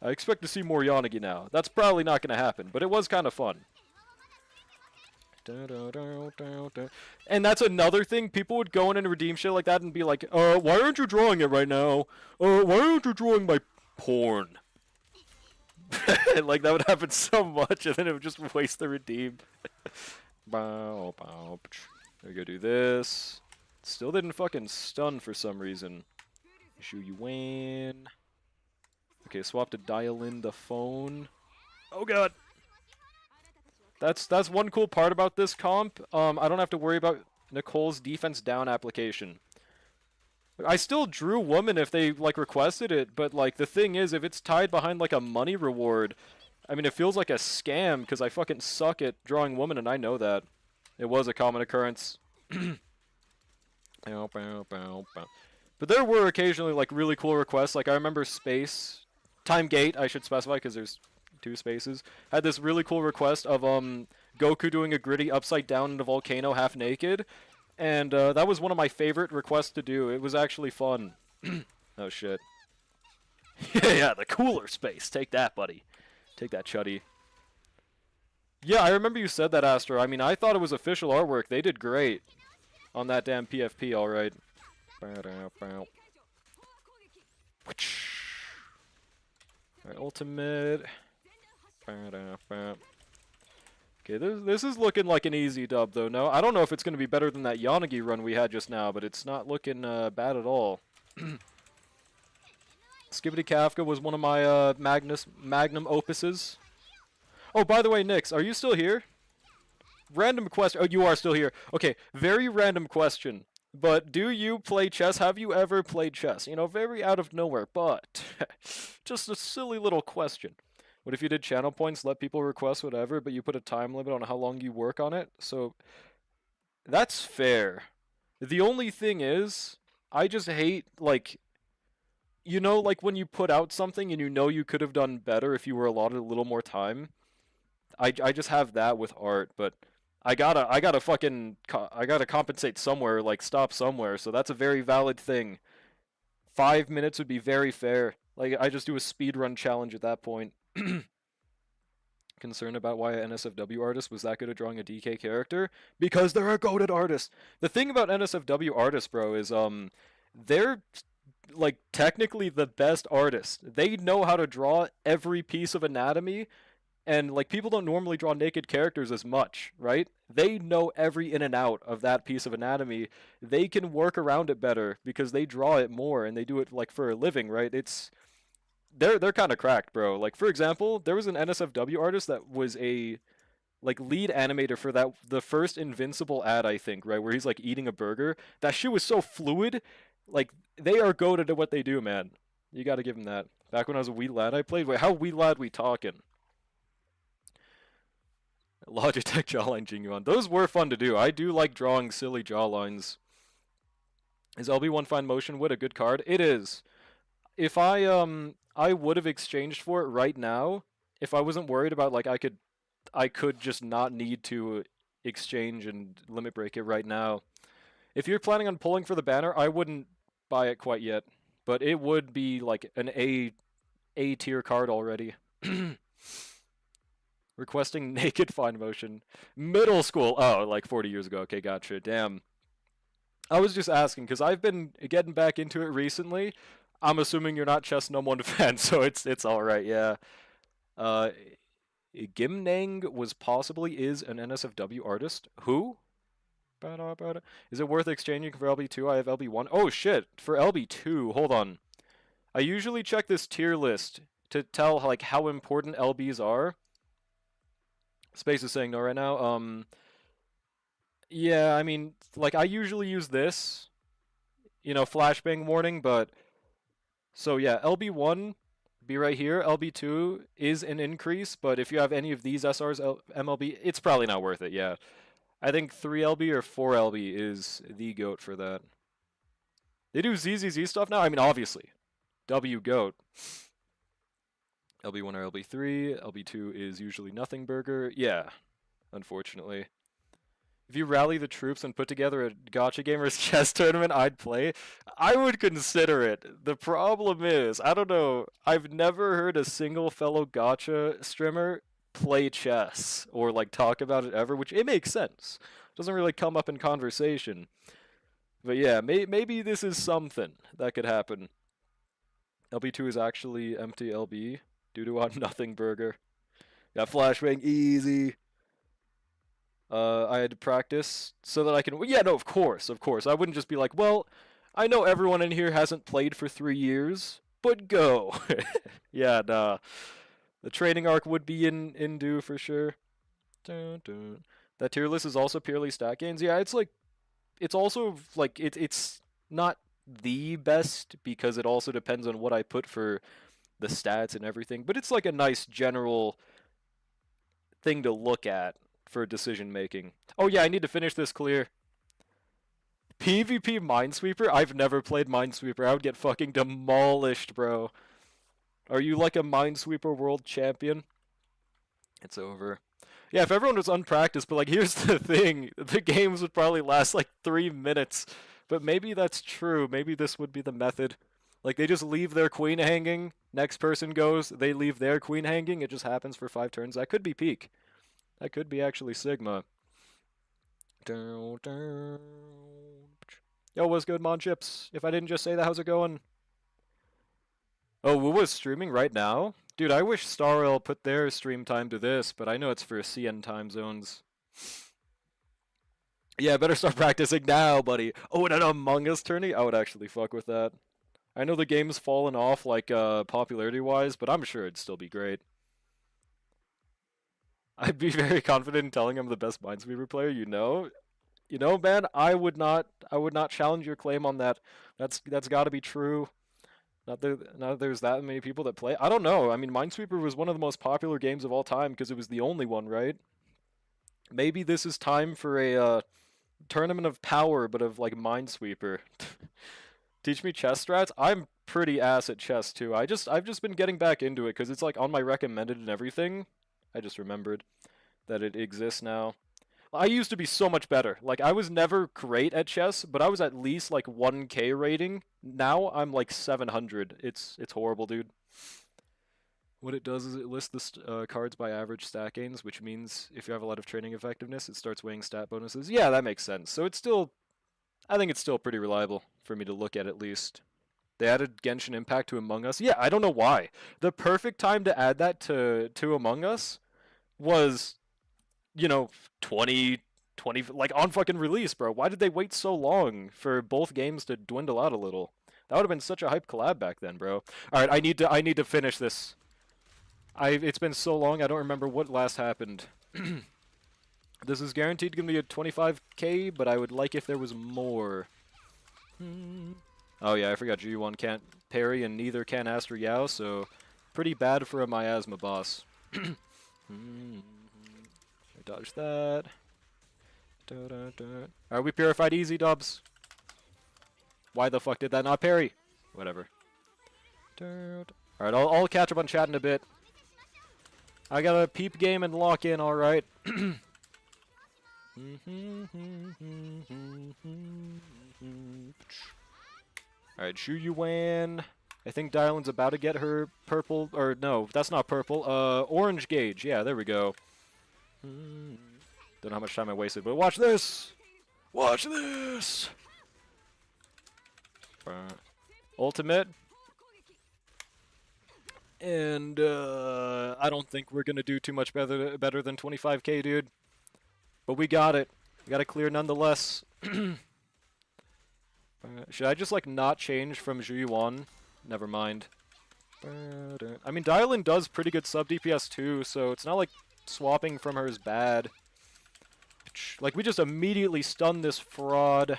I expect to see more Yanagi now. That's probably not going to happen, but it was kind of fun. And that's another thing. People would go in and redeem shit like that and be like, why aren't you drawing it right now? Why aren't you drawing my porn? Like, that would happen so much, and then it would just waste the redeem. There we go, do this. Still didn't fucking stun for some reason. Shu Yuan. Okay, swap to dial in the phone. Oh god! That's one cool part about this comp. I don't have to worry about Nicole's defense down application. I still drew woman if they, like, requested it, but, like, the thing is, if it's tied behind, like, a money reward, I mean, it feels like a scam, because I fucking suck at drawing woman, and I know that. It was a common occurrence. But there were occasionally, like, really cool requests. Like, I remember Space... Time Gate, I should specify, because there's 2 spaces. Had this really cool request of, Goku doing a gritty upside down in a volcano half naked. And that was one of my favorite requests to do. It was actually fun. Oh, shit. Yeah, the cooler space. Take that, buddy. Take that, Chuddy. Yeah, I remember you said that, Astro. I mean, I thought it was official artwork. They did great on that damn PFP, alright. Alright, ultimate. Okay, this is looking like an easy dub, though. No, I don't know if it's going to be better than that Yanagi run we had just now, but it's not looking bad at all. Skibbity Kafka was one of my magnum opuses. Oh, by the way, Nix, are you still here? Random question. Oh, you are still here. Okay, very random question. But do you play chess? Have you ever played chess? You know, very out of nowhere, but just a silly little question. What if you did channel points, let people request whatever, but you put a time limit on how long you work on it? So, that's fair. The only thing is, I just hate, like, you know, like when you put out something and you know you could have done better if you were allotted a little more time? I just have that with art, but I gotta compensate somewhere, like stop somewhere, so that's a very valid thing. 5 minutes would be very fair. Like, I just do a speedrun challenge at that point. Concerned about why an NSFW artist was that good at drawing a DK character? Because they're a goated artist. The thing about NSFW artists, bro, is they're like technically the best artists. They know how to draw every piece of anatomy, and like people don't normally draw naked characters as much, right? They know every in and out of that piece of anatomy. They can work around it better because they draw it more and they do it like for a living, right? They're kind of cracked, bro. Like, for example, there was an NSFW artist that was a like lead animator for the first Invincible ad, I think, right, where he's like eating a burger. That shit was so fluid. Like, they are goated at what they do, man. You got to give them that. Back when I was a wee lad, I played. Wait, how wee lad we talking? Logitech jawline Jingyuan. Those were fun to do. I do like drawing silly jawlines. Is LB1 Fine Motion Wood a good card? It is. If I would have exchanged for it right now if I wasn't worried about like I could just not need to exchange and limit break it right now. If you're planning on pulling for the banner, I wouldn't buy it quite yet, but it would be like an A tier card already. Requesting naked fine motion. Middle school. Oh, like 40 years ago. Okay, gotcha. Damn. I was just asking because I've been getting back into it recently. I'm assuming you're not Chess No 1 fan, so it's all right. Yeah. Uh, Gimnang is an NSFW artist. Who? Is it worth exchanging for LB2? I have LB1. Oh shit! For LB2, hold on. I usually check this tier list to tell like how important LBs are. Space is saying no right now. Yeah, I mean, like I usually use this, flashbang warning, but so yeah, LB1 be right here. LB2 is an increase, but if you have any of these SRs MLB, it's probably not worth it. Yeah. I think 3LB or 4LB is the GOAT for that. They do ZZZ stuff now? I mean, obviously. W GOAT. LB1 or LB3. LB2 is usually nothing burger. Yeah, unfortunately. If you rally the troops and put together a Gotcha Gamers chess tournament, I'd play. I would consider it. The problem is, I don't know, I've never heard a single fellow Gotcha streamer play chess or like talk about it ever, which it makes sense. Doesn't really come up in conversation. But yeah, maybe this is something that could happen. LB2 is actually empty LB due to a nothing burger. Got flashbang easy. I had to practice so that I can. Yeah, no, of course. I wouldn't just be like, well, I know everyone in here hasn't played for 3 years, but go. Yeah, nah. The training arc would be in due for sure. Dun, dun. That tier list is also purely stat gains. Yeah, it's also like it's not the best because it also depends on what I put for the stats and everything, but it's like a nice general thing to look at for decision making. Oh yeah, I need to finish this clear. PvP Minesweeper? I've never played Minesweeper. I would get fucking demolished, bro. Are you like a Minesweeper world champion? It's over. Yeah, if everyone was unpracticed, but like here's the thing, the games would probably last like 3 minutes. But maybe that's true. Maybe this would be the method. Like they just leave their queen hanging, next person goes, they leave their queen hanging, it just happens for 5 turns. That could be peak. That could be actually Sigma. Yo, what's good, Mon Chips? If I didn't just say that, how's it going? Oh, Wuwa's streaming right now? Dude, I wish StarRail put their stream time to this, but I know it's for CN time zones. Yeah, better start practicing now, buddy. Oh, and an Among Us tourney? I would actually fuck with that. I know the game's fallen off, like, popularity-wise, but I'm sure it'd still be great. I'd be very confident in telling I'm the best Minesweeper player, you know? You know, man, I would not challenge your claim on that. That's got to be true. Not that there's that many people that play. I don't know. I mean, Minesweeper was one of the most popular games of all time because it was the only one, right? Maybe this is time for a tournament of power, but of like Minesweeper. Teach me chess strats. I'm pretty ass at chess too. I've just been getting back into it because it's like on my recommended and everything. I just remembered that it exists now. I used to be so much better. Like, I was never great at chess, but I was at least, like, 1K rating. Now, I'm, like, 700. It's horrible, dude. What it does is it lists the cards by average stat gains, which means if you have a lot of training effectiveness, it starts weighing stat bonuses. Yeah, that makes sense. So it's still... I think it's still pretty reliable for me to look at least. They added Genshin Impact to Among Us. Yeah, I don't know why. The perfect time to add that to Among Us was... 20, like on fucking release, bro. Why did they wait so long for both games to dwindle out a little? That would have been such a hype collab back then, bro. All right, I need to finish this. It's been so long, I don't remember what last happened. This is guaranteed gonna be a 25K, but I would like if there was more. Oh yeah, I forgot G1 can't parry and neither can Aster Yao, so pretty bad for a miasma boss. Dodge that. Alright, we purified easy dubs. Why the fuck did that not parry? Whatever. Alright, I'll catch up on chat in a bit. I gotta peep game and lock in, alright. Alright, Shu Yuan. I think Dylan's about to get her purple, or no, that's not purple. Orange gauge. Yeah, there we go. Don't know how much time I wasted, but watch this! Watch this! Ultimate. And, I don't think we're gonna do too much better than 25k, dude. But we got it. We got it clear nonetheless. Should I just, like, not change from Zhu Yuan? Never mind. I mean, Dylan does pretty good sub DPS too, so it's not like swapping from her is bad. Like, we just immediately stunned this fraud.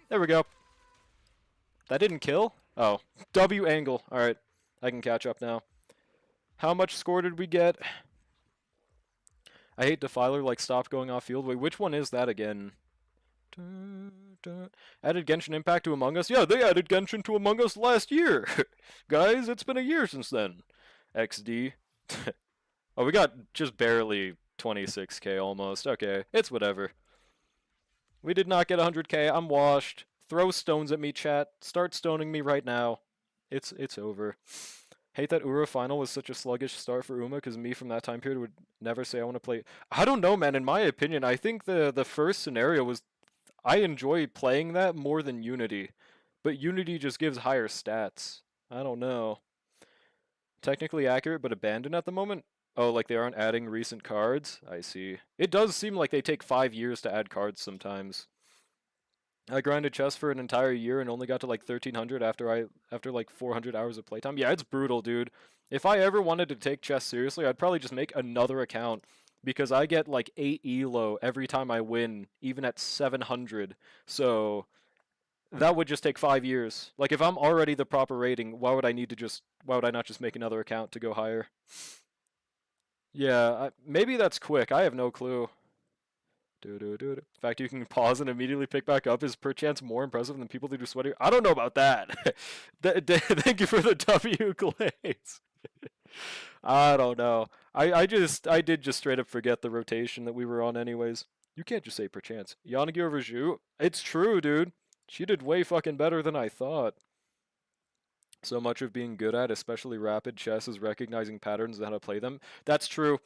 There we go. That didn't kill? Oh. W angle. Alright. I can catch up now. How much score did we get? I hate Defiler, like, stopped going off field. Wait, which one is that again? Added Genshin Impact to Among Us? Yeah, they added Genshin to Among Us last year! Guys, it's been a year since then. XD. Oh, we got just barely 26k almost. Okay, it's whatever. We did not get 100k. I'm washed. Throw stones at me, chat. Start stoning me right now. It's over. Hate that Ura final was such a sluggish start for Uma, because me from that time period would never say I want to play. I don't know, man. In my opinion, I think the first scenario was... I enjoy playing that more than Unity. But Unity just gives higher stats. I don't know. Technically accurate, but abandoned at the moment? Oh, like they aren't adding recent cards? I see. It does seem like they take 5 years to add cards sometimes. I grinded chess for an entire year and only got to like 1300 after like 400 hours of playtime. Yeah, it's brutal, dude. If I ever wanted to take chess seriously, I'd probably just make another account because I get like 8 elo every time I win, even at 700. So that would just take 5 years. Like if I'm already the proper rating, why would I not just make another account to go higher? Yeah, maybe that's quick. I have no clue. The fact you can pause and immediately pick back up is perchance more impressive than people who do sweaty. I don't know about that. Thank you for the W glaze. I don't know. I did just straight up forget the rotation that we were on anyways. You can't just say perchance. Yanagi over Zhu. It's true, dude. She did way fucking better than I thought. So much of being good at, especially rapid chess, is recognizing patterns and how to play them. That's true.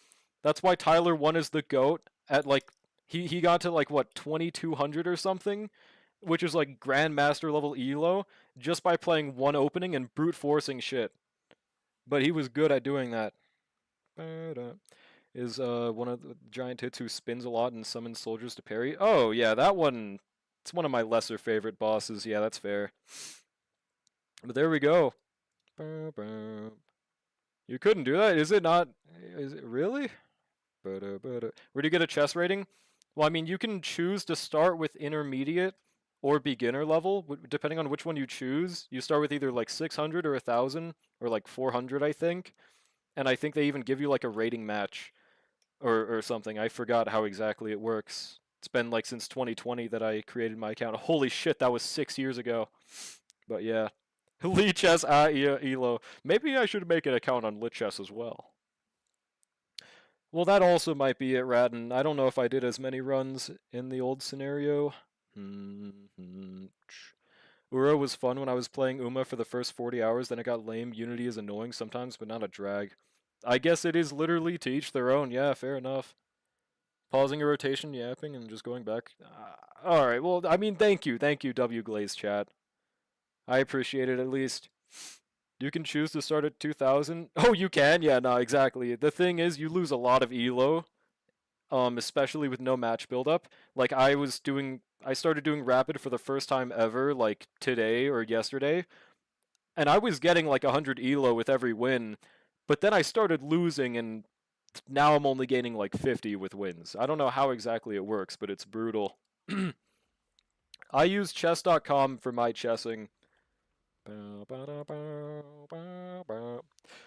That's why Tyler 1 is the GOAT at like he got to like what 2200 or something, which is like grandmaster level elo just by playing one opening and brute forcing shit. But he was good at doing that. Is one of the giant hits who spins a lot and summons soldiers to parry. Oh yeah, that one. It's one of my lesser favorite bosses. Yeah, that's fair. But there we go. You couldn't do that? Is it not? Is it really? Where do you get a chess rating? Well, I mean, you can choose to start with intermediate or beginner level, depending on which one you choose. You start with either like 600 or 1000 or like 400, I think. And I think they even give you like a rating match or something. I forgot how exactly it works. It's been like since 2020 that I created my account. Holy shit, that was 6 years ago. But yeah. Lee Chess, Elo. Maybe I should make an account on Lit Chess as well. Well, that also might be it, Radden. I don't know if I did as many runs in the old scenario. Uro was fun when I was playing Uma for the first 40 hours, then it got lame. Unity is annoying sometimes, but not a drag. I guess it is literally to each their own. Yeah, fair enough. Pausing a rotation, yapping, and just going back. Alright, well, I mean, thank you, W Glaze chat. I appreciate it at least. You can choose to start at 2000. Oh, you can? Yeah, no, exactly. The thing is, you lose a lot of elo, especially with no match buildup. Like, I started doing rapid for the first time ever, like, today or yesterday, and I was getting, like, 100 elo with every win, but then I started losing, and now I'm only gaining, like, 50 with wins. I don't know how exactly it works, but it's brutal. I use chess.com for my chessing.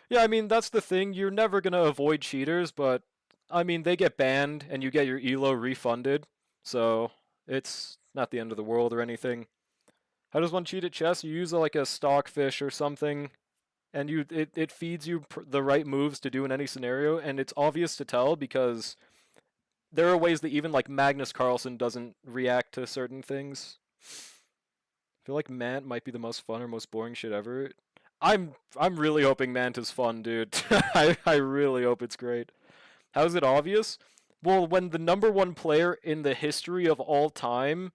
Yeah, I mean, that's the thing. You're never going to avoid cheaters, but I mean, they get banned and you get your elo refunded, so it's not the end of the world or anything. How does one cheat at chess? You use like a stockfish or something, and it feeds you the right moves to do in any scenario, and it's obvious to tell because there are ways that even like Magnus Carlsen doesn't react to certain things. I feel like Mant might be the most fun or most boring shit ever. I'm really hoping Mant is fun, dude. I really hope it's great. How's it obvious? Well, when the number one player in the history of all time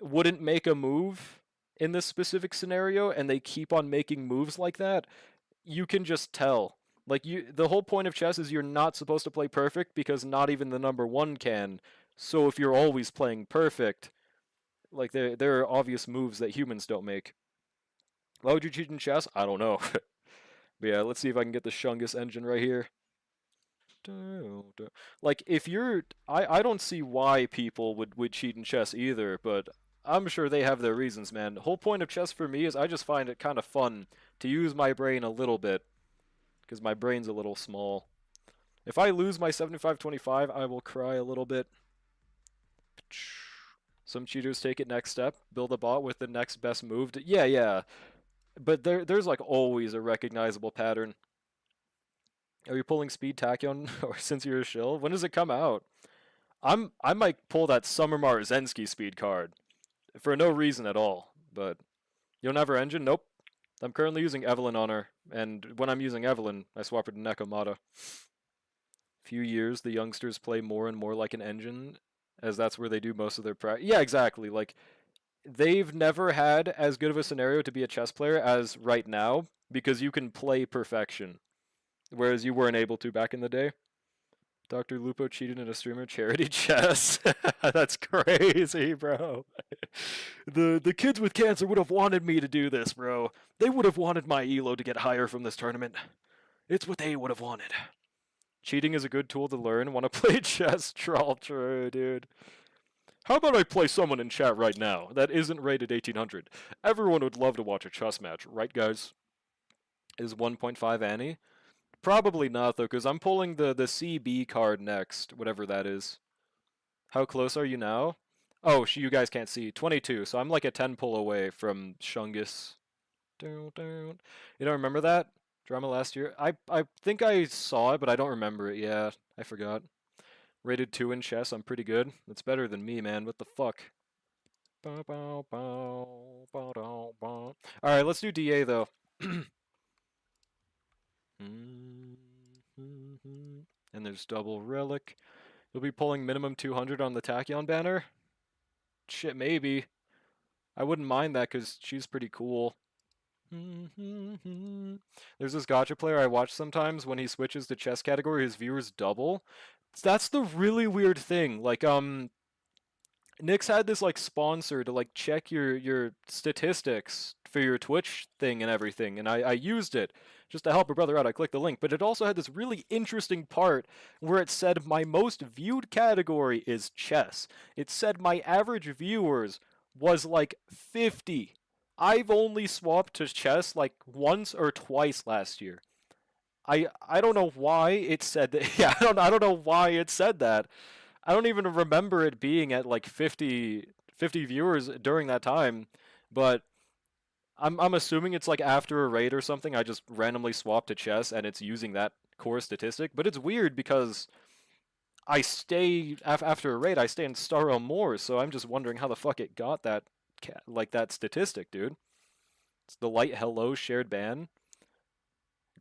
wouldn't make a move in this specific scenario, and they keep on making moves like that, you can just tell. Like the whole point of chess is you're not supposed to play perfect because not even the number one can. So if you're always playing perfect, like there are obvious moves that humans don't make. Why would you cheat in chess? I don't know. But yeah, let's see if I can get the Shungus engine right here. Like if you're I don't see why people would cheat in chess either, but I'm sure they have their reasons, man. The whole point of chess for me is I just find it kind of fun to use my brain a little bit because my brain's a little small. If I lose my 75-25, I will cry a little bit. Some cheaters take it next step, build a bot with the next best move. Yeah, yeah. But there's like always a recognizable pattern. Are you pulling speed tachyon or since you're a shill? When does it come out? I might pull that Summer Marzensky speed card for no reason at all. But you don't have her engine? Nope. I'm currently using Evelyn on her, and when I'm using Evelyn, I swap her to Nekomata. Few years, the youngsters play more and more like an engine, as that's where they do most of their practice. Yeah, exactly. Like they've never had as good of a scenario to be a chess player as right now because you can play perfection, whereas you weren't able to back in the day. Dr. Lupo cheated in a streamer charity chess. That's crazy, bro. The kids with cancer would have wanted me to do this, bro. They would have wanted my elo to get higher from this tournament. It's what they would have wanted. Cheating is a good tool to learn. Want to play chess? Troll, true, dude. How about I play someone in chat right now that isn't rated 1800? Everyone would love to watch a chess match, right, guys? Is 1.5 Annie? Probably not, though, because I'm pulling the CB card next, whatever that is. How close are you now? Oh, you guys can't see. 22, so I'm like a 10 pull away from Shungus. You don't remember that? Drama last year? I think I saw it, but I don't remember it. Yeah, I forgot. Rated 2 in chess, I'm pretty good. That's better than me, man. What the fuck? Alright, let's do DA, though. And there's double relic. You'll be pulling minimum 200 on the Tachyon banner? Shit, maybe. I wouldn't mind that because she's pretty cool. There's this gacha player I watch sometimes. When he switches to chess category, his viewers double. That's the really weird thing. Like, Nick's had this like sponsor to like check your statistics for your Twitch thing and everything, and I used it just to help a brother out. I clicked the link, but it also had this really interesting part where it said my most viewed category is chess. It said my average viewers was like 50. I've only swapped to chess like once or twice last year. I don't know why it said that. Yeah, I don't know why it said that. I don't even remember it being at like 50 viewers during that time, but I'm assuming it's like after a raid or something. I just randomly swapped to chess and it's using that core statistic. But it's weird because I stay after a raid. I stay in Star Realm more, so I'm just wondering how the fuck it got that like that statistic, dude. It's the light hello shared ban.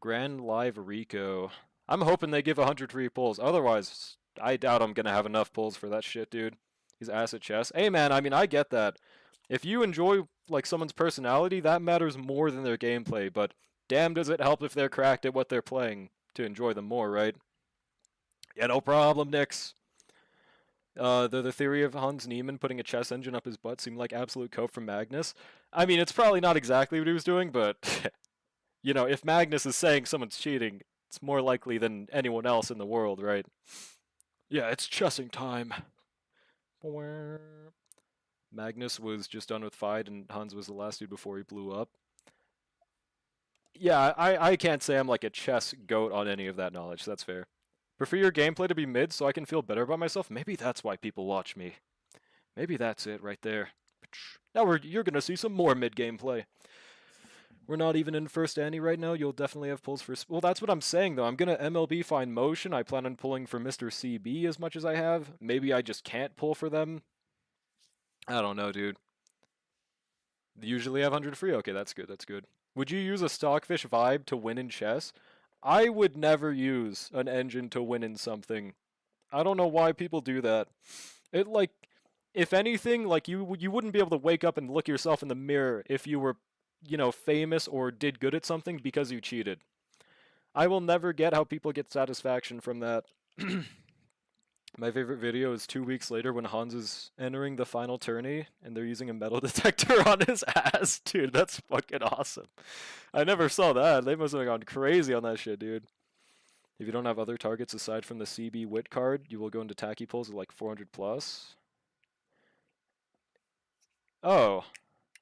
Grand Live Rico. I'm hoping they give 100 free pulls. Otherwise, I doubt I'm gonna have enough pulls for that shit, dude. He's ass at chess. Hey, man. I mean, I get that. If you enjoy like someone's personality, that matters more than their gameplay. But damn, does it help if they're cracked at what they're playing to enjoy them more, right? Yeah, no problem, Nix. The theory of Hans Niemann putting a chess engine up his butt seemed like absolute cope from Magnus. I mean, it's probably not exactly what he was doing, but you know, if Magnus is saying someone's cheating, it's more likely than anyone else in the world, right? Yeah, it's chessing time. Magnus was just done with fight, and Hans was the last dude before he blew up. Yeah, I can't say I'm like a chess goat on any of that knowledge. That's fair. Prefer your gameplay to be mid so I can feel better about myself? Maybe that's why people watch me. Maybe that's it right there. Now you're gonna see some more mid gameplay. We're not even in first Annie right now. You'll definitely have pulls for... Well, that's what I'm saying, though. I'm going to MLB find motion. I plan on pulling for Mr. CB as much as I have. Maybe I just can't pull for them. I don't know, dude. Usually have 100 free? Okay, that's good. That's good. Would you use a Stockfish vibe to win in chess? I would never use an engine to win in something. I don't know why people do that. It, like... If anything, like, you wouldn't be able to wake up and look yourself in the mirror if you were, you know, famous or did good at something because you cheated. I will never get how people get satisfaction from that. My favorite video is 2 weeks later when Hans is entering the final tourney and they're using a metal detector on his ass. Dude, that's fucking awesome. I never saw that. They must have gone crazy on that shit, dude. If you don't have other targets aside from the CB Wit card, you will go into tacky pulls at like 400 plus. Oh,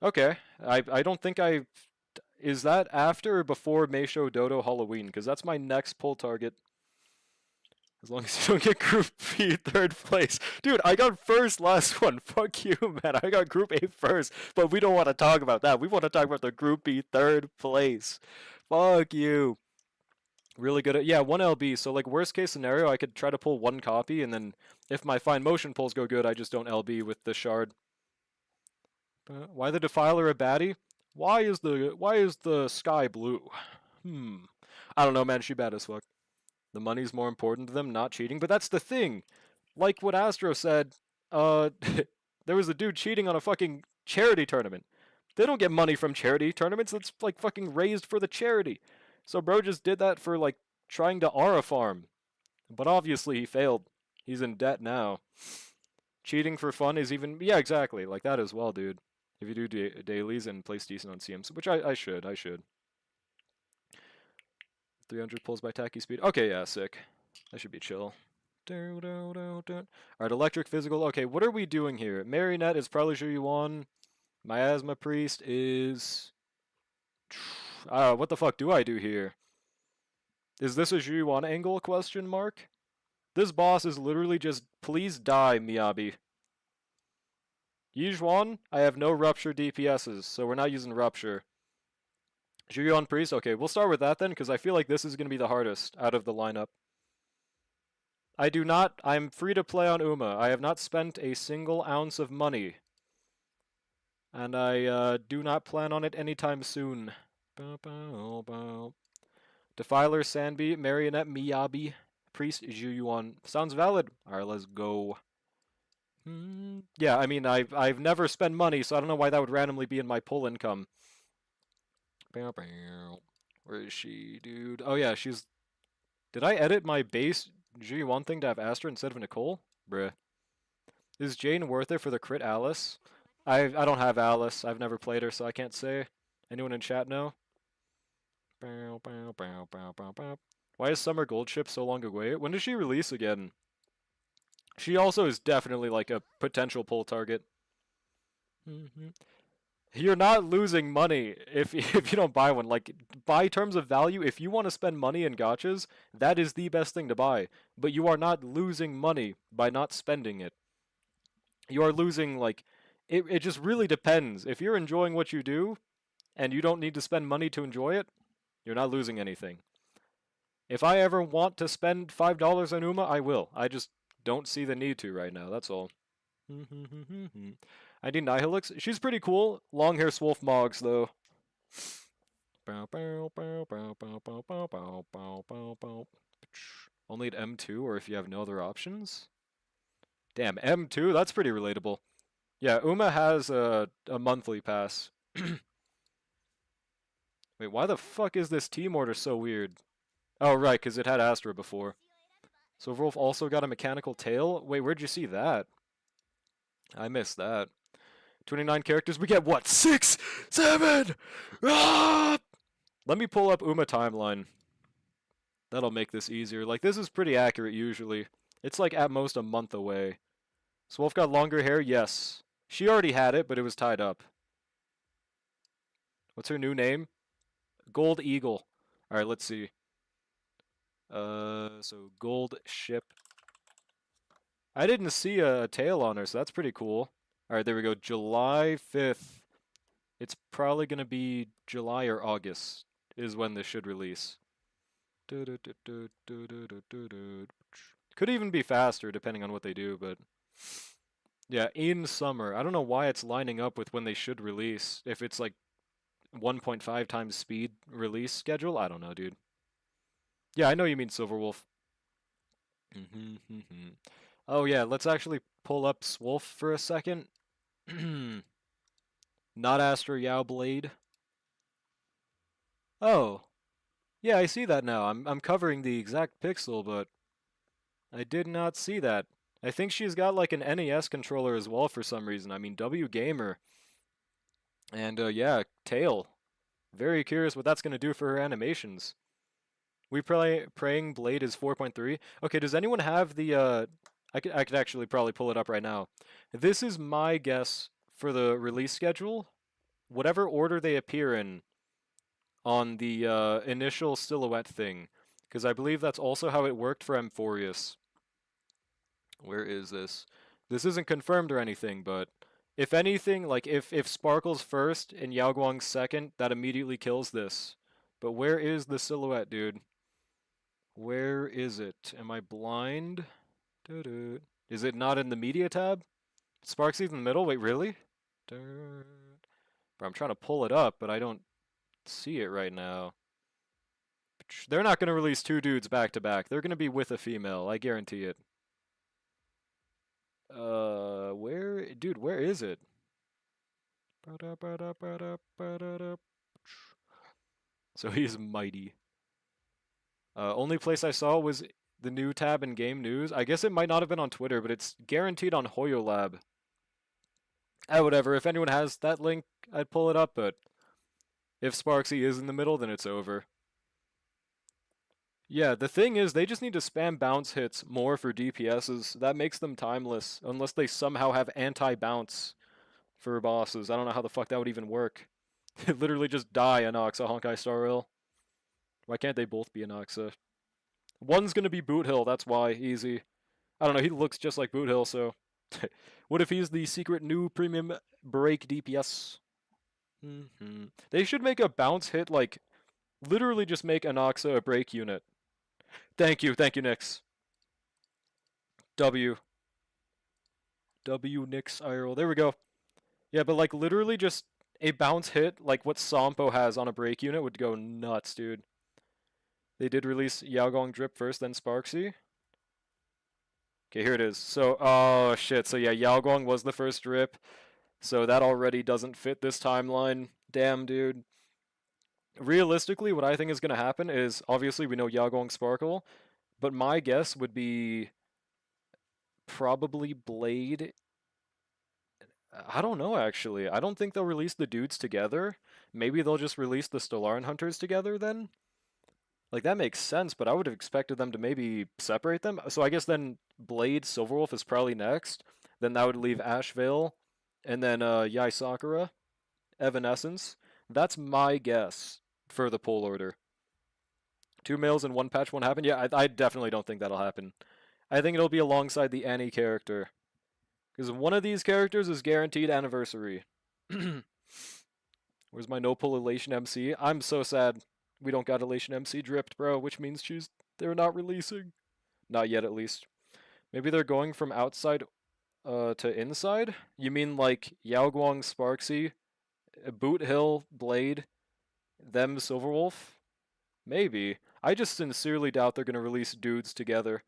okay. I don't think I... Is that after or before Meisho Dodo Halloween? Because that's my next pull target. As long as you don't get Group B third place. Dude, I got first last one. Fuck you, man. I got Group A first. But we don't want to talk about that. We want to talk about the Group B third place. Fuck you. Really good at... Yeah, 1 LB. So, like, worst case scenario, I could try to pull 1 copy. And then if my fine motion pulls go good, I just don't LB with the shard. Why the Defiler a baddie? Why is the sky blue? I don't know, man. She bad as fuck. The money's more important to them, not cheating. But that's the thing. Like what Astro said, there was a dude cheating on a fucking charity tournament. They don't get money from charity tournaments. It's like fucking raised for the charity. So bro just did that for like trying to aura farm. But obviously he failed. He's in debt now. Cheating for fun is even... Yeah, exactly. Like that as well, dude. If you do dailies and place decent on CMs, which I should. 300 pulls by tacky speed. Okay, yeah, sick. That should be chill. Alright, electric physical. Okay, what are we doing here? Marionette is probably Zhuyuan. Miasma Priest is... what the fuck do I do here? Is this a Zhuyuan angle, question mark? This boss is literally just, please die, Miyabi. Yijuan, I have no Rupture DPSs, so we're not using Rupture. Zhuyuan Priest, okay, we'll start with that then, because I feel like this is going to be the hardest out of the lineup. I'm free to play on Uma. I have not spent a single ounce of money. And I do not plan on it anytime soon. Defiler, Sanbi, Marionette, Miyabi, Priest, Zhuyuan. Sounds valid. Alright, let's go. Yeah, I mean, I've never spent money, so I don't know why that would randomly be in my pull income. Where is she, dude? Oh yeah, she's... Did I edit my base G1 thing to have Astra instead of Nicole? Bruh. Is Jane worth it for the crit Alice? I don't have Alice. I've never played her, so I can't say. Anyone in chat know? Why is Summer Gold Ship so long away? When does she release again? She also is definitely like a potential pull target. You're not losing money if you don't buy one. Like, by terms of value, if you want to spend money in gachas, that is the best thing to buy. But you are not losing money by not spending it. You are losing, like, it just really depends. If you're enjoying what you do, and you don't need to spend money to enjoy it, you're not losing anything. If I ever want to spend $5 on Uma, I will. I just don't see the need to right now, that's all. I need Nihilix. She's pretty cool. Long hair Swolf Moggs, though. Only at M2, or if you have no other options? Damn, M2? That's pretty relatable. Yeah, Uma has a monthly pass. Wait, why the fuck is this team order so weird? Oh, right, because it had Astra before. So Wolf also got a mechanical tail? Wait, where'd you see that? I missed that. 29 characters, we get what? 6? 7? Ah! Let me pull up Uma timeline. That'll make this easier. Like, this is pretty accurate usually. It's like at most a month away. So Wolf got longer hair? Yes. She already had it, but it was tied up. What's her new name? Gold Eagle. Alright, let's see. So gold ship. I didn't see a tail on her, so that's pretty cool. All right, there we go. July 5th. It's probably gonna be July or August is when this should release. Could even be faster depending on what they do, but yeah, in summer. I don't know why it's lining up with when they should release. If it's like 1.5 times speed release schedule, I don't know, dude. Yeah, I know you mean Silverwolf. Oh yeah, let's actually pull up Swolf for a second. Not Aster Yao Blade. Oh, yeah, I see that now. I'm covering the exact pixel, but I did not see that. I think she's got like an NES controller as well for some reason. I mean, W Gamer. And yeah, Tail. Very curious what that's going to do for her animations. We praying Blade is 4.3. Okay, does anyone have the I could actually probably pull it up right now. This is my guess for the release schedule. Whatever order they appear in on the initial silhouette thing, because I believe that's also how it worked for Amphorius. Where is this? This isn't confirmed or anything, but if anything, like if Sparkle's first and Yao Guang's second, that immediately kills this. But where is the silhouette, dude? Where is it? Am I blind? Doo-doo. Is it not in the media tab? Sparksy's in the middle? Wait, really? Bro, I'm trying to pull it up, but I don't see it right now. They're not going to release two dudes back to back. They're going to be with a female. I guarantee it. Where, dude, where is it? So he's mighty. Only place I saw was the new tab in game news. I guess it might not have been on Twitter, but it's guaranteed on HoYoLab. Whatever. If anyone has that link, I'd pull it up, but if Sparksy is in the middle, then it's over. Yeah, the thing is, they just need to spam bounce hits more for DPSs. That makes them timeless, unless they somehow have anti-bounce for bosses. I don't know how the fuck that would even work. Literally just die Anoxa, Honkai Star Rail. Why can't they both be Anoxa? One's gonna be Boot Hill, that's why. Easy. I don't know, he looks just like Boot Hill, so... What if he's the secret new premium break DPS? They should make a bounce hit, like, literally just make Anoxa a break unit. Thank you, Nyx. W. W Nyx IRL. There we go. Yeah, but like literally just a bounce hit, like what Sampo has on a break unit, would go nuts, dude. They did release Yaogong Drip first, then Sparksy. Okay, here it is. So, oh shit. So yeah, Yaogong was the first drip. So that already doesn't fit this timeline. Damn, dude. Realistically, what I think is going to happen is, obviously we know Yaogong Sparkle, but my guess would be probably Blade. I don't know, actually. I don't think they'll release the dudes together. Maybe they'll just release the Stellaran Hunters together then? Like, that makes sense, but I would have expected them to maybe separate them. So I guess then Blade Silverwolf is probably next. Then that would leave Ashvale. And then Yai Sakura, Evanescence. That's my guess for the poll order. Two males and one patch won't happen? Yeah, I definitely don't think that'll happen. I think it'll be alongside the Annie character. Because one of these characters is guaranteed anniversary. Where's my no pull Elation MC? I'm so sad we don't got Elation MC dripped, bro, which means they're not releasing. Not yet, at least. Maybe they're going from outside to inside? You mean like Yao Guang Sparksy, Boot Hill, Blade, them Silverwolf? Maybe. I just sincerely doubt they're going to release dudes together.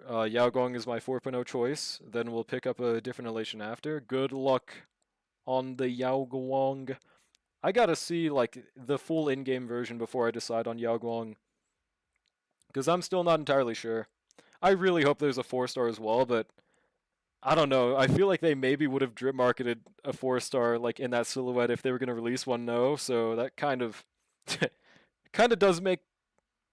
Yao Gong is my 4.0 choice. Then we'll pick up a different elation after. Good luck on the Yao Guang. I gotta see like the full in-game version before I decide on Yao Guang. Because I'm still not entirely sure. I really hope there's a 4-star as well, but I don't know. I feel like they maybe would have drip marketed a 4-star like in that silhouette if they were gonna release one. No, so that kind of kind of does make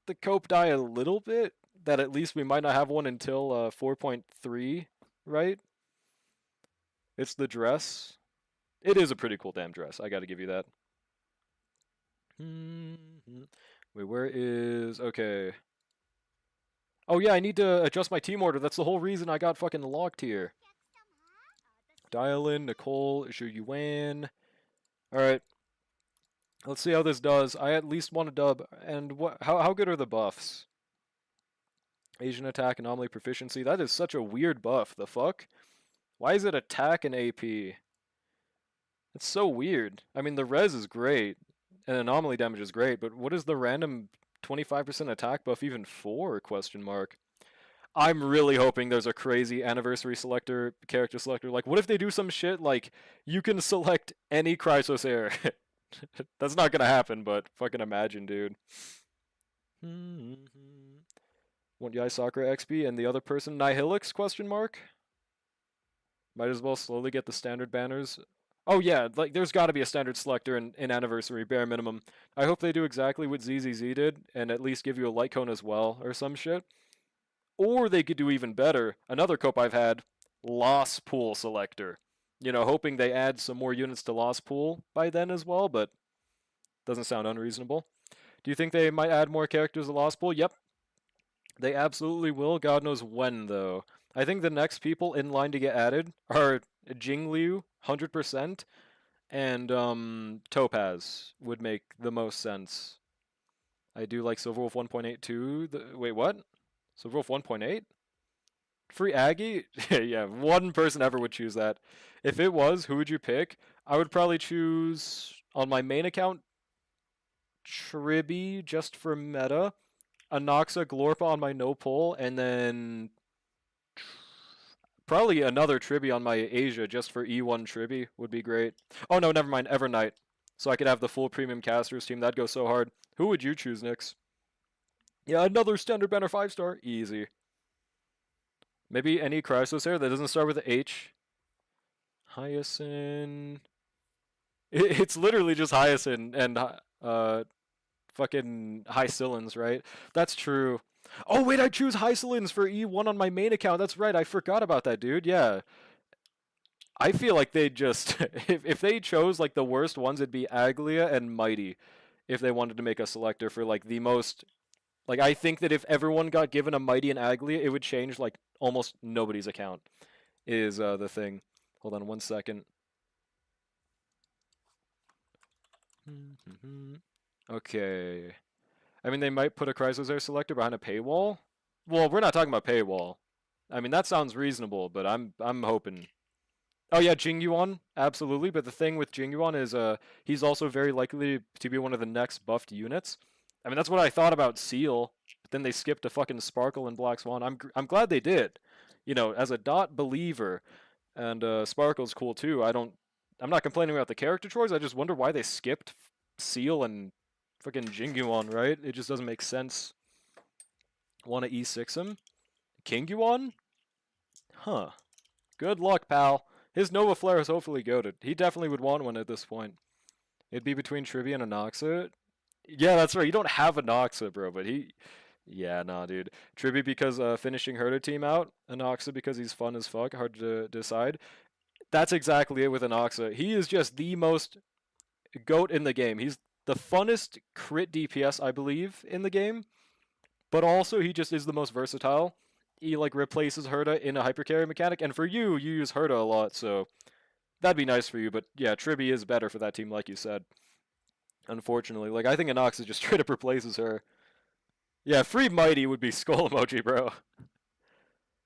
the cope die a little bit. That at least we might not have one until 4.3, right? It's the dress. It is a pretty cool damn dress. I got to give you that. Wait, where is... Okay. Oh yeah, I need to adjust my team order. That's the whole reason I got fucking locked here. Dial in, Nicole, Zhu Yuan. Alright, let's see how this does. I at least want a dub. And what? How good are the buffs? Asian attack, anomaly proficiency. That is such a weird buff. The fuck? Why is it attack and AP? It's so weird. I mean, the res is great, and anomaly damage is great, but what is the random 25% attack buff even for? Question mark. I'm really hoping there's a crazy anniversary selector, character selector. Like, what if they do some shit like you can select any Chrysos heir? That's not gonna happen, but fucking imagine, dude. Want Yai Sakura XP and the other person Nihilix? Question mark. Might as well slowly get the standard banners. Oh yeah, like there's got to be a standard selector in Anniversary, bare minimum. I hope they do exactly what ZZZ did and at least give you a light cone as well or some shit. Or they could do even better. Another cope I've had, Loss Pool Selector. You know, hoping they add some more units to Loss Pool by then as well, but doesn't sound unreasonable. Do you think they might add more characters to Lost Pool? Yep. They absolutely will. God knows when, though. I think the next people in line to get added are Jingliu, 100%, and Topaz would make the most sense. I do like Silverwolf 1.82. Wait, what? Silverwolf 1.8? Free Aggie? Yeah, one person ever would choose that. If it was, who would you pick? I would probably choose, on my main account, Tribby, just for meta. Anoxa, Glorpa on my no pull, and then probably another Tribby on my Asia just for E1 Tribby would be great. Oh no, never mind, Evernight. So I could have the full premium casters team. That'd go so hard. Who would you choose, Nix? Yeah, another standard banner 5-star. Easy. Maybe any Chrysos here that doesn't start with a H. Hyacinth. It's literally just Hyacinth and fucking Hycillins, right? That's true. Oh wait, I choose Hycillins for E1 on my main account. That's right. I forgot about that, dude. Yeah. I feel like they just if they chose like the worst ones, it'd be Aglia and Mighty if they wanted to make a selector for like the most like I think that if everyone got given a Mighty and Aglia, it would change like almost nobody's account is the thing. Hold on one second. Okay. I mean, they might put a Chrysos Air selector behind a paywall. Well, we're not talking about paywall. I mean, that sounds reasonable, but I'm hoping. Oh yeah, Jingyuan, absolutely. But the thing with Jingyuan is, he's also very likely to be one of the next buffed units. I mean, that's what I thought about Seal, but then they skipped to fucking Sparkle and Black Swan. I'm glad they did. You know, as a dot believer, and Sparkle's cool too. I'm not complaining about the character choice. I just wonder why they skipped Seal and fucking Jingyuan, right? It just doesn't make sense. Want to E6 him? Kingyuan? Huh. Good luck, pal. His Nova Flare is hopefully goated. He definitely would want one at this point. It'd be between Trivia and Anoxa. Yeah, that's right. You don't have Anoxa, bro, but he... Yeah, nah, dude. Trivia because finishing Herder team out. Anoxa because he's fun as fuck. Hard to decide. That's exactly it with Anoxa. He is just the most goat in the game. He's the funnest crit DPS, I believe, in the game. But also, he just is the most versatile. He like replaces Herda in a hypercarry mechanic, and for you, you use Herda a lot, so that'd be nice for you. But yeah, Tribby is better for that team, like you said. Unfortunately, like I think Anoxa just straight up replaces her. Yeah, free Mighty would be skull emoji, bro.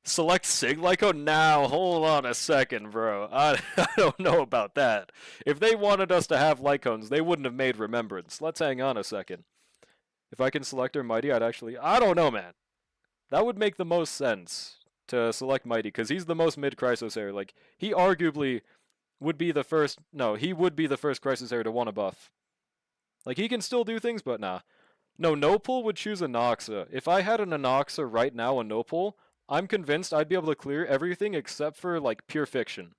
Select Sig Lyco now. Hold on a second, bro. I don't know about that. If they wanted us to have Lycones, they wouldn't have made Remembrance. Let's hang on a second. If I can select her Mighty, I'd actually... I don't know, man. That would make the most sense to select Mighty, because he's the most mid-Chrysos heir. Like, he arguably would be the first... No, he would be the first Chrysos heir to want a buff. Like, he can still do things, but nah. No, Nopal would choose Anoxa. If I had an Anoxa right now, a Nopal, I'm convinced I'd be able to clear everything except for, like, Pure Fiction.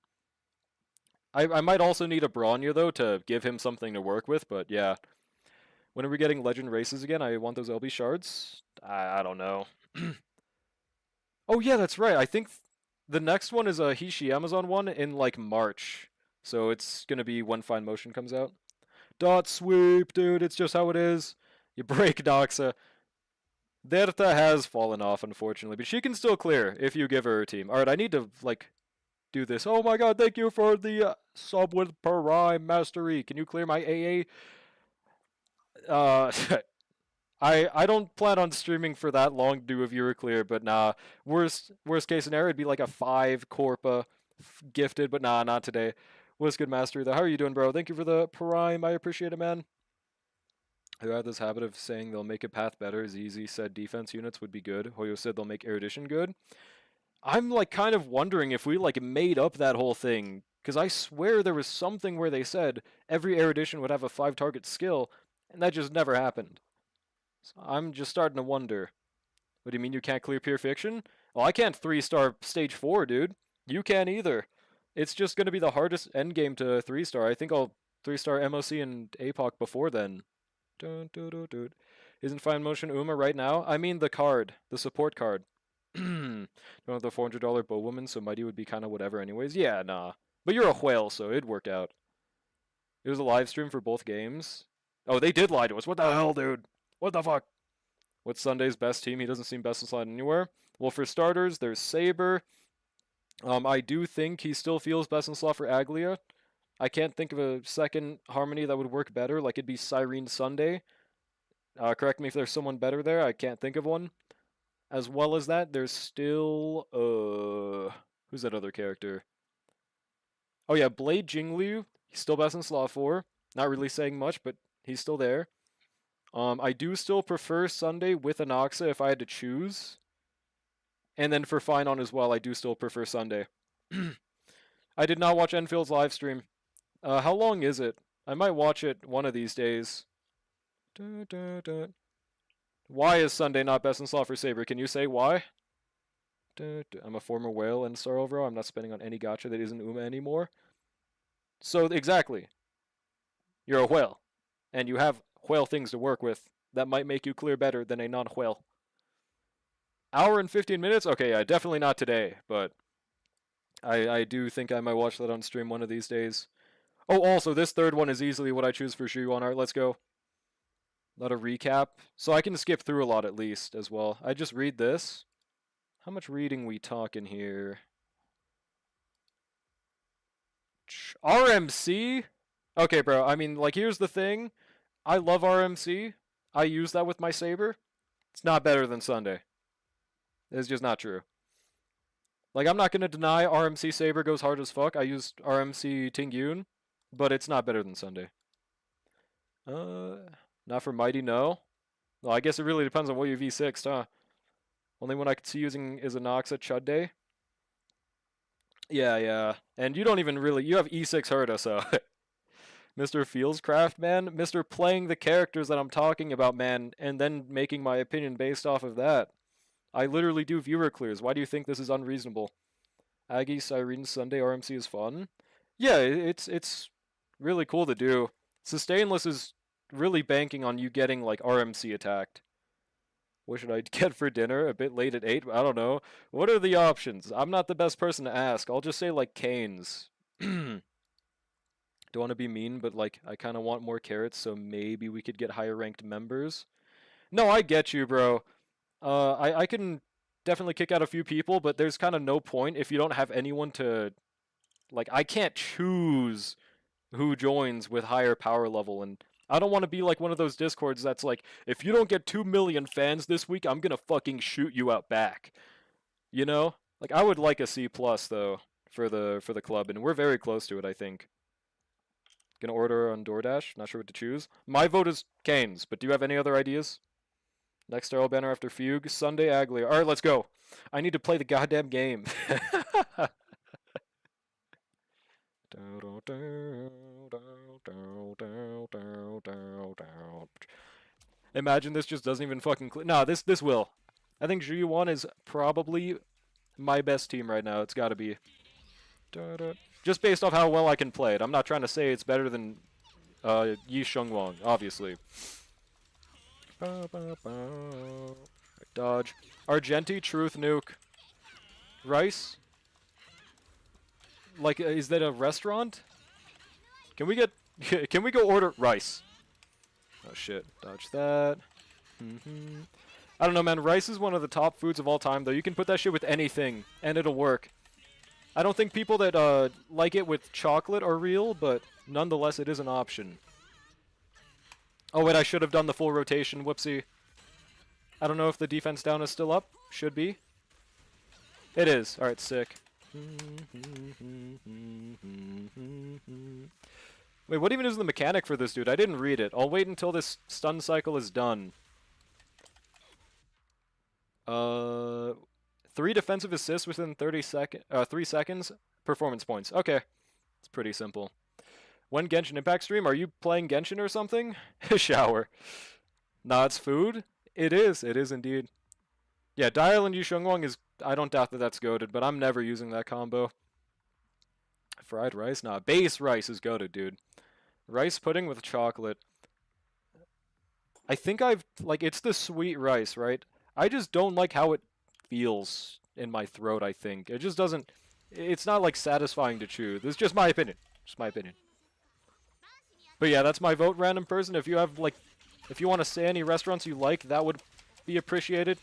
I might also need a Bronya, though, to give him something to work with, but yeah. When are we getting Legend races again? I want those LB shards. I don't know. Oh yeah, that's right. I think the next one is a Hishi Amazon one in like March. So it's gonna be when Fine Motion comes out. Dot sweep, dude. It's just how it is. You break Doxa. Derta has fallen off, unfortunately, but she can still clear if you give her her team. Alright, I need to, like, do this. Oh my god, thank you for the sub with Prime Mastery. Can you clear my AA? Uh, I don't plan on streaming for that long to do a viewer clear, but nah. Worst case scenario, it'd be like a 5 Corpa gifted, but nah, not today. What's good, Mastery, though? How are you doing, bro? Thank you for the Prime. I appreciate it, man. Who have this habit of saying they'll make a path better. Easy said defense units would be good. Hoyo said they'll make erudition good. I'm like kind of wondering if we like made up that whole thing, because I swear there was something where they said every erudition would have a 5 target skill, and that just never happened. So I'm just starting to wonder. What do you mean you can't clear pure fiction? Well, I can't 3-star stage 4, dude. You can't either. It's just going to be the hardest endgame to 3-star. I think I'll 3-star MOC and APOC before then. Dun, dun, dun, dun. Isn't Fine Motion Uma right now? I mean the card, the support card. Don't have the $400 bow woman, so Mighty would be kind of whatever anyways. Yeah, nah. But you're a whale, so it'd work out. It was a live stream for both games. Oh, they did lie to us. What the hell, dude? What the fuck? What's Sunday's best team? He doesn't seem best in slot anywhere. Well, for starters, there's Saber. I do think he still feels best in slot for Aglia. I can't think of a second Harmony that would work better. Like, it'd be Cyrene Sunday. Correct me if there's someone better there. I can't think of one. As well as that, there's still... who's that other character? Oh yeah, Blade Jingliu. He's still best in slot 4. Not really saying much, but he's still there. I do still prefer Sunday with Anoxa if I had to choose. And then for Finon as well, I do still prefer Sunday. I did not watch Enfield's live stream. How long is it? I might watch it one of these days. Why is Sunday not best in slot for Saber? Can you say why? I'm a former whale and Star Overall. I'm not spending on any gacha that isn't Uma anymore. So, exactly. You're a whale. And you have whale things to work with that might make you clear better than a non-whale. Hour and 15 minutes? Okay, yeah, definitely not today, but I do think I might watch that on stream one of these days. Oh, also, this third one is easily what I choose for Shu-Yuan art. Let's go. Not a recap. So I can skip through a lot at least as well. I just read this. How much reading we talking here? RMC? Okay, bro. I mean, like, here's the thing. I love RMC. I use that with my Saber. It's not better than Sunday. It's just not true. Like, I'm not going to deny RMC Saber goes hard as fuck. I used RMC Tingyun, but it's not better than Sunday. Not for Mighty, no. Well, I guess it really depends on what you V6'd, huh? Only one I could see using is a Nox at Chud Day. Yeah. And you don't even really... You have E6 Herda, so... Mr. Fieldscraft, man. Mr. Playing the characters that I'm talking about, man, and then making my opinion based off of that. I literally do viewer clears. Why do you think this is unreasonable? Aggie, Cyrene, Sunday, RMC is fun. Yeah, it's really cool to do. Sustainless is really banking on you getting, like, RMC attacked. What should I get for dinner? A bit late at 8? I don't know. What are the options? I'm not the best person to ask. I'll just say, like, Canes. Don't want to be mean, but, like, I kind of want more carrots, so maybe we could get higher ranked members. No, I get you, bro. I can definitely kick out a few people, but there's kind of no point if you don't have anyone to... Like, I can't choose who joins with higher power level, and I don't want to be like one of those discords that's like, if you don't get 2 million fans this week, I'm gonna fucking shoot you out back. You know? Like, I would like a C+, though, for the club, and we're very close to it, I think. Gonna order on DoorDash, not sure what to choose. My vote is Canes, but do you have any other ideas? Next Arrow banner after Fugue, Sunday Aglia. Alright, let's go. I need to play the goddamn game. Imagine this just doesn't even fucking click. Nah, this will. I think Zhu1 is probably my best team right now. It's gotta be. Just based off how well I can play it. I'm not trying to say it's better than Yi Shengwang, obviously. Dodge. Argenti, Truth, Nuke. Rice? Like, is that a restaurant? Can we get Can we go order rice? Oh shit, dodge that. I don't know, man. Rice is one of the top foods of all time, though. You can put that shit with anything, and it'll work. I don't think people that like it with chocolate are real, but nonetheless, it is an option. Oh, wait, I should have done the full rotation. Whoopsie. I don't know if the defense down is still up. Should be. It is. Alright, sick. Wait, what even is the mechanic for this dude? I didn't read it. I'll wait until this stun cycle is done. 3 defensive assists within 3 seconds. Performance points. Okay. It's pretty simple. When Genshin Impact stream, are you playing Genshin or something? Shower. Nah, it's food? It is. It is indeed. Yeah, Dial and Yushengwang is... I don't doubt that that's goated, but I'm never using that combo. Fried rice? Nah, base rice is goated, dude. Rice pudding with chocolate. I think I've... Like, it's the sweet rice, right? I just don't like how it feels in my throat, I think. It just doesn't... It's not, like, satisfying to chew. This is just my opinion. Just my opinion. But yeah, that's my vote, random person. If you have, like... If you want to say any restaurants you like, that would be appreciated.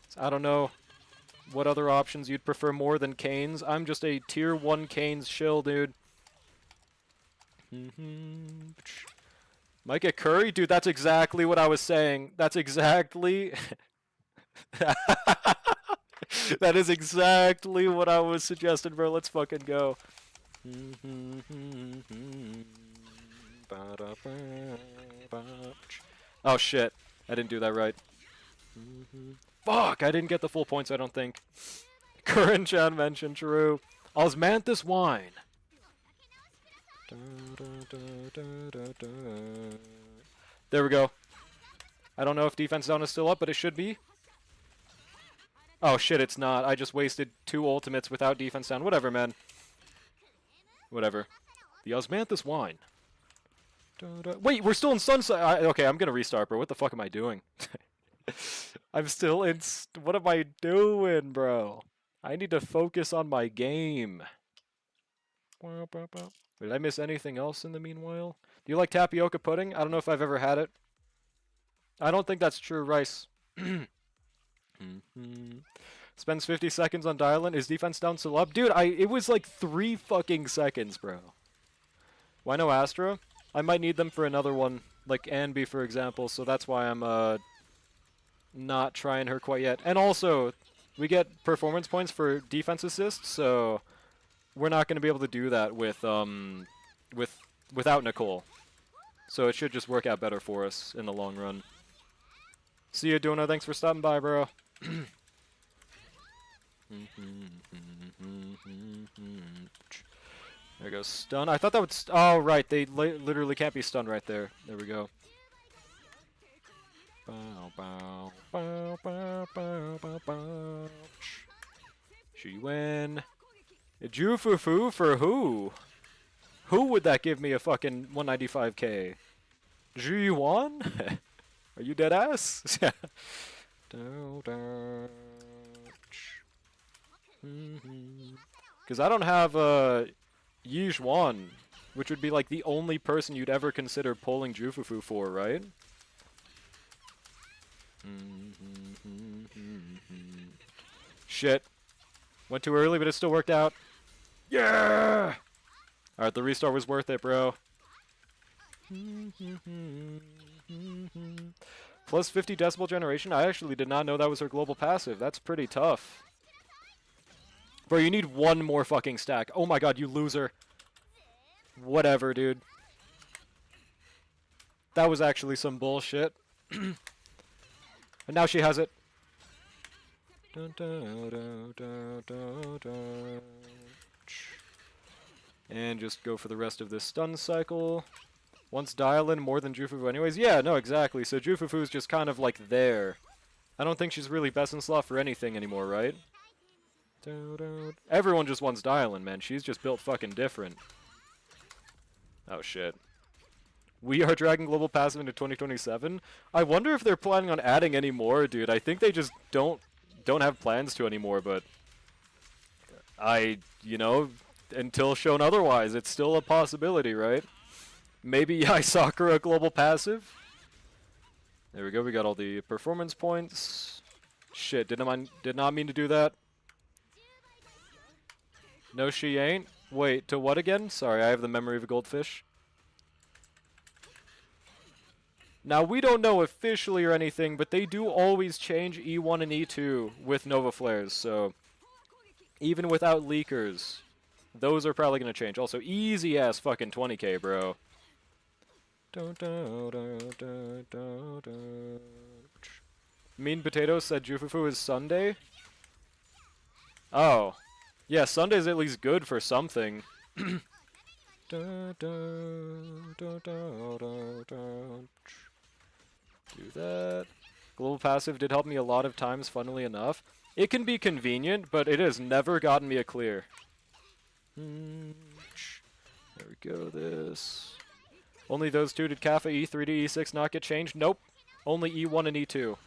So I don't know what other options you'd prefer more than Cane's. I'm just a tier 1 Cane's shill, dude. Might get curry? Dude, that's exactly what I was saying. That's exactly... That is exactly what I was suggesting, bro. Let's fucking go. Oh shit, I didn't do that right. Fuck, I didn't get the full points, I don't think. Curran-chan mentioned, true. Osmanthus wine. There we go. I don't know if defense zone is still up, but it should be. Oh shit, it's not. I just wasted 2 ultimates without defense down. Whatever, man. Whatever. The Osmanthus wine. Wait, we're still in sunset. Okay, I'm gonna restart, bro. What the fuck am I doing? I'm still in... What am I doing, bro? I need to focus on my game. Did I miss anything else in the meanwhile? Do you like tapioca pudding? I don't know if I've ever had it. I don't think that's true rice. Spends 50 seconds on dial-in. Is defense down still up? Dude, it was like 3 fucking seconds, bro. Why no Astra? I might need them for another one, like Anby, for example, so that's why I'm not trying her quite yet. And also, we get performance points for defense assists, so we're not going to be able to do that without Nicole. So it should just work out better for us in the long run. See you, Duna. Thanks for stopping by, bro. There goes stun. I thought that would... Oh, right. They literally can't be stunned right there. There we go. Bow, bow, bow, bow, bow, bow, bow. She win. A Jufufu for who? Who would that give me a fucking 195k? G1? Are you dead ass? Because I don't have Yi Zhuan, which would be like the only person you'd ever consider pulling Jufufu for, right? Shit. Went too early, but it still worked out. Yeah! Alright, the restart was worth it, bro. Plus 50 decibel generation? I actually did not know that was her global passive. That's pretty tough. Bro, you need 1 more fucking stack. Oh my god, you loser. Whatever, dude. That was actually some bullshit. And now she has it. And just go for the rest of this stun cycle. Once dial-in more than Jufufu anyways. Yeah, no, exactly. So Jufufu's just kind of like there. I don't think she's really best in slot for anything anymore, right? Everyone just wants dial-in, man. She's just built fucking different. Oh, shit. We are dragging global passive into 2027? I wonder if they're planning on adding any more, dude. I think they just don't have plans to anymore, but... you know, until shown otherwise, it's still a possibility, right? Maybe Yai Sakura global passive? There we go, we got all the performance points. Shit, did not mean to do that. No, she ain't. Wait, to what again? Sorry, I have the memory of a goldfish. Now, we don't know officially or anything, but they do always change E1 and E2 with Nova Flares, so even without leakers, those are probably going to change. Also, easy-ass fucking 20k, bro. Mean Potato said Jufufu is Sunday? Oh. Yeah, Sunday's at least good for something. Do that. Global passive did help me a lot of times, funnily enough. It can be convenient, but it has never gotten me a clear. There we go, this. Only those two. Did Kappa E3 to E6 not get changed? Nope. Only E1 and E2.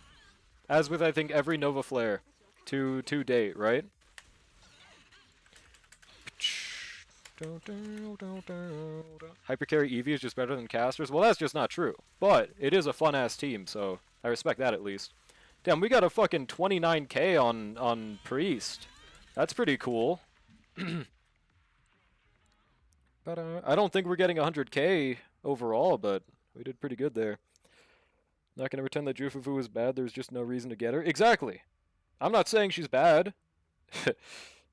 As with, I think, every Nova Flare to date, right? Hypercarry Eevee is just better than casters? Well, that's just not true. But it is a fun-ass team, so I respect that at least. Damn, we got a fucking 29k on Priest. That's pretty cool. But I don't think we're getting 100k overall, but we did pretty good there. Not gonna pretend that Jufufu is bad, there's just no reason to get her. Exactly! I'm not saying she's bad.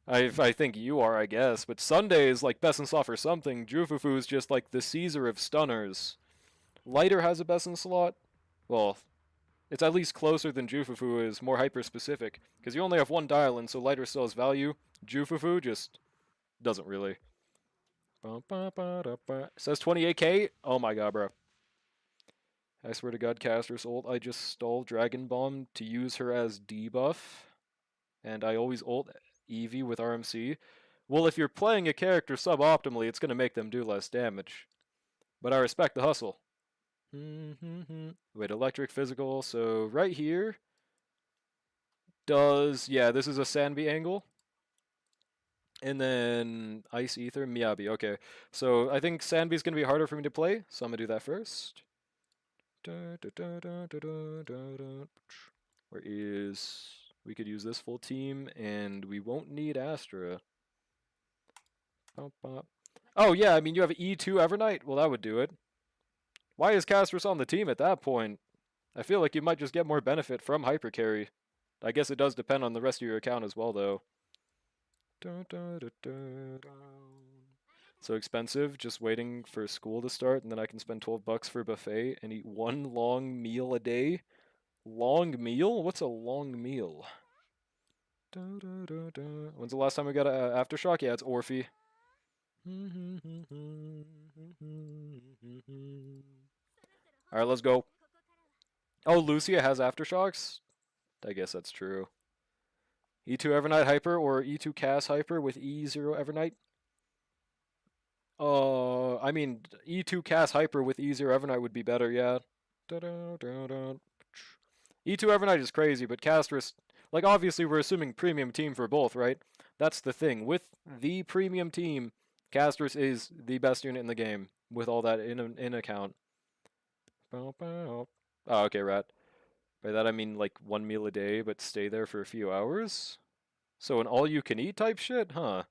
I think you are, I guess, but Sunday is like best in slot for something. Jufufu is just like the Caesar of stunners. Lighter has a best in slot. Well, it's at least closer than Jufufu is, more hyper-specific. Because you only have one dial in, so Lighter still has value. Jufufu just doesn't really. It says 28k? Oh my god, bro. I swear to god, Caster's ult. I just stole Dragon Bomb to use her as debuff. And I always ult Eevee with RMC. Well, if you're playing a character suboptimally, it's going to make them do less damage. But I respect the hustle. Wait, electric, physical. So right here does... Yeah, this is a Sanbi angle. And then Ice Ether, Miyabi. Okay, so I think Sanbi's going to be harder for me to play, so I'm going to do that first. Where is... We could use this full team, and we won't need Astra. Oh, yeah, I mean, you have E2 Evernight? Well, that would do it. Why is Castris on the team at that point? I feel like you might just get more benefit from Hypercarry. I guess it does depend on the rest of your account as well, though. So expensive, just waiting for school to start, and then I can spend 12 bucks for a buffet and eat one long meal a day. Long meal? What's a long meal? When's the last time we got an Aftershock? Yeah, it's Orphe. Alright, let's go. Oh, Lucia has Aftershocks? I guess that's true. E2 Evernight Hyper or E2 Cass Hyper with E0 Evernight? I mean, E2 Cass Hyper with E0 Evernight would be better, yeah. E2 Evernight is crazy, but Castris, like, obviously we're assuming premium team for both, right? That's the thing. With the premium team, Castris is the best unit in the game, with all that in account. Oh, okay, rat. By that I mean, like, one meal a day, but stay there for a few hours? So an all-you-can-eat type shit? Huh.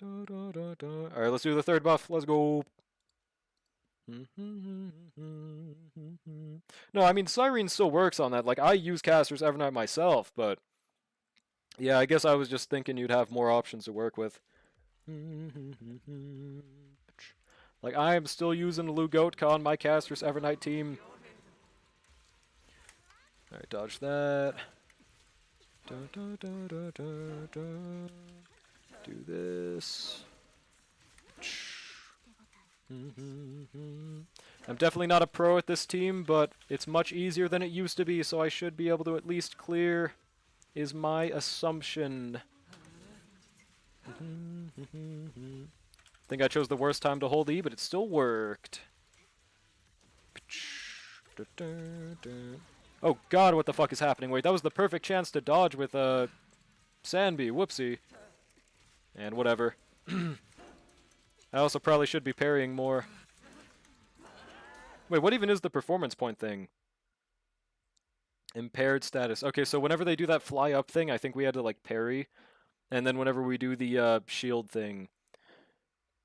Alright, let's do the third buff. Let's go. No, I mean, Cyrene still works on that. Like, I use Casters Evernight myself, but... Yeah, I guess I was just thinking you'd have more options to work with. Like, I am still using Lugotka on my Casters Evernight team. Alright, dodge that. Do this. I'm definitely not a pro at this team, but it's much easier than it used to be, so I should be able to at least clear, is my assumption. Think I chose the worst time to hold E, but it still worked. Oh god, what the fuck is happening? Wait, that was the perfect chance to dodge with Sanbi. Whoopsie. And whatever. I also probably should be parrying more. Wait, what even is the performance point thing? Impaired status. Okay, so whenever they do that fly up thing, I think we had to like parry. And then whenever we do the shield thing,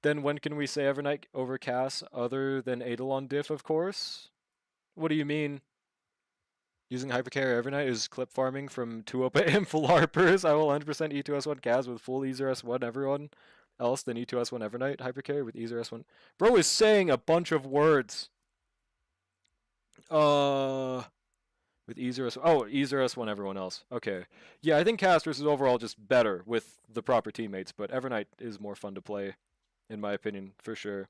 then when can we say Evernight overcast other than Eidolon diff, of course? What do you mean? Using Hypercarry Evernight is clip farming from 2 up AM full harpers. I will 100% E2S1 Kaz with full E0S1 everyone else than E2S1 Evernight Hypercarry with E0S1. Bro is saying a bunch of words. With E0S. Oh, E0S1 everyone else. Okay. Yeah, I think Casters is overall just better with the proper teammates, but Evernight is more fun to play, in my opinion, for sure.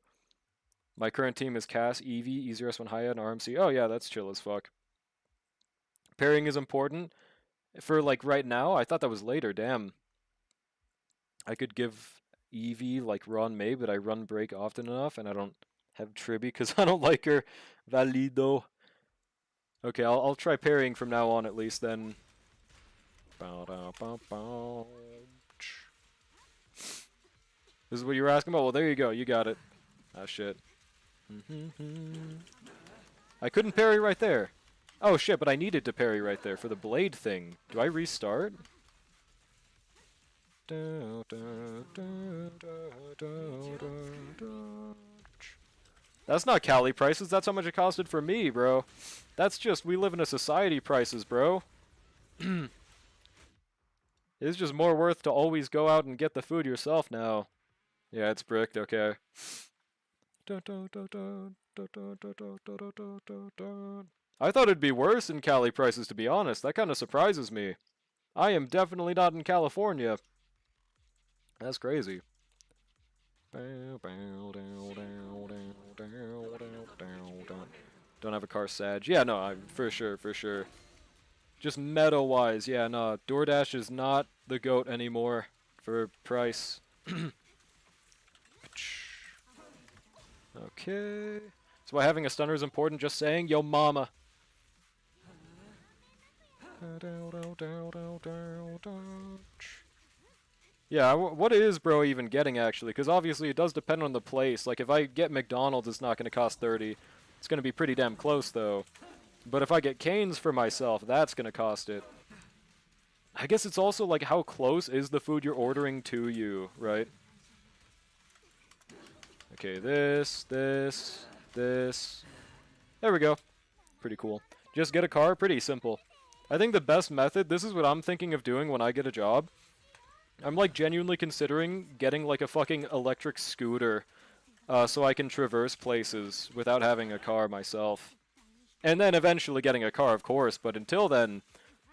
My current team is Cass, Eevee, E0S1 Haya, and RMC. Oh yeah, that's chill as fuck. Pairing is important. For like right now, I thought that was later, damn. I could give Eevee like run May, but I run break often enough, and I don't have Tribby because I don't like her. Valido. Okay, I'll try parrying from now on at least then. This is what you were asking about? Well, there you go. You got it. Ah, shit. I couldn't parry right there. Oh, shit, but I needed to parry right there for the blade thing. Do I restart? That's not Cali prices. That's how much it costed for me, bro. That's just, we live in a society prices, bro. It's just more worth to always go out and get the food yourself now. Yeah, it's bricked, okay. I thought it'd be worse in Cali prices, to be honest. That kind of surprises me. I am definitely not in California. That's crazy. Don't have a car, Sag. Yeah, no, for sure, for sure. Just meta-wise, yeah, no. DoorDash is not the GOAT anymore for price. Okay. So why having a stunner is important, just saying, yo mama. Yeah, what is bro even getting actually? Because obviously it does depend on the place. Like if I get McDonald's, it's not going to cost 30. It's going to be pretty damn close though. But if I get Cane's for myself, that's going to cost it. I guess it's also like how close is the food you're ordering to you, right? Okay, this. There we go. Pretty cool. Just get a car, pretty simple. I think the best method, this is what I'm thinking of doing when I get a job. I'm like genuinely considering getting like a fucking electric scooter so I can traverse places without having a car myself. And then eventually getting a car, of course, but until then,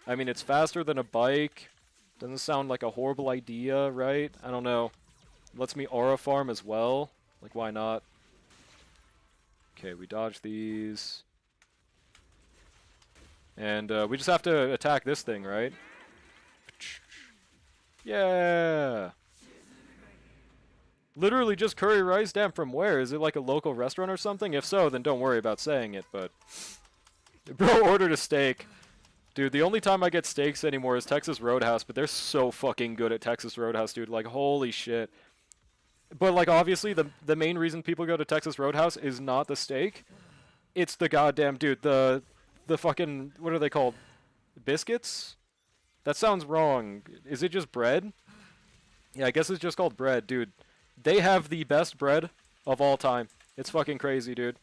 I mean, it's faster than a bike. Doesn't sound like a horrible idea, right? I don't know. Lets me aura farm as well. Like, why not? Okay, we dodge these. And we just have to attack this thing, right? Yeah! Literally just curry rice? Damn, from where? Is it like a local restaurant or something? If so, then don't worry about saying it, but... Bro ordered a steak. Dude, the only time I get steaks anymore is Texas Roadhouse, but they're so fucking good at Texas Roadhouse, dude. Like, holy shit. But, like, obviously, the main reason people go to Texas Roadhouse is not the steak. It's the goddamn, dude, the fucking, what are they called? Biscuits? That sounds wrong. Is it just bread? Yeah, I guess it's just called bread, dude. They have the best bread of all time. It's fucking crazy, dude.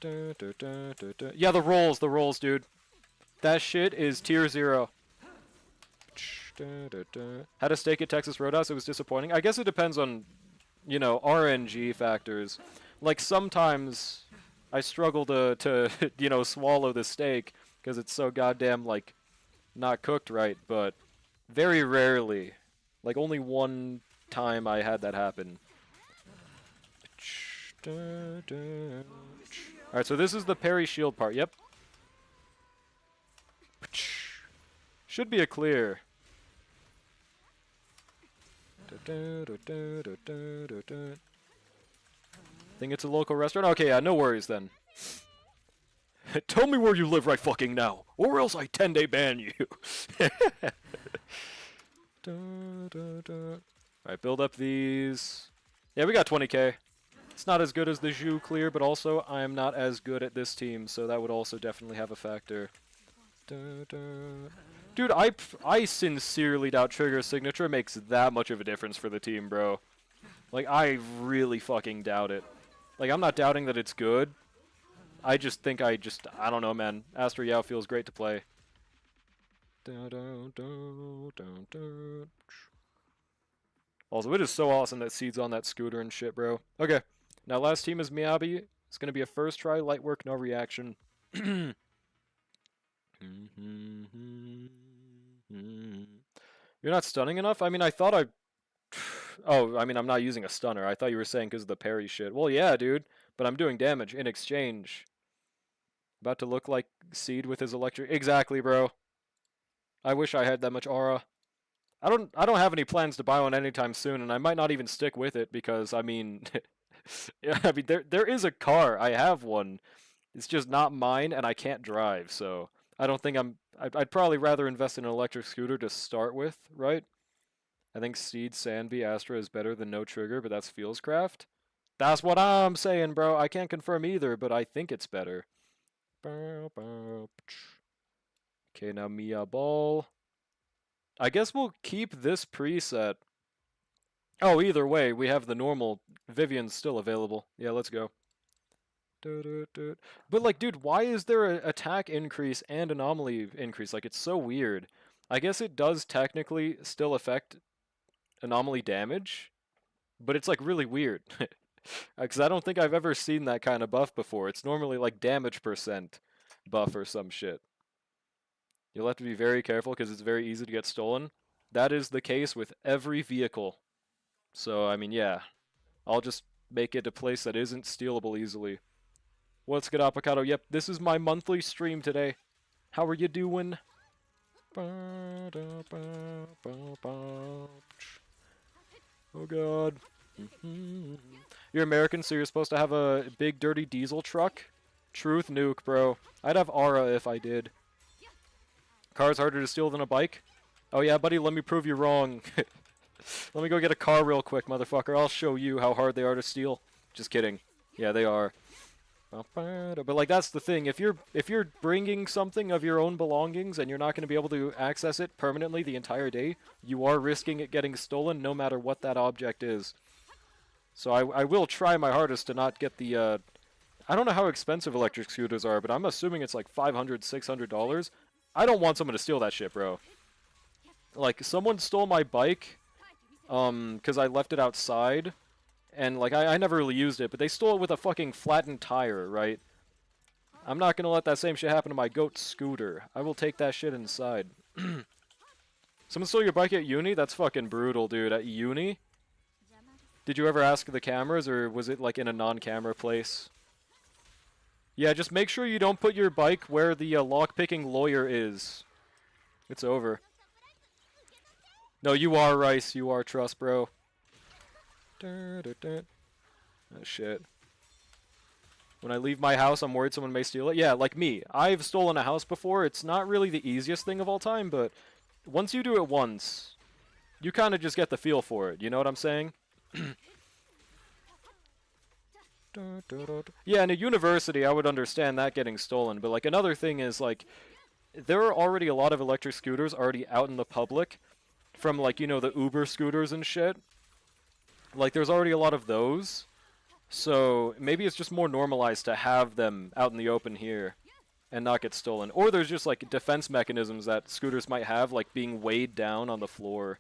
Yeah, the rolls, dude. That shit is tier 0. Had a steak at Texas Roadhouse. It was disappointing. I guess it depends on, you know, RNG factors. Like, sometimes I struggle to you know, swallow the steak because it's so goddamn, like, not cooked right, but very rarely. Like, only one time I had that happen. Alright, so this is the parry shield part. Yep. Should be a clear. Think it's a local restaurant? Okay, yeah, no worries then. Tell me where you live right fucking now, or else I 10-day ban you. Alright, build up these. Yeah, we got 20k. It's not as good as the Zhu clear, but also I am not as good at this team, so that would also definitely have a factor. Dude, I sincerely doubt Trigger's signature makes that much of a difference for the team, bro. Like, I really fucking doubt it. Like, I'm not doubting that it's good. I just think I don't know, man. Astro Yao feels great to play. Also, it is so awesome that Seed's on that scooter and shit, bro. Okay, now last team is Miyabi. It's gonna be a first try, light work, no reaction. You're not stunning enough? I mean, I thought I... Oh, I mean, I'm not using a stunner. I thought you were saying because of the parry shit. Well, yeah, dude, but I'm doing damage in exchange. About to look like Seed with his electric... Exactly, bro. I wish I had that much aura. I don't have any plans to buy one anytime soon, and I might not even stick with it because I mean yeah, I mean there is a car. I have one. It's just not mine and I can't drive, so I don't think I'd probably rather invest in an electric scooter to start with, right? I think Seed Sandby Astra is better than no trigger, but that's Fieldscraft. That's what I'm saying, bro. I can't confirm either, but I think it's better. Okay, now Mia Ball. I guess we'll keep this preset. Oh, either way, we have the normal. Vivian's still available. Yeah, let's go. But, like, dude, why is there an attack increase and anomaly increase? Like, it's so weird. I guess it does technically still affect anomaly damage, but it's, like, really weird. Because I don't think I've ever seen that kind of buff before. It's normally, like, damage percent buff or some shit. You'll have to be very careful because it's very easy to get stolen. That is the case with every vehicle. So, I mean, yeah. I'll just make it a place that isn't stealable easily. What's good, Avocado? Yep, this is my monthly stream today. How are you doing? Oh, God. You're American, so you're supposed to have a big, dirty diesel truck? Truth nuke, bro. I'd have aura if I did. Car's harder to steal than a bike? Oh yeah, buddy, let me prove you wrong. Let me go get a car real quick, motherfucker. I'll show you how hard they are to steal. Just kidding. Yeah, they are. But like that's the thing. If you're bringing something of your own belongings and you're not going to be able to access it permanently the entire day, you are risking it getting stolen no matter what that object is. So I will try my hardest to not get the I don't know how expensive electric scooters are, but I'm assuming it's like $500, $600. I don't want someone to steal that shit, bro. Like, someone stole my bike, because I left it outside, and, like, I never really used it, but they stole it with a fucking flattened tire, right? I'm not gonna let that same shit happen to my goat scooter. I will take that shit inside. Someone stole your bike at uni? That's fucking brutal, dude. At uni? Did you ever ask the cameras, or was it, like, in a non-camera place? Yeah, just make sure you don't put your bike where the lockpicking lawyer is. It's over. No, you are Rice. You are trust, bro. Oh, shit. When I leave my house, I'm worried someone may steal it. Yeah, like me. I've stolen a house before. It's not really the easiest thing of all time, but once you do it once, you kind of just get the feel for it. You know what I'm saying? Yeah, in a university, I would understand that getting stolen, but like another thing is like, there are already a lot of electric scooters already out in the public, from like, you know, the Uber scooters and shit. Like, there's already a lot of those, so maybe it's just more normalized to have them out in the open here and not get stolen. Or there's just like defense mechanisms that scooters might have, like being weighed down on the floor,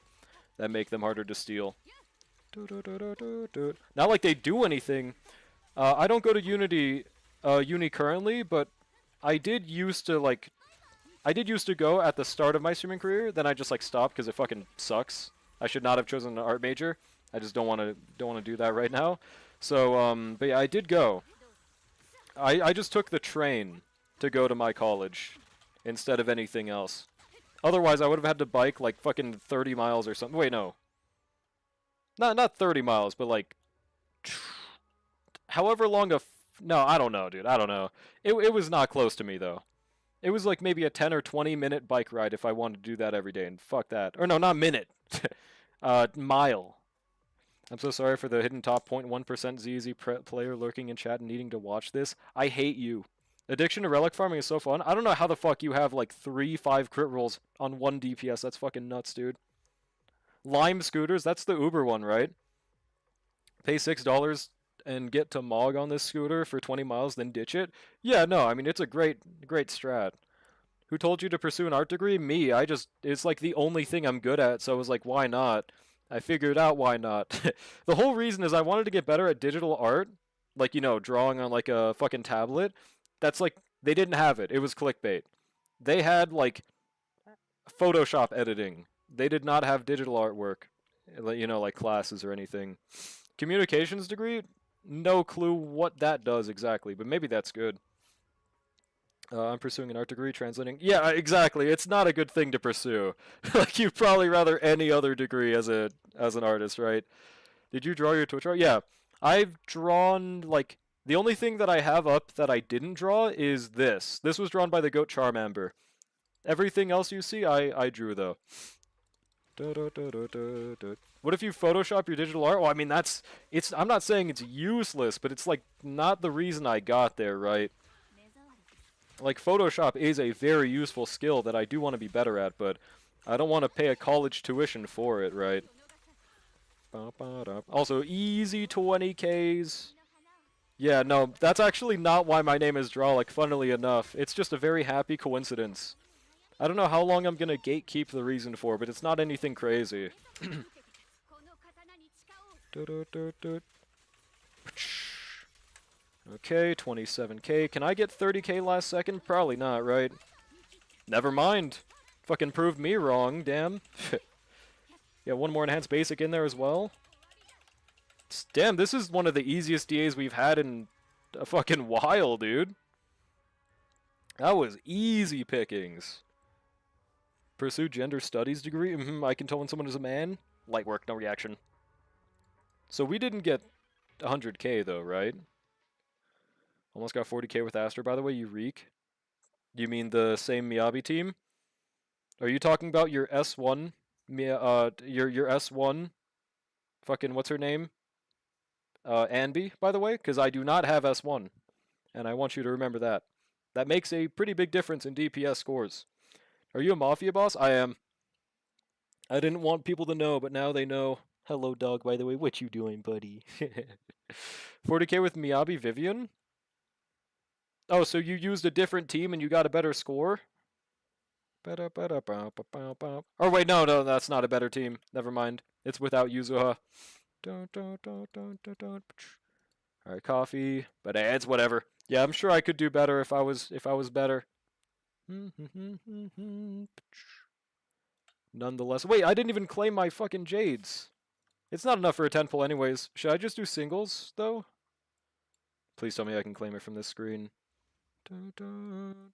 that make them harder to steal. Not like they do anything. I don't go to uni currently, but I did used to go at the start of my streaming career. Then I just like stopped because it fucking sucks. I should not have chosen an art major. I just don't want to do that right now. So but yeah, I did go. I just took the train to go to my college instead of anything else. Otherwise, I would have had to bike like fucking 30 miles or something. Wait, no. Not 30 miles, but like however long no, I don't know, dude. I don't know. It was not close to me though. It was like maybe a 10 or 20 minute bike ride if I wanted to do that every day, and fuck that. Or no, not minute. Mile. I'm so sorry for the hidden top 0.1% ZZ player lurking in chat and needing to watch this. I hate you. Addiction to relic farming is so fun. I don't know how the fuck you have like 3-5 crit rolls on 1 DPS. That's fucking nuts, dude. Lime scooters, that's the Uber one, right? Pay $6 and get to Mog on this scooter for 20 miles, then ditch it? Yeah, no, I mean, it's a great strat. Who told you to pursue an art degree? Me. It's like the only thing I'm good at, so I was like, why not? I figured out why not. The whole reason is I wanted to get better at digital art, like, you know, drawing on like a fucking tablet. That's like, they didn't have it. It was clickbait. They had like Photoshop editing. They did not have digital artwork, you know, like classes or anything. Communications degree? No clue what that does exactly, but maybe that's good. I'm pursuing an art degree, translating. Yeah, exactly. It's not a good thing to pursue. Like you'd probably rather any other degree as an artist, right? Did you draw your Twitch art? Yeah, I've drawn like the only thing that I have up that I didn't draw is this. This was drawn by the Goat Charmander. Everything else you see, I drew though. What if you Photoshop your digital art? Well, I mean it's. I'm not saying it's useless, but it's like not the reason I got there, right? Like, Photoshop is a very useful skill that I do want to be better at, but I don't want to pay a college tuition for it, right? Also, easy 20Ks. Yeah, no, that's actually not why my name is Drawlik, funnily enough. It's just a very happy coincidence. I don't know how long I'm going to gatekeep the reason for, but it's not anything crazy. Okay, 27K. Can I get 30K last second? Probably not, right? Never mind. Fucking proved me wrong, damn. Yeah, one more enhanced basic in there as well. Damn, this is one of the easiest DAs we've had in a fucking while, dude. That was easy pickings. Pursue gender studies degree? I can tell when someone is a man. Light work, no reaction. So we didn't get 100K though, right? Almost got 40K with Astra, by the way, you reek. You mean the same Miyabi team? Are you talking about your S1? Your S1? Fucking, what's her name? Anby, by the way? Because I do not have S1. And I want you to remember that. That makes a pretty big difference in DPS scores. Are you a Mafia boss? I am. I didn't want people to know, but now they know. Hello, dog, by the way. What you doing, buddy? 40K with Miyabi Vivian? Oh, so you used a different team and you got a better score? Or wait, no, that's not a better team. Never mind. It's without Yuzuha. Alright, coffee. But it's whatever. Yeah, I'm sure I could do better if I was better. Nonetheless. Wait, I didn't even claim my fucking Jades. It's not enough for a 10 pull anyways. Should I just do singles, though? Please tell me I can claim it from this screen.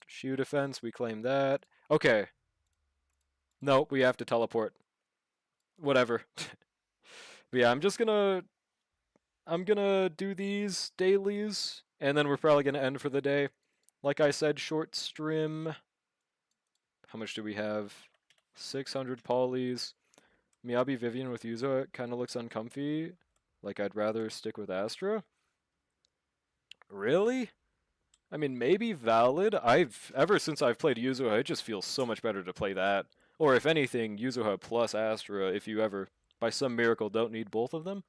Shoe defense, we claim that. Okay. No, we have to teleport. Whatever. But yeah, I'm gonna do these dailies, and then we're probably gonna end for the day. Like I said, short stream. How much do we have? 600 polys. Miyabi Vivian with Yuzo kind of looks uncomfy. Like I'd rather stick with Astra. Really? I mean, maybe valid. Ever since I've played Yuzuha, it just feels so much better to play that. Or if anything, Yuzuha plus Astra, if you ever, by some miracle, don't need both of them.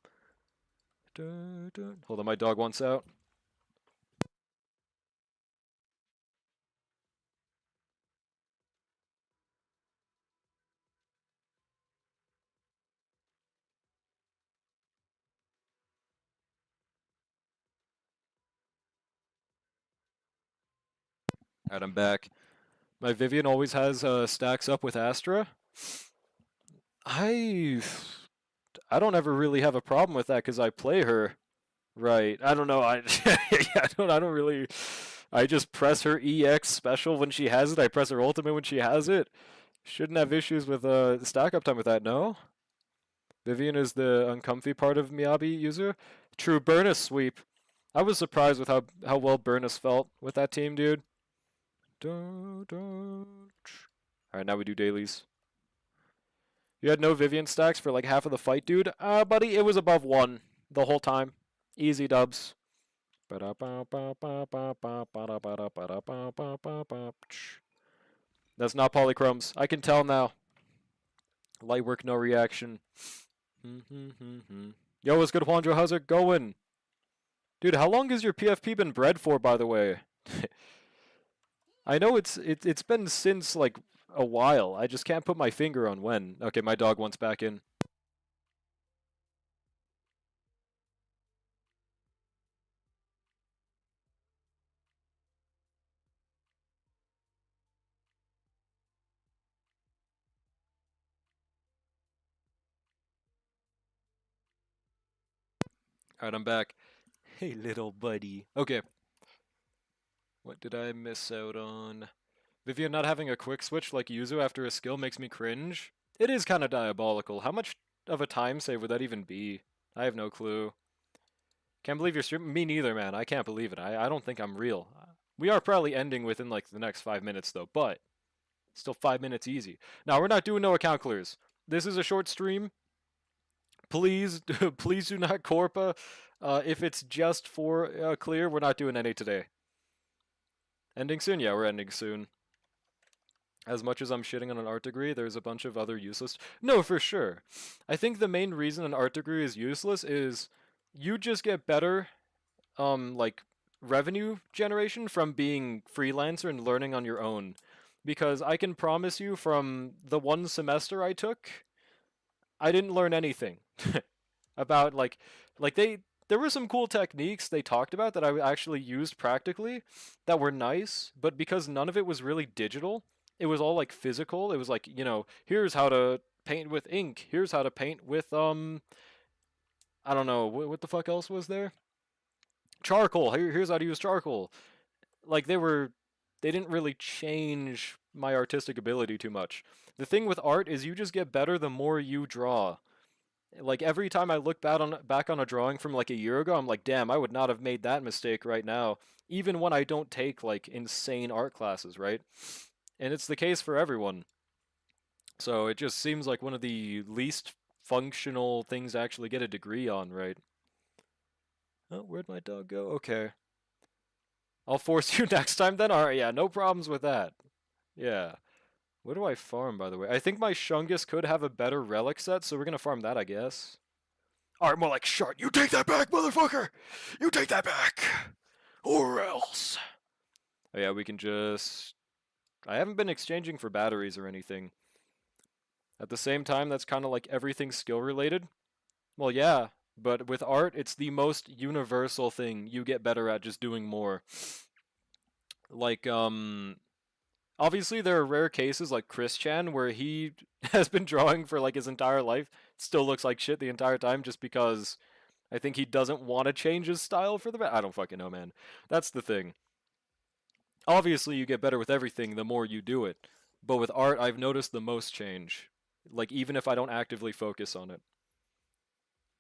Hold on, my dog wants out. Alright, I'm back. My Vivian always has stacks up with Astra. I don't ever really have a problem with that because I play her. Right. I don't know. I don't really. I just press her EX special when she has it. I press her ultimate when she has it. Shouldn't have issues with stack up time with that, no? Vivian is the uncomfy part of Miyabi user. True, Burnus sweep. I was surprised with how well Burnus felt with that team, dude. Alright, now we do dailies. You had no Vivian stacks for like half of the fight, dude. Buddy, it was above 1 the whole time. Easy dubs. That's not polychromes. I can tell now. Light work, no reaction. Yo, what's good, Juanjo? How's it going? Dude, how long has your PFP been bred for, by the way? I know it's been since like a while. I just can't put my finger on when. Okay, my dog wants back in. Alright, I'm back. Hey, little buddy. Okay. What did I miss out on? Vivian not having a quick switch like Yuzu after a skill makes me cringe. It is kind of diabolical. How much of a time save would that even be? I have no clue. Can't believe you're streaming. Me neither, man. I can't believe it. I don't think I'm real. We are probably ending within like the next 5 minutes though, but still 5 minutes easy. Now, we're not doing no account clears. This is a short stream. Please, please do not corpa. If it's just for clear, we're not doing any today. Ending soon? Yeah, we're ending soon. As much as I'm shitting on an art degree, there's a bunch of other useless... No, for sure. I think the main reason an art degree is useless is you just get better, like, revenue generation from being freelancer and learning on your own. Because I can promise you from the 1 semester I took, I didn't learn anything about, like there were some cool techniques they talked about that I actually used practically that were nice, but because none of it was really digital, it was all like physical. It was like, you know, here's how to paint with ink. Here's how to paint with I don't know, what the fuck else was there? Charcoal. Here's how to use charcoal. Like they didn't really change my artistic ability too much. The thing with art is you just get better the more you draw. Like every time I look back on a drawing from like a year ago, I'm like, damn, I would not have made that mistake right now, even when I don't take like insane art classes, right? And it's the case for everyone. So it just seems like one of the least functional things to actually get a degree on, right? Oh, where'd my dog go? Okay. I'll force you next time then? Alright, yeah, no problems with that. Yeah. What do I farm, by the way? I think my Shungus could have a better relic set, so we're gonna farm that, I guess. Alright, more like shart. You take that back, motherfucker! You take that back! Or else. Oh yeah, we can just... I haven't been exchanging for batteries or anything. At the same time, that's kind of like everything skill related. Well, yeah, but with art, it's the most universal thing you get better at just doing more. Like, obviously, there are rare cases like Chris Chan where he has been drawing for like his entire life, still looks like shit the entire time just because I think he doesn't want to change his style for the I don't fucking know, man. That's the thing. Obviously, you get better with everything the more you do it, but with art, I've noticed the most change. Like, even if I don't actively focus on it.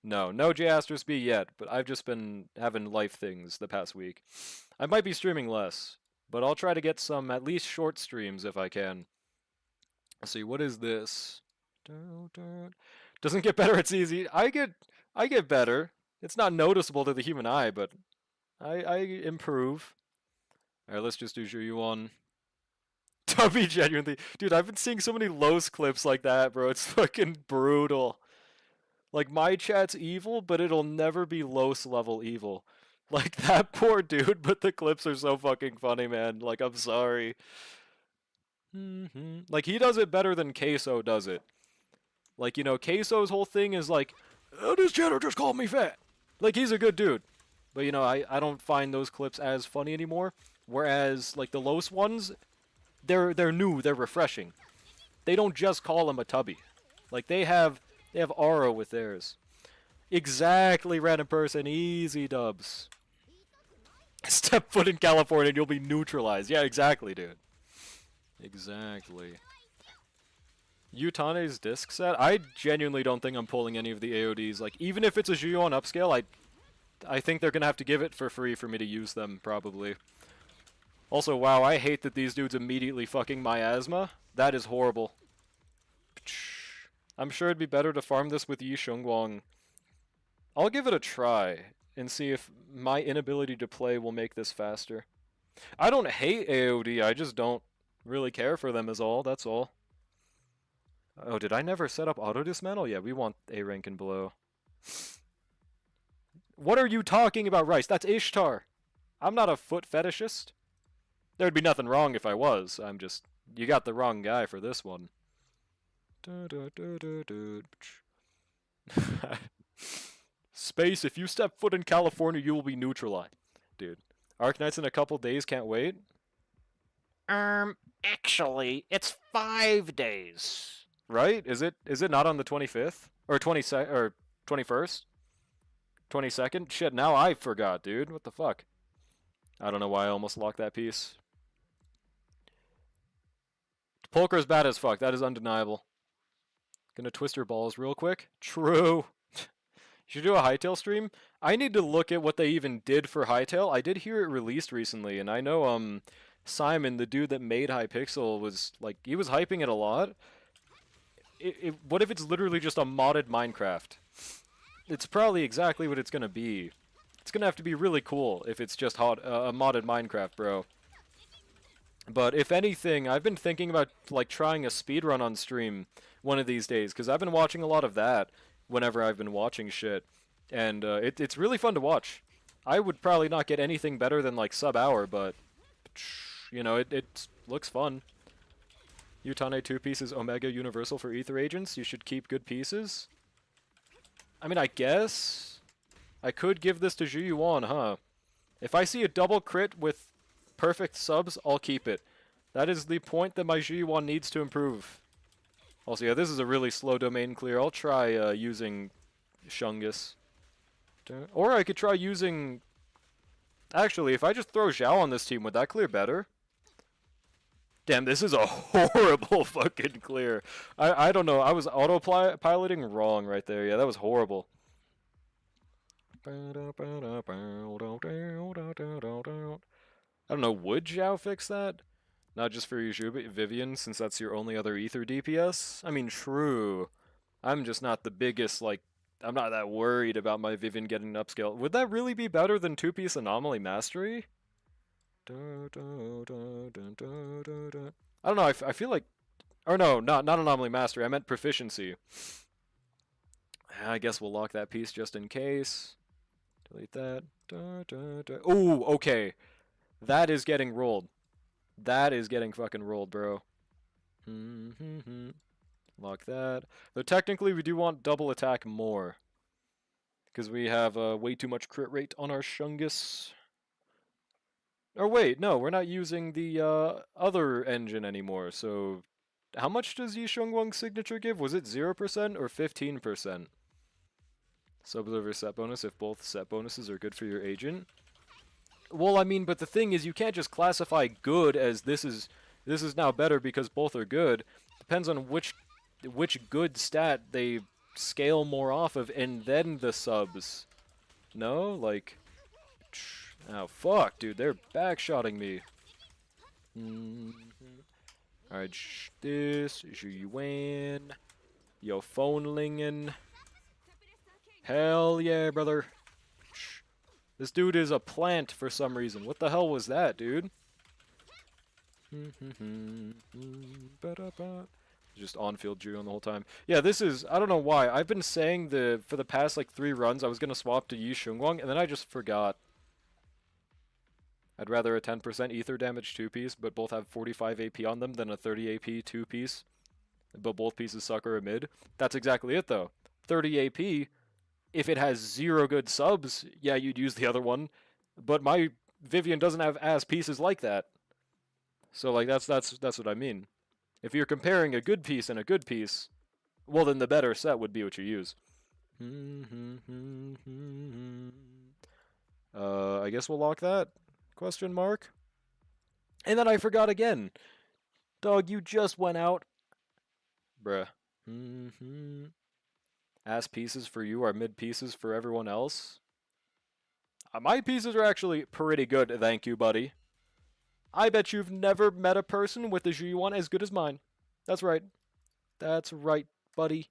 No J*B yet, but I've just been having life things the past week. I might be streaming less, but I'll try to get some at least short streams if I can. Let's see, what is this? Doesn't get better, it's easy. I get better. It's not noticeable to the human eye, but I improve. Alright, let's just do Zhuyuan. Tubby genuinely. Dude, I've been seeing so many Los clips like that, bro. It's fucking brutal. Like, my chat's evil, but it'll never be Los level evil. Like, that poor dude, but the clips are so fucking funny, man. Like, I'm sorry. Like, he does it better than Queso does it. Like, you know, Queso's whole thing is like, oh, this channel just called me fat. Like, he's a good dude. But, you know, I don't find those clips as funny anymore. Whereas, like, the Los ones, they're new, they're refreshing. They don't just call him a tubby. Like, they have aura with theirs. Exactly, random person, easy dubs. Step foot in California and you'll be neutralized. Yeah, exactly, dude. Exactly. Utane's disc set? I genuinely don't think I'm pulling any of the AODs. Like, even if it's a Zhuyuan upscale, I think they're gonna have to give it for free for me to use them, probably. Also, wow, I hate that these dudes immediately fucking miasma. That is horrible. I'm sure it'd be better to farm this with Yi Shengguang. I'll give it a try and see if my inability to play will make this faster. I don't hate AOD, I just don't really care for them is all, that's all. Oh, did I never set up auto dismantle? Yeah, we want A rank and below. What are you talking about, Rice? That's Ishtar. I'm not a foot fetishist. There'd be nothing wrong if I was. I'm just... You got the wrong guy for this one. Space, if you step foot in California, you will be neutralized. Dude. Arknights in a couple days, can't wait? Actually, it's 5 days. Right? Is it not on the 25th? Or 21st? 22nd? Shit, now I forgot, dude. What the fuck? I don't know why I almost locked that piece. Polkar's bad as fuck. That is undeniable. Gonna twist your balls real quick. True. Should do a Hytale stream? I need to look at what they even did for Hytale. I did hear it released recently, and I know Simon, the dude that made Hypixel, was like he was hyping it a lot. What if it's literally just a modded Minecraft? It's probably exactly what it's gonna be. It's gonna have to be really cool if it's just a modded Minecraft, bro. But if anything, I've been thinking about like trying a speedrun on stream one of these days, because I've been watching a lot of that whenever I've been watching shit. And it's really fun to watch. I would probably not get anything better than like sub-hour, but you know, it looks fun. Utane 2 pieces Omega Universal for Ether Agents. You should keep good pieces. I mean, I guess I could give this to Zhu Yuan, huh? If I see a double crit with perfect subs, I'll keep it. That is the point that my Zhu Yuan needs to improve. Also, yeah, this is a really slow domain clear. I'll try using Shungus. Or I could try using... Actually, if I just throw Zhao on this team, would that clear better? Damn, this is a horrible fucking clear. I don't know. I was autopiloting wrong right there. Yeah, that was horrible. I don't know. Would Zhao fix that? Not just for you, but Vivian, since that's your only other Ether DPS? I mean, true. I'm just not the biggest, like... I'm not that worried about my Vivian getting an upscale. Would that really be better than 2-piece Anomaly Mastery? I don't know, I feel like... Or no, not Anomaly Mastery, I meant Proficiency. I guess we'll lock that piece just in case. Delete that. Ooh, okay. That is getting rolled. That is getting fucking rolled, bro. Lock that. Though technically we do want double attack more. Because we have way too much crit rate on our Shungus. Or wait, no, we're not using the other engine anymore, so... How much does Yi Shengguang's signature give? Was it 0% or 15%? Sub-deliver set bonus if both set bonuses are good for your agent? Well, I mean, but the thing is, you can't just classify good as this is now better because both are good. Depends on which good stat they scale more off of, and then the subs. No, like, oh fuck, dude, they're backshotting me. All right, this Zhu Yuan, yo phone lingin'. Hell yeah, brother. This dude is a plant for some reason. What the hell was that, dude? Just on-field Juon the whole time. Yeah, this is... I don't know why. I've been saying for the past, like, 3 runs I was going to swap to Yi Shengguang, and then I just forgot. I'd rather a 10% ether damage 2-piece, but both have 45 AP on them, than a 30 AP 2-piece, but both pieces suck or a mid. That's exactly it, though. 30 AP... If it has 0 good subs, yeah, you'd use the other one. But my Vivian doesn't have ass pieces like that. So like that's what I mean. If you're comparing a good piece and a good piece, well then the better set would be what you use. I guess we'll lock that? Question mark. And then I forgot again. Dog, you just went out. Bruh. Ass pieces for you are mid pieces for everyone else. My pieces are actually pretty good, thank you, buddy. I bet you've never met a person with a Zhu Yuan as good as mine. That's right. That's right, buddy.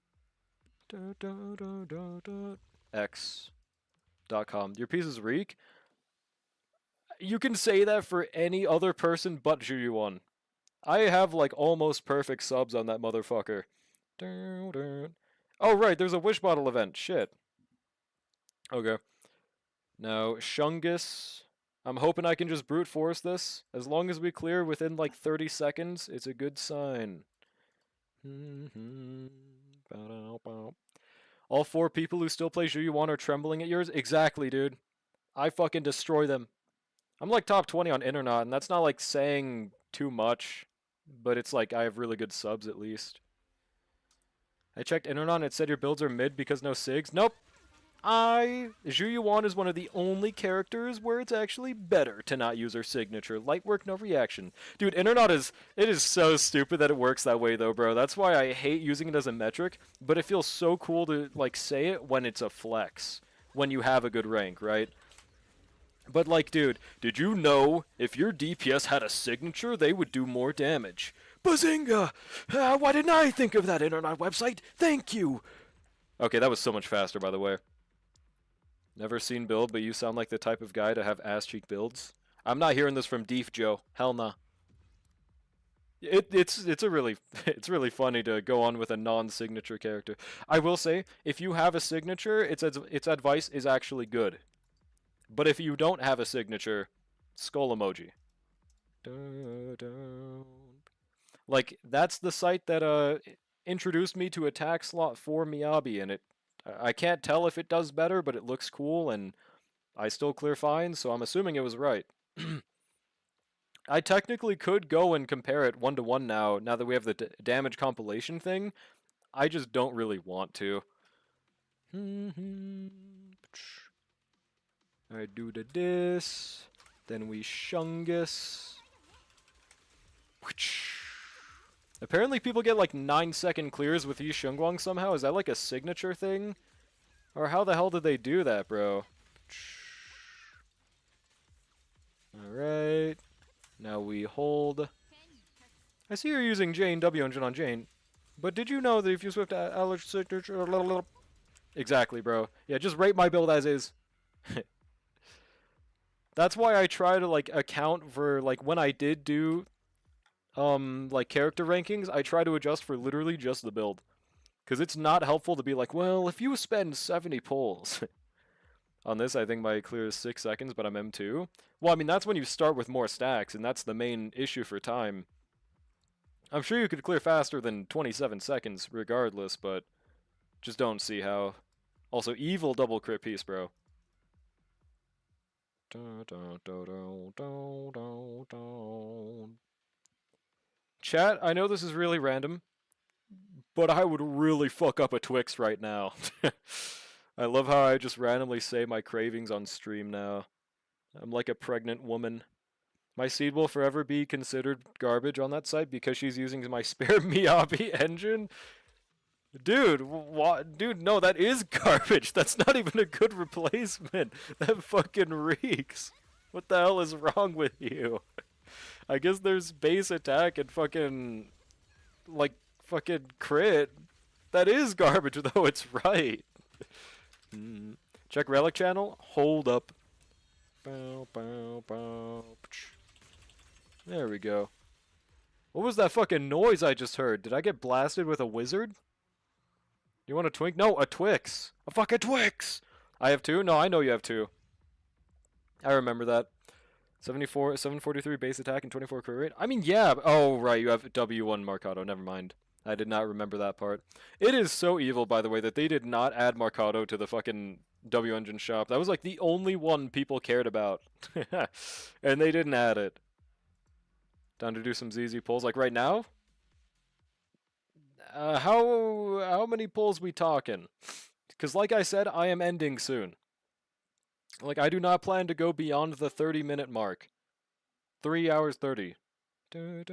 X.com. Your pieces reek. You can say that for any other person but Juyuan. I have like almost perfect subs on that motherfucker. Oh right, there's a wish bottle event. Shit. Okay. Now Shungus. I'm hoping I can just brute force this. As long as we clear within like 30 seconds, it's a good sign. All 4 people who still play Juyuan are trembling at yours? Exactly, dude. I fucking destroy them. I'm like top 20 on Internet, and that's not like saying too much, but it's like I have really good subs at least. I checked Internet and it said your builds are mid because no SIGs. Nope. Zhu Yuan is one of the only characters where it's actually better to not use her signature. Light work, no reaction. Dude, Internet it is so stupid that it works that way though, bro. That's why I hate using it as a metric, but it feels so cool to like say it when it's a flex. When you have a good rank, right? But like, dude, did you know if your DPS had a signature, they would do more damage? Bazinga! Why didn't I think of that Internet website? Thank you! Okay, that was so much faster, by the way. Never seen build, but you sound like the type of guy to have ass cheek builds. I'm not hearing this from Deef Joe. Hell nah. It's a really it's really funny to go on with a non-signature character. I will say, if you have a signature, its advice is actually good. But if you don't have a signature, skull emoji. Like that's the site that introduced me to attack slot for Miyabi, and I can't tell if it does better, but it looks cool, and I still clear fine, so I'm assuming it was right. I technically could go and compare it 1-to-1 now that we have the damage compilation thing. I just don't really want to. Alright, do this. Then we Shungus. Apparently people get like 9-second clears with Yi Shungguang somehow. Is that like a signature thing? Or how the hell did they do that, bro? Alright. Now we hold. I see you're using Jane W engine on Jane. But did you know that if you swift allergy signature... Exactly, bro. Yeah, just rate my build as is. That's why I try to like account for like when I did do like character rankings, I try to adjust for literally just the build. Cuz it's not helpful to be like, well, if you spend 70 pulls on this, I think my clear is 6 seconds, but I'm M2. Well, I mean, that's when you start with more stacks, and that's the main issue for time. I'm sure you could clear faster than 27 seconds regardless, but just don't see how. Also, evil double crit piece, bro. Chat, I know this is really random, but I would really fuck up a Twix right now. I love how I just randomly say my cravings on stream now. I'm like a pregnant woman. My seed will forever be considered garbage on that site because she's using my spare Miyabi engine. Dude, what? Dude, no, that is garbage. That's not even a good replacement. That fucking reeks. What the hell is wrong with you? I guess there's base attack and fucking, like, fucking crit. That is garbage, though. It's right. Check relic channel. Hold up. Bow, bow, bow. There we go. What was that fucking noise I just heard? Did I get blasted with a wizard? You want a twink? No, a Twix. A fucking Twix! I have 2? No, I know you have 2. I remember that. 743 base attack and 24 crit rate. I mean, yeah. Oh, right. You have W1 Marcado. Never mind. I did not remember that part. It is so evil, by the way, that they did not add Marcado to the fucking W Engine shop. That was like the only one people cared about. And they didn't add it. Down to do some ZZ pulls. Like right now? How many pulls we talking? Because like I said, I am ending soon. Like, I do not plan to go beyond the 30-minute mark. 3 hours 30. Do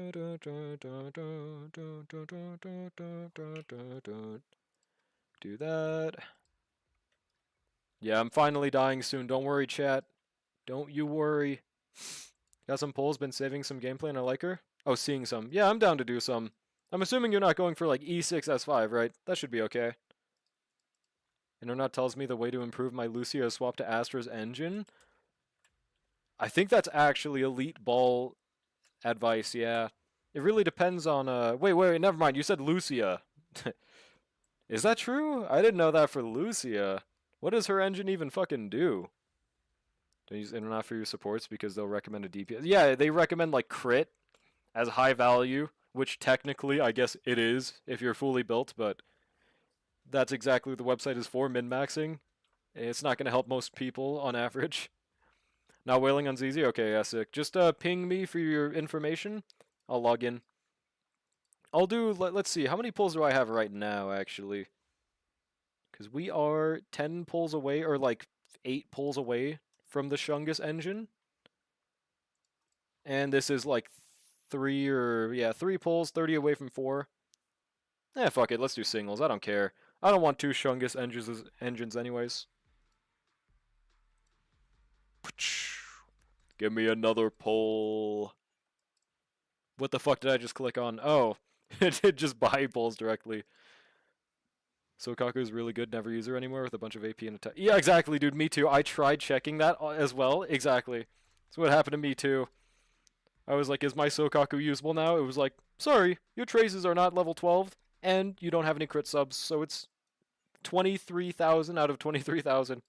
that. Yeah, I'm finally dying soon. Don't worry, chat. Don't you worry. Got some polls, been saving some gameplay, and I like her? Oh, seeing some. Yeah, I'm down to do some. I'm assuming you're not going for, like, E6, S5, right? That should be okay. Internet tells me the way to improve my Lucia is swap to Astra's engine. I think that's actually elite ball advice, yeah. It really depends on, wait, never mind. You said Lucia. Is that true? I didn't know that for Lucia. What does her engine even fucking do? Don't use Internet for your supports because they'll recommend a DPS. Yeah, they recommend like crit as high value, which technically I guess it is if you're fully built, but that's exactly what the website is for, min-maxing. It's not going to help most people on average. Not wailing on ZZ? Okay, yeah, sick. Just ping me for your information. I'll log in. I'll do, let's see, how many pulls do I have right now, actually? Because we are 10 pulls away, or like 8 pulls away from the Shungus engine. And this is like 3 pulls, 30 away from 4. Fuck it, let's do singles. I don't care. I don't want 2 Shungus engines anyways. Give me another pull. What the fuck did I just click on? Oh, it did just buy pulls directly. Sokaku's really good, never use her anymore with a bunch of AP and attack. Yeah, exactly, dude, me too. I tried checking that as well. Exactly. That's what happened to me too. I was like, is my Sokaku usable now? It was like, sorry, your traces are not level 12, and you don't have any crit subs, so it's 23,000 out of 23,000.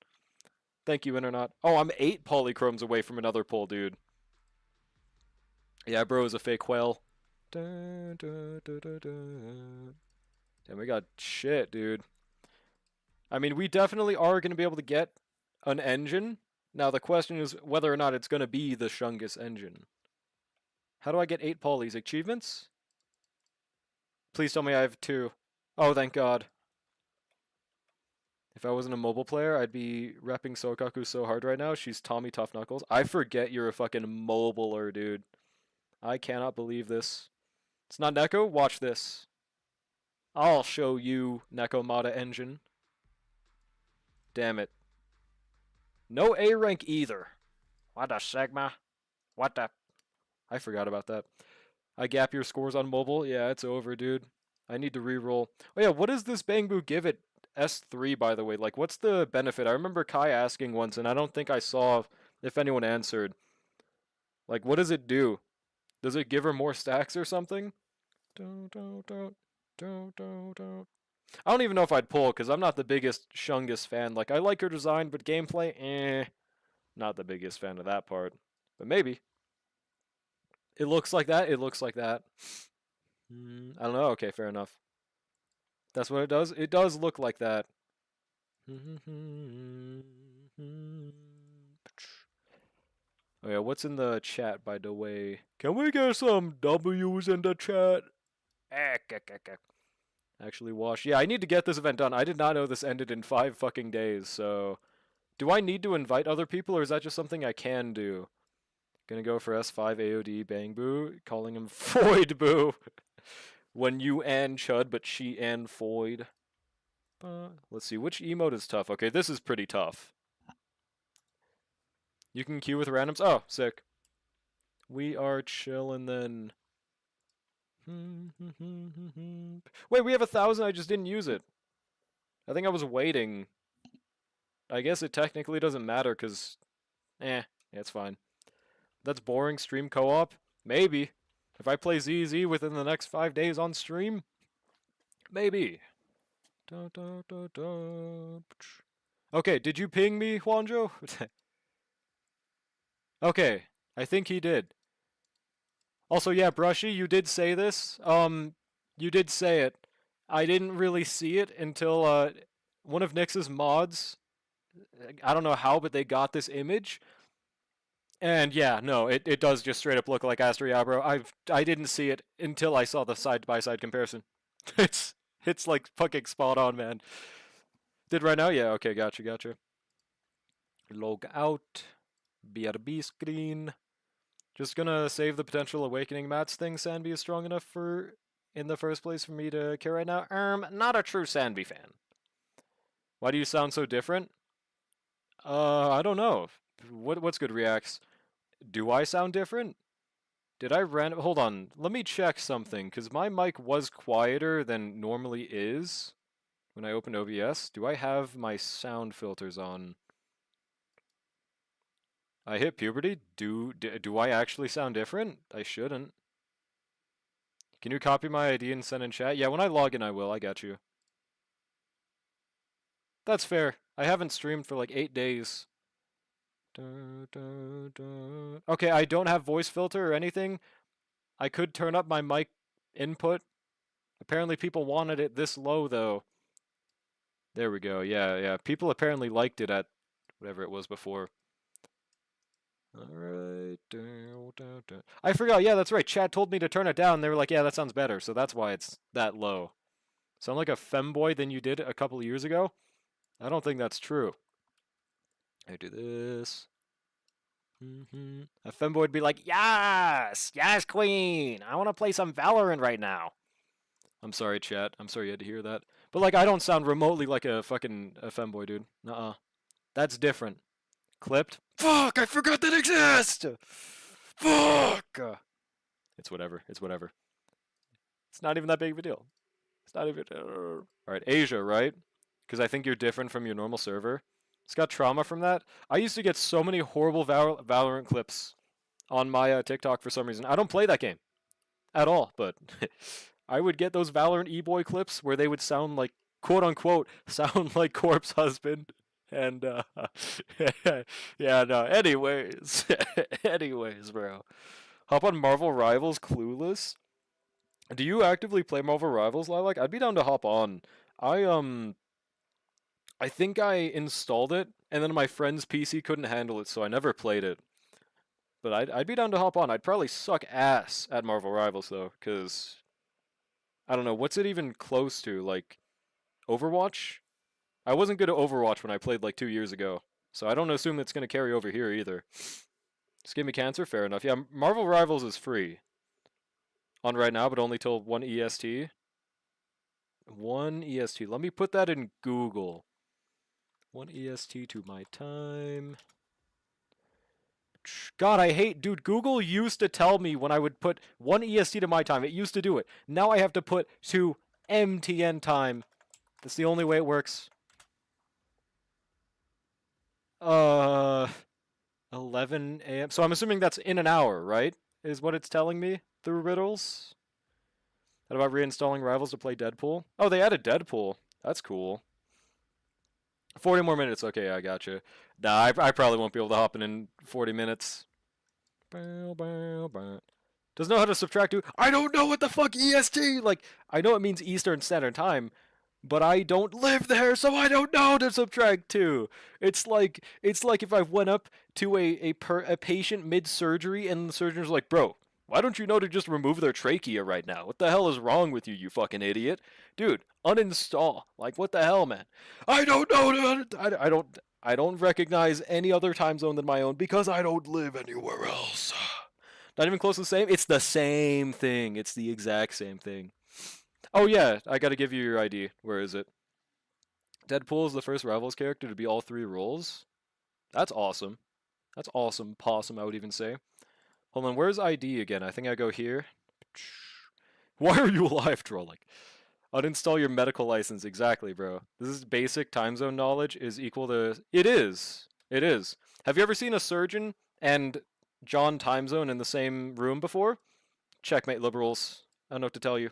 Thank you, Internet. Oh, I'm 8 polychromes away from another pull, dude. Yeah, bro is a fake whale. Damn, we got shit, dude. I mean, we definitely are going to be able to get an engine. Now, the question is whether or not it's going to be the Shungus engine. How do I get 8 polys? Achievements? Please tell me I have 2. Oh, thank God. If I wasn't a mobile player, I'd be repping Sokaku so hard right now. She's Tommy Tough Knuckles. I forget you're a fucking mobiler, dude. I cannot believe this. It's not Neko? Watch this. I'll show you Nekomata engine. Damn it. No A rank either. What the Sigma? What the... I forgot about that. I gap your scores on mobile? Yeah, it's over, dude. I need to re-roll. Oh yeah, what does this Bangbu give it S3, by the way? Like, what's the benefit? I remember Kai asking once, and I don't think I saw if anyone answered. Like, what does it do? Does it give her more stacks or something? Don't. I don't even know if I'd pull, because I'm not the biggest Shungus fan. Like, I like her design, but gameplay, not the biggest fan of that part. But maybe. It looks like that. It looks like that. I don't know. Okay, fair enough. That's what it does? It does look like that. Oh yeah, what's in the chat, by the way? Can we get some W's in the chat? Actually wash. Yeah, I need to get this event done. I did not know this ended in 5 fucking days, so... Do I need to invite other people, or is that just something I can do? Gonna go for S5 AOD Bangbu, calling him Foid Boo. When you and Chud, but she and Foid. Let's see, which emote is tough? Okay, this is pretty tough. You can queue with randoms? Oh, sick. We are chillin' then. Wait, we have 1,000, I just didn't use it. I think I was waiting. I guess it technically doesn't matter, because... yeah, it's fine. That's boring, stream co-op? Maybe. If I play ZZ within the next 5 days on stream? Maybe. Okay, did you ping me, Juanjo? Okay, I think he did. Also, yeah, Brushy, you did say this. You did say it. I didn't really see it until, one of Nyx's mods, I don't know how, but they got this image. And yeah, no, it does just straight up look like Astria, bro. I didn't see it until I saw the side-by-side comparison. It's like fucking spot on, man. Did right now? Yeah, okay, gotcha. Log out. BRB screen. Just gonna save the potential awakening mats thing. Sanby is strong enough for in the first place for me to care right now. Not a true Sanby fan. Why do you sound so different? I don't know. What's good reacts? Do I sound different? Did I hold on, let me check something, because my mic was quieter than normally is. when I open OBS. Do I have my sound filters on? I hit puberty. Do I actually sound different? I shouldn't. Can you copy my ID and send in chat? Yeah, when I log in, I will. I got you. That's fair. I haven't streamed for like 8 days. Okay, I don't have voice filter or anything. I could turn up my mic input. Apparently people wanted it this low though. There we go. Yeah, yeah. People apparently liked it at whatever it was before. Alright. I forgot. Yeah, that's right. Chat told me to turn it down. They were like, yeah, that sounds better. So that's why it's that low. Sound like a femboy than you did a couple of years ago? I don't think that's true. I do this. A femboy would be like, yes, yes, queen. I want to play some Valorant right now. I'm sorry, chat. I'm sorry you had to hear that. But like, I don't sound remotely like a fucking a femboy, dude. Nuh-uh. That's different. Clipped. Fuck! I forgot that exists. Fuck! It's whatever. It's whatever. It's not even that big of a deal. It's not even. All right, Asia, right? Because I think you're different from your normal server. It's got trauma from that. I used to get so many horrible Valorant clips on my TikTok for some reason. I don't play that game at all, but I would get those Valorant e-boy clips where they would sound like, quote unquote, sound like Corpse Husband. And, yeah, no, anyways. Anyways, bro. Hop on Marvel Rivals Clueless. Do you actively play Marvel Rivals, Lilac? I'd be down to hop on. I, I think I installed it, and then my friend's PC couldn't handle it, so I never played it. But I'd be down to hop on. I'd probably suck ass at Marvel Rivals, though, because I don't know, what's it even close to? Like, Overwatch? I wasn't good at Overwatch when I played like 2 years ago, so I don't assume it's going to carry over here either. Just give me cancer? Fair enough. Yeah, Marvel Rivals is free on right now, but only till 1 EST. 1 EST. Let me put that in Google. 1 EST to my time. God, I hate, dude, Google used to tell me when I would put 1 EST to my time. It used to do it. Now I have to put to MTN time. That's the only way it works. 11 a.m. So I'm assuming that's in an hour, right? Is what it's telling me through riddles. What about reinstalling Rivals to play Deadpool? Oh, they added Deadpool. That's cool. 40 more minutes. Okay, I gotcha. Nah, I probably won't be able to hop in 40 minutes. Doesn't know how to subtract to. I don't know what the fuck EST. Like, I know it means Eastern Standard Time, but I don't live there, so I don't know how to subtract to. It's like if I went up to a patient mid surgery and the surgeon's like, bro, why don't you know to just remove their trachea right now? What the hell is wrong with you, you fucking idiot? Dude, uninstall. Like, what the hell, man? I don't know. I don't recognize any other time zone than my own because I don't live anywhere else. Not even close to the same. It's the same thing. It's the exact same thing. Oh yeah, I gotta give you your ID. Where is it? Deadpool is the first Rivals character to be all 3 roles. That's awesome. That's awesome. Possum, I would even say. Hold on, where's ID again? I think I go here. Why are you live trolling? Uninstall your medical license. Exactly, bro. This is basic time zone knowledge is equal to... It is. It is. Have you ever seen a surgeon and John time zone in the same room before? Checkmate, liberals. I don't know what to tell you.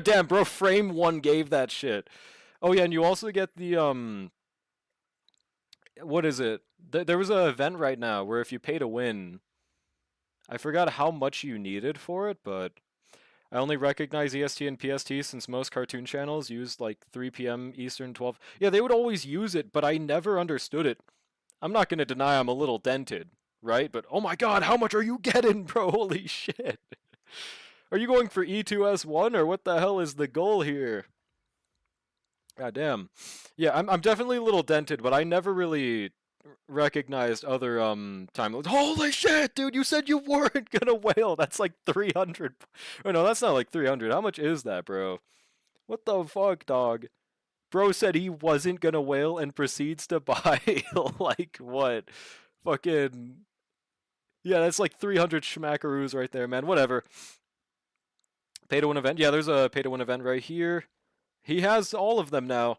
Damn, bro, frame 1 gave that shit. Oh yeah, and you also get the, what is it? There was an event right now where if you pay to win, I forgot how much you needed for it, but I only recognize EST and PST since most cartoon channels use like 3 p.m. Eastern 12. Yeah, they would always use it, but I never understood it. I'm not going to deny I'm a little dented, right? But oh my god, how much are you getting, bro? Holy shit. Are you going for E2S1 or what the hell is the goal here? God damn. Yeah, I'm definitely a little dented, but I never really recognized other time limits. Holy shit, dude, you said you weren't gonna whale. That's like 300. Oh no, that's not like 300. How much is that, bro? What the fuck, dog? Bro said he wasn't gonna whale and proceeds to buy like what? Fucking yeah, that's like 300 schmackaroos right there, man. Whatever. Pay to win event. Yeah, there's a pay to win event right here. He has all of them now.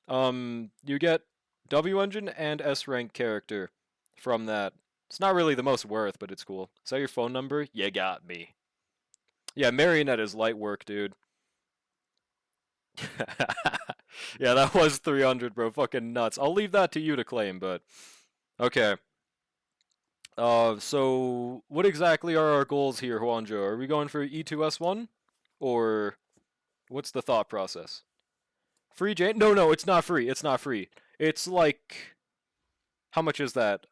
You get W engine and S rank character from that. It's not really the most worth, but it's cool. Is that your phone number? You got me. Yeah, Marionette is light work, dude. Yeah, that was 300, bro. Fucking nuts. I'll leave that to you to claim, but okay. So what exactly are our goals here, Juanjo? Are we going for E2S1? Or what's the thought process? Free Jane? No, no, it's not free. It's not free. It's like how much is that?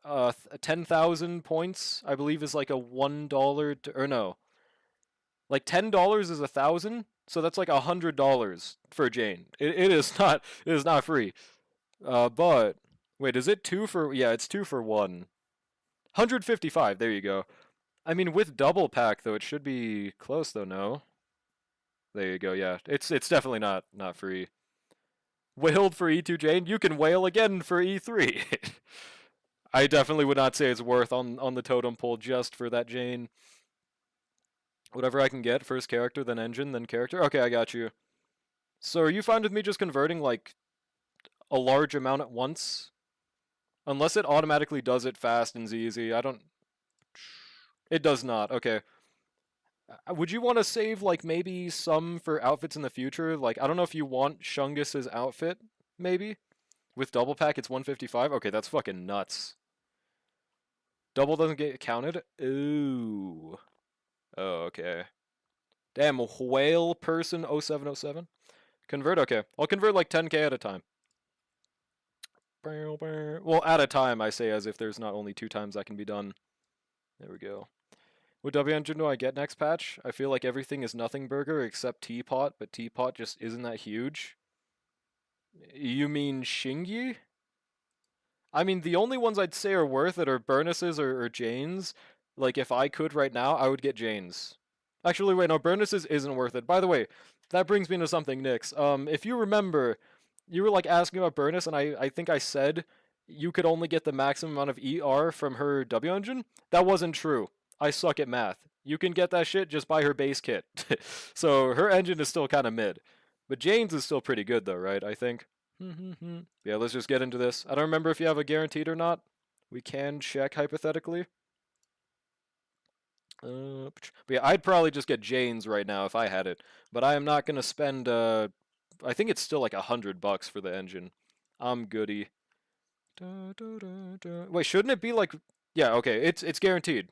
10,000 points, I believe is like a $1 or no. Like $10 is 1,000, so that's like $100 for Jane. It is not free. But wait, is it two for? Yeah, it's two for one. 155. There you go. I mean, with double pack though, it should be close though. No, there you go. Yeah, it's definitely not free. Wailed for E2 Jane. You can wail again for E3. I definitely would not say it's worth on the totem pole just for that Jane. Whatever I can get, first character, then engine, then character. Okay, I got you. So are you fine with me just converting like a large amount at once? Unless it automatically does it fast and easy. I don't. It does not. Okay. Would you want to save like maybe some for outfits in the future? Like I don't know if you want Shungus's outfit, maybe? With double pack it's 155? Okay, that's fucking nuts. Double doesn't get counted? Ooh. Oh, okay. Damn, whale person 0707? Convert? Okay. I'll convert like 10k at a time. Well, at a time, I say as if there's not only two times that can be done. There we go. What W engine do I get next patch? I feel like everything is nothing burger except Teapot, but Teapot just isn't that huge. You mean Shingy? I mean, the only ones I'd say are worth it are Burnus's or Jane's. Like, if I could right now, I would get Jane's. Actually, wait, no, Burnus's isn't worth it. By the way, that brings me to something, Nix. If you remember, you were like asking about Burnus, and I think I said you could only get the maximum amount of ER from her W engine. That wasn't true. I suck at math. You can get that shit just by her base kit. So her engine is still kind of mid. But Jane's is still pretty good though, right? I think. Yeah, let's just get into this. I don't remember if you have a guaranteed or not. We can check hypothetically. But yeah, I'd probably just get Jane's right now if I had it. But I am not gonna spend. I think it's still like $100 for the engine. I'm goody. Wait, shouldn't it be like? Yeah, okay. It's guaranteed.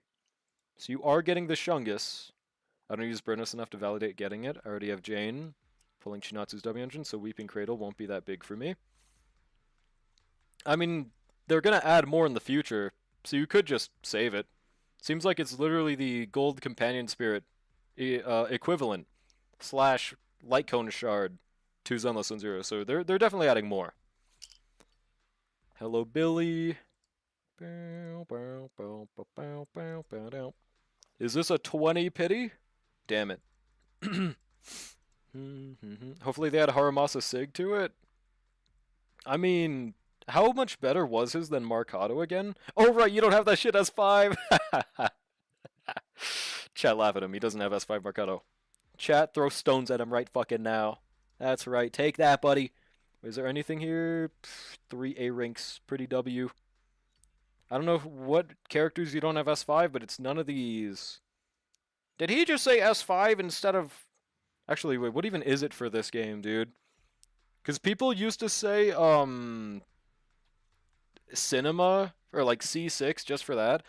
So you are getting the Shungus. I don't use Burnus enough to validate getting it. I already have Jane pulling Chinatsu's W engine, so Weeping Cradle won't be that big for me. I mean, they're gonna add more in the future, so you could just save it. Seems like it's literally the Gold Companion Spirit equivalent slash Light Cone Shard to Zenless and Zero, so they're definitely adding more. Hello, Billy. Is this a 20 pity? Damn it. Hopefully they add Haramasa Sig to it. I mean, how much better was his than Marcado again? Oh, right, you don't have that shit S5. Chat, laugh at him. He doesn't have S5 Marcado. Chat, throw stones at him right fucking now. That's right. Take that, buddy. Is there anything here? 3 A ranks. Pretty W. I don't know what characters you don't have S5, but it's none of these. Did he just say S5 instead of... Actually, wait, what even is it for this game, dude? Because people used to say, cinema, or like C6 just for that.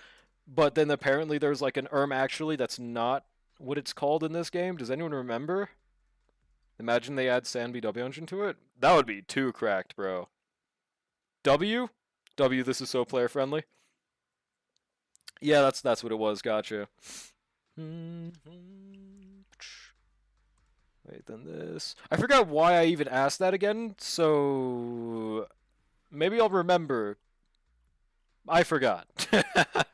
But then apparently there's like an actually that's not what it's called in this game. Does anyone remember? Imagine they add San BW engine to it. That would be too cracked, bro. W? W, this is so player friendly. Yeah, that's what it was. Gotcha. Wait, then this. I forgot why I even asked that again, so maybe I'll remember. I forgot. Alright,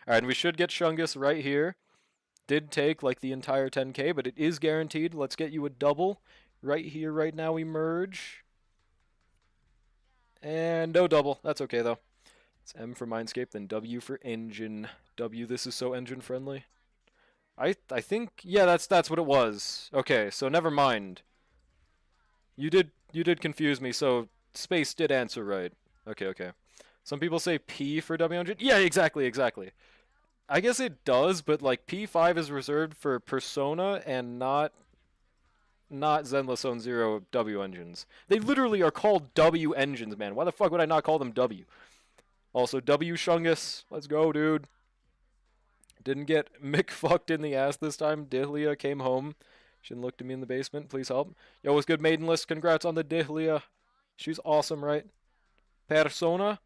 and we should get Shungus right here. Did take like the entire 10k, but it is guaranteed. Let's get you a double right here, right now. We merge. And no double. That's okay, though. It's M for Mindscape, then W for engine. W, this is so engine friendly. I think, yeah, that's what it was. Okay, so never mind. You did confuse me. So Space did answer right. Okay, okay. Some people say P for W100. Yeah, exactly, exactly. I guess it does, but like P5 is reserved for Persona and not Zenless Zone Zero W engines. They literally are called W engines, man. Why the fuck would I not call them W? Also, W Shungus. Let's go, dude. Didn't get Mick fucked in the ass this time. Dihlia came home. She didn't look to me in the basement. Please help. Yo, what's good, maiden list? Congrats on the Dihlia. She's awesome, right? Persona?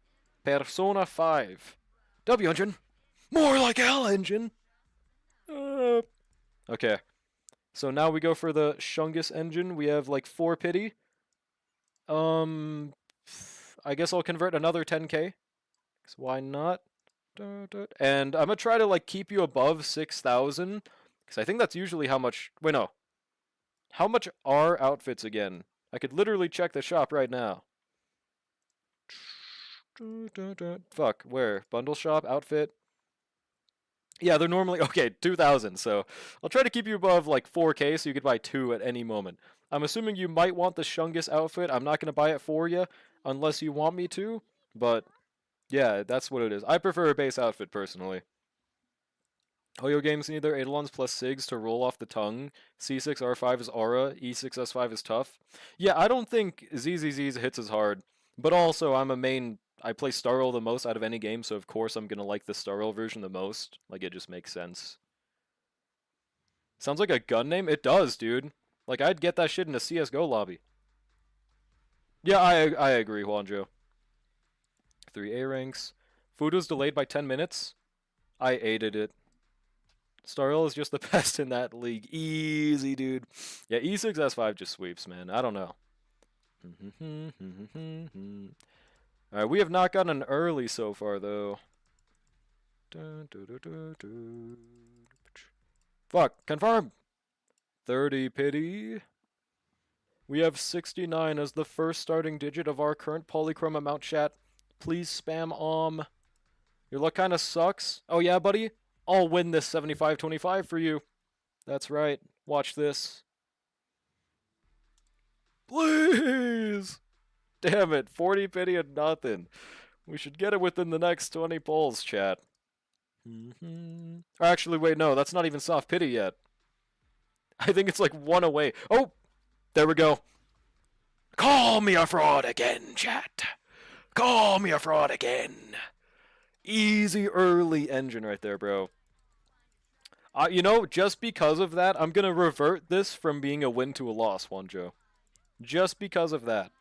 Persona 5. W engine? More like L engine! Okay. So now we go for the Shungus engine. We have like 4 pity. I guess I'll convert another 10k. Cause why not? And I'm gonna try to like keep you above 6,000. Because I think that's usually how much. Wait, no. How much are outfits again? I could literally check the shop right now. Fuck, where? Bundle shop, outfit. Yeah, they're normally okay, 2,000. So I'll try to keep you above like 4k so you could buy 2 at any moment. I'm assuming you might want the Shungus outfit. I'm not gonna buy it for you unless you want me to, but yeah, that's what it is. I prefer a base outfit personally. Hoyo games need their Eidolons plus Sigs to roll off the tongue. C6 R5 is aura, E6 S5 is tough. Yeah, I don't think ZZZ's hits as hard, but also I'm a main. I play Starro the most out of any game, so of course I'm gonna like the Starro version the most. Like, it just makes sense. Sounds like a gun name? It does, dude. Like, I'd get that shit in a CSGO lobby. Yeah, I agree, Juanjo. 3 A ranks. Food was delayed by 10 minutes. I aided it. Starl is just the best in that league. Easy, dude. Yeah, E6 S5 just sweeps, man. I don't know. Alright, we have not gotten an early so far, though. Fuck, confirm! 30 pity. We have 69 as the first starting digit of our current polychrome amount, chat. Please spam Your luck kinda sucks. Oh yeah, buddy? I'll win this 75-25 for you. That's right. Watch this. Please! Damn it, 40 pity and nothing. We should get it within the next 20 polls, chat. Actually, wait, no, that's not even soft pity yet. I think it's like 1 away. Oh! There we go. Call me a fraud again, chat. Call me a fraud again. Easy early engine right there, bro. You know, just because of that, I'm gonna revert this from being a win to a loss, Juanjo. Just because of that.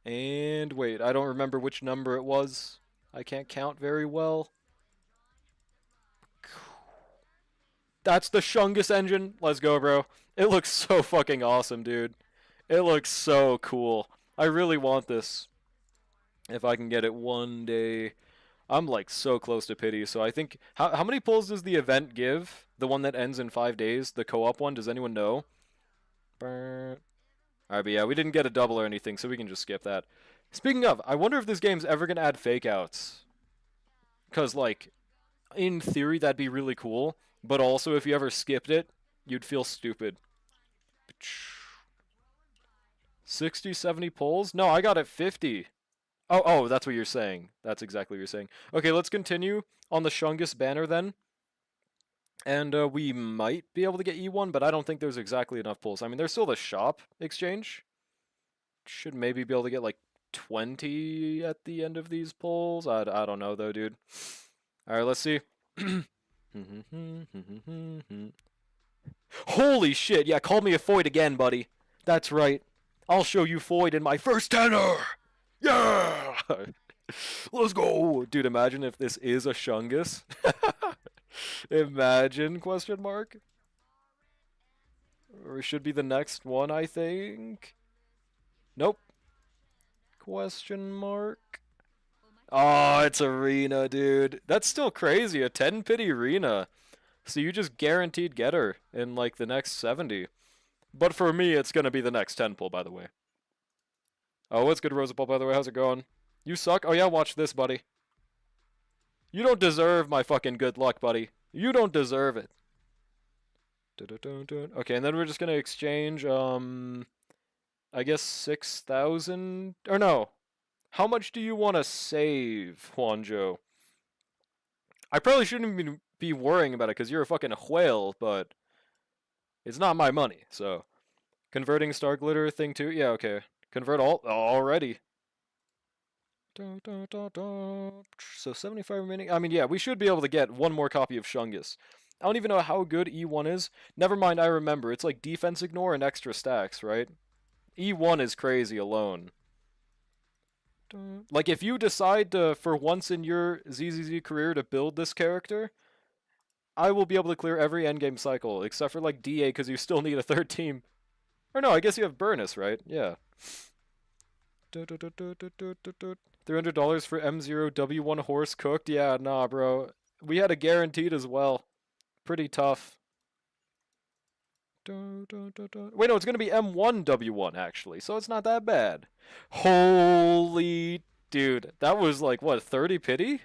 And wait, I don't remember which number it was. I can't count very well. That's the Shungus engine. Let's go, bro. It looks so fucking awesome, dude. It looks so cool. I really want this. If I can get it one day. I'm like so close to pity, so I think... How many pulls does the event give? The one that ends in 5 days? The co-op one? Does anyone know? Alright, but yeah, we didn't get a double or anything, so we can just skip that. Speaking of, I wonder if this game's ever gonna add fake outs. Because, like, in theory, that'd be really cool. But also, if you ever skipped it, you'd feel stupid. 60, 70 pulls? No, I got it 50. Oh, that's what you're saying. That's exactly what you're saying. Okay, let's continue on the Shungus banner then. And we might be able to get E1, but I don't think there's exactly enough pulls. I mean, there's still the shop exchange. Should maybe be able to get like 20 at the end of these pulls. I don't know though, dude. Alright, let's see. Holy shit, yeah, call me a Foyd again, buddy. That's right. I'll show you Foyd in my first tenor! Yeah! Let's go! Dude, imagine if this is a Shungus. Imagine, question mark? Or it should be the next one, I think. Nope. Question mark. Oh, it's Arena, dude. That's still crazy. A 10 pity Arena. So you just guaranteed get her in like the next 70. But for me, it's gonna be the next 10 pull, by the way. Oh, what's good, Rosapult, by the way? How's it going? You suck? Oh yeah, watch this, buddy. You don't deserve my fucking good luck, buddy. You don't deserve it. Okay, and then we're just gonna exchange, I guess 6,000, or no. How much do you want to save, Juanjo? I probably shouldn't even be worrying about it because you're a fucking whale, but it's not my money, so. Converting star glitter thing too? Yeah, okay. Convert all already. So 75 remaining. I mean, yeah, we should be able to get one more copy of Shungus. I don't even know how good E1 is. Never mind, I remember. It's like defense ignore and extra stacks, right? E1 is crazy alone. Like, if you decide to, for once in your ZZZ career, to build this character, I will be able to clear every endgame cycle, except for, like, DA, because you still need a third team. Or no, I guess you have Burnus, right? Yeah. $300 for M0W1 horse cooked? Yeah, nah, bro. We had a guaranteed as well. Pretty tough. Wait, no, it's gonna be M1W1 actually, so it's not that bad. Holy dude, that was like what, 30 pity?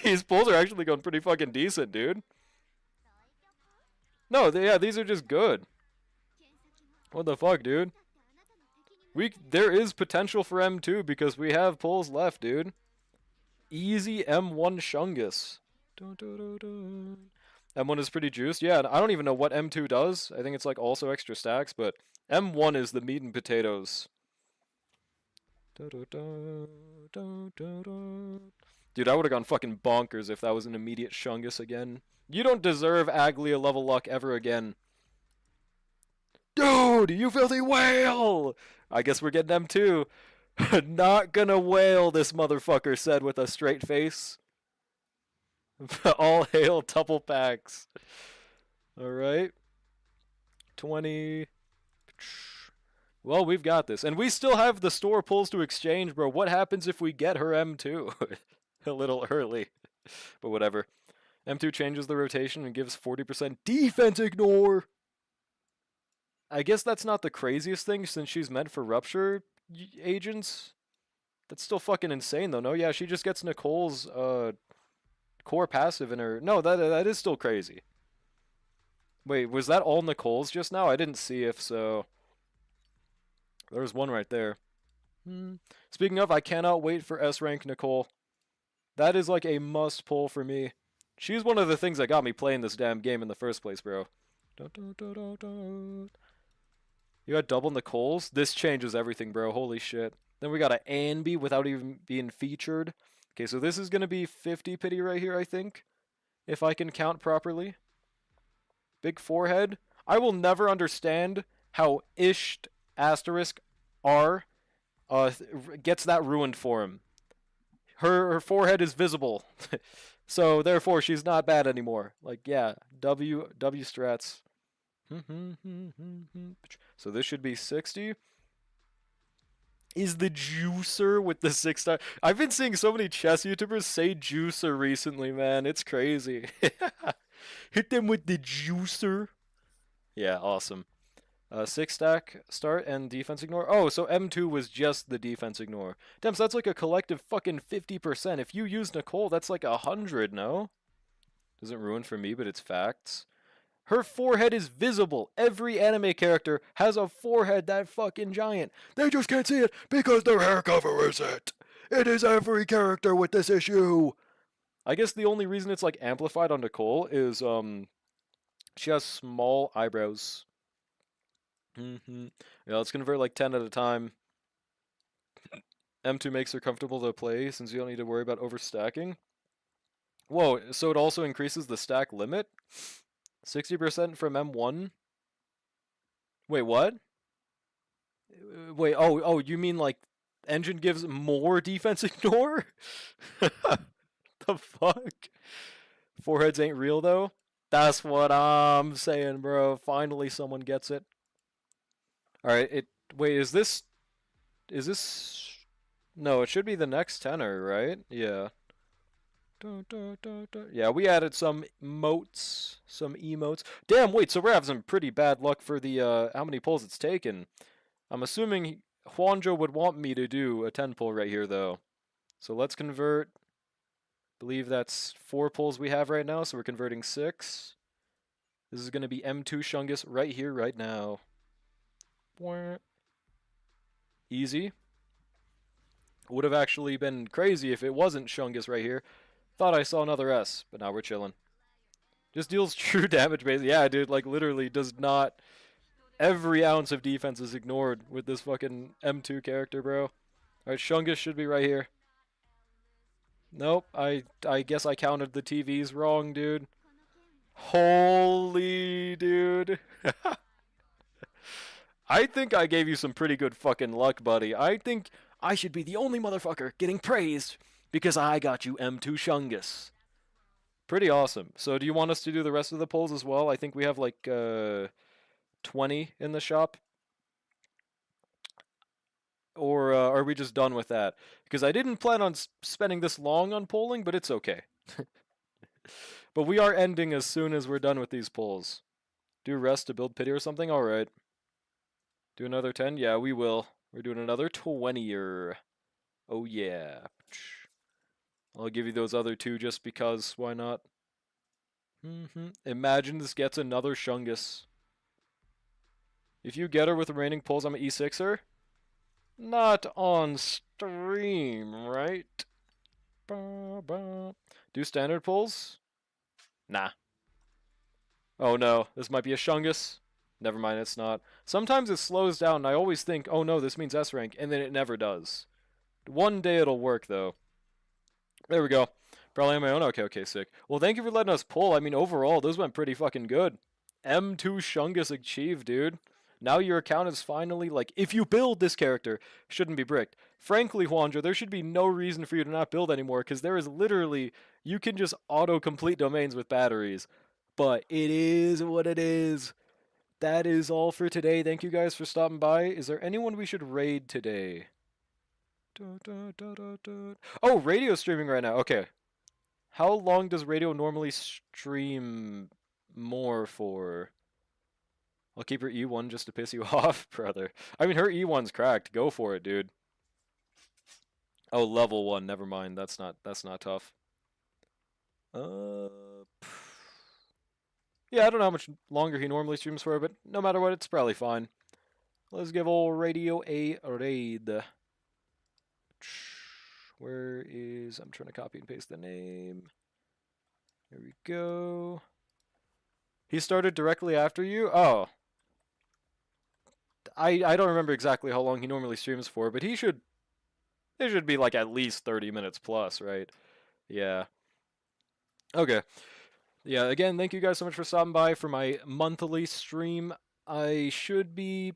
These pulls are actually going pretty fucking decent, dude. No, yeah, these are just good. What the fuck, dude? There is potential for M2 because we have pulls left, dude. Easy M1 Shungus. M1 is pretty juiced. Yeah, I don't even know what M2 does. I think it's like also extra stacks, but M1 is the meat and potatoes. Dude, I would have gone fucking bonkers if that was an immediate Shungus again. You don't deserve Aglia level luck ever again. Dude, you filthy whale! I guess we're getting M2. Not gonna whale, this motherfucker said with a straight face. All hail tuple packs. Alright. 20. Well, we've got this. And we still have the store pulls to exchange, bro. What happens if we get her M2? A little early. But whatever. M2 changes the rotation and gives 40% defense ignore. I guess that's not the craziest thing since she's meant for rupture agents. That's still fucking insane though, no? Yeah, she just gets Nicole's core passive in her. No, that is still crazy. Wait, was that all Nicole's just now? I didn't see if so. There was one right there. Speaking of, I cannot wait for S rank Nicole. That is like a must pull for me. She's one of the things that got me playing this damn game in the first place, bro. You got double Nicole's? This changes everything, bro. Holy shit. Then we got an Anby without even being featured. Okay, so this is going to be 50 pity right here, I think. If I can count properly. Big forehead. I will never understand how Isht asterisk R gets that ruined for him. Her forehead is visible. So therefore she's not bad anymore. Like, yeah, W strats. So this should be 60. Is the juicer with the 6-star? I've been seeing so many chess YouTubers say juicer recently, man. It's crazy. Hit them with the juicer. Yeah, awesome. 6-stack start and defense ignore. Oh, so M2 was just the defense ignore. Damn, so that's like a collective fucking 50%. If you use Nicole, that's like 100, no? Doesn't ruin for me, but it's facts. Her forehead is visible. Every anime character has a forehead that fucking giant. They just can't see it because their hair covers it. It is every character with this issue. I guess the only reason it's like amplified on Nicole is she has small eyebrows. Yeah, let's convert like 10 at a time. M2 makes her comfortable to play since you don't need to worry about overstacking. Whoa, so it also increases the stack limit? 60% from M1? Wait, what? Wait, oh, you mean like engine gives more defense ignore? The fuck? Foreheads ain't real though? That's what I'm saying, bro. Finally someone gets it. Alright, wait, is this no, it should be the next tenor, right? Yeah. Yeah, we added some motes, some emotes. Damn, wait, so we're having some pretty bad luck for the how many pulls it's taken. I'm assuming Juanjo would want me to do a 10 pull right here though. So let's convert. Believe that's 4 pulls we have right now, so we're converting 6. This is going to be M2 Shungus right here, right now. Easy. Would have actually been crazy if it wasn't Shungus right here. Thought I saw another S, but now we're chilling. Just deals true damage, basically. Yeah, dude, like literally does not. Every ounce of defense is ignored with this fucking M2 character, bro. Alright, Shungus should be right here. Nope, I guess I counted the TVs wrong, dude. Holy dude. I think I gave you some pretty good fucking luck, buddy. I think I should be the only motherfucker getting praised because I got you M2 Shungus. Pretty awesome. So do you want us to do the rest of the polls as well? I think we have like 20 in the shop. Or are we just done with that? Because I didn't plan on spending this long on polling, but it's okay. But we are ending as soon as we're done with these polls. Do rest to build pity or something? Alright. Do another 10? Yeah, we will. We're doing another 20-er. Oh yeah. I'll give you those other two just because, why not? Imagine this gets another Shungus. If you get her with remaining pulls, I'm an E6er. Not on stream, right? Do standard pulls? Nah. Oh no, this might be a Shungus. Never mind, it's not. Sometimes it slows down and I always think, oh no, this means S rank, and then it never does. One day it'll work though. There we go. Probably on my own. Okay, sick. Well, thank you for letting us pull. I mean, overall, those went pretty fucking good. M2 Shungus achieved, dude. Now your account is finally, like, if you build this character, shouldn't be bricked. Frankly, Juandra, there should be no reason for you to not build anymore, because there is literally, you can just auto-complete domains with batteries. But it is what it is. That is all for today. Thank you guys for stopping by. Is there anyone we should raid today? Oh, radio streaming right now. Okay. How long does radio normally stream more for? I'll keep her E1 just to piss you off, brother. I mean, her E1's cracked. Go for it, dude. Oh, level 1. Never mind. That's not tough. Yeah, I don't know how much longer he normally streams for, but no matter what, it's probably fine. Let's give old radio a raid. Where is... I'm trying to copy and paste the name. There we go. He started directly after you? Oh. I don't remember exactly how long he normally streams for, but it should be like at least 30 minutes plus, right? Yeah. Okay. Yeah, again, thank you guys so much for stopping by for my monthly stream. I should be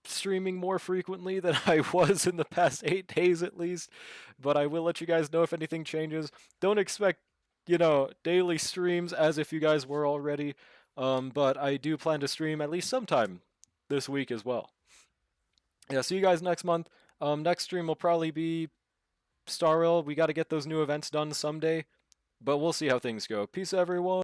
streaming more frequently than I was in the past 8 days at least, but I will let you guys know if anything changes. Don't expect, daily streams as if you guys were already, but I do plan to stream at least sometime this week as well. Yeah, see you guys next month. Next stream will probably be Star Rail. We got to get those new events done someday, but we'll see how things go. Peace, everyone.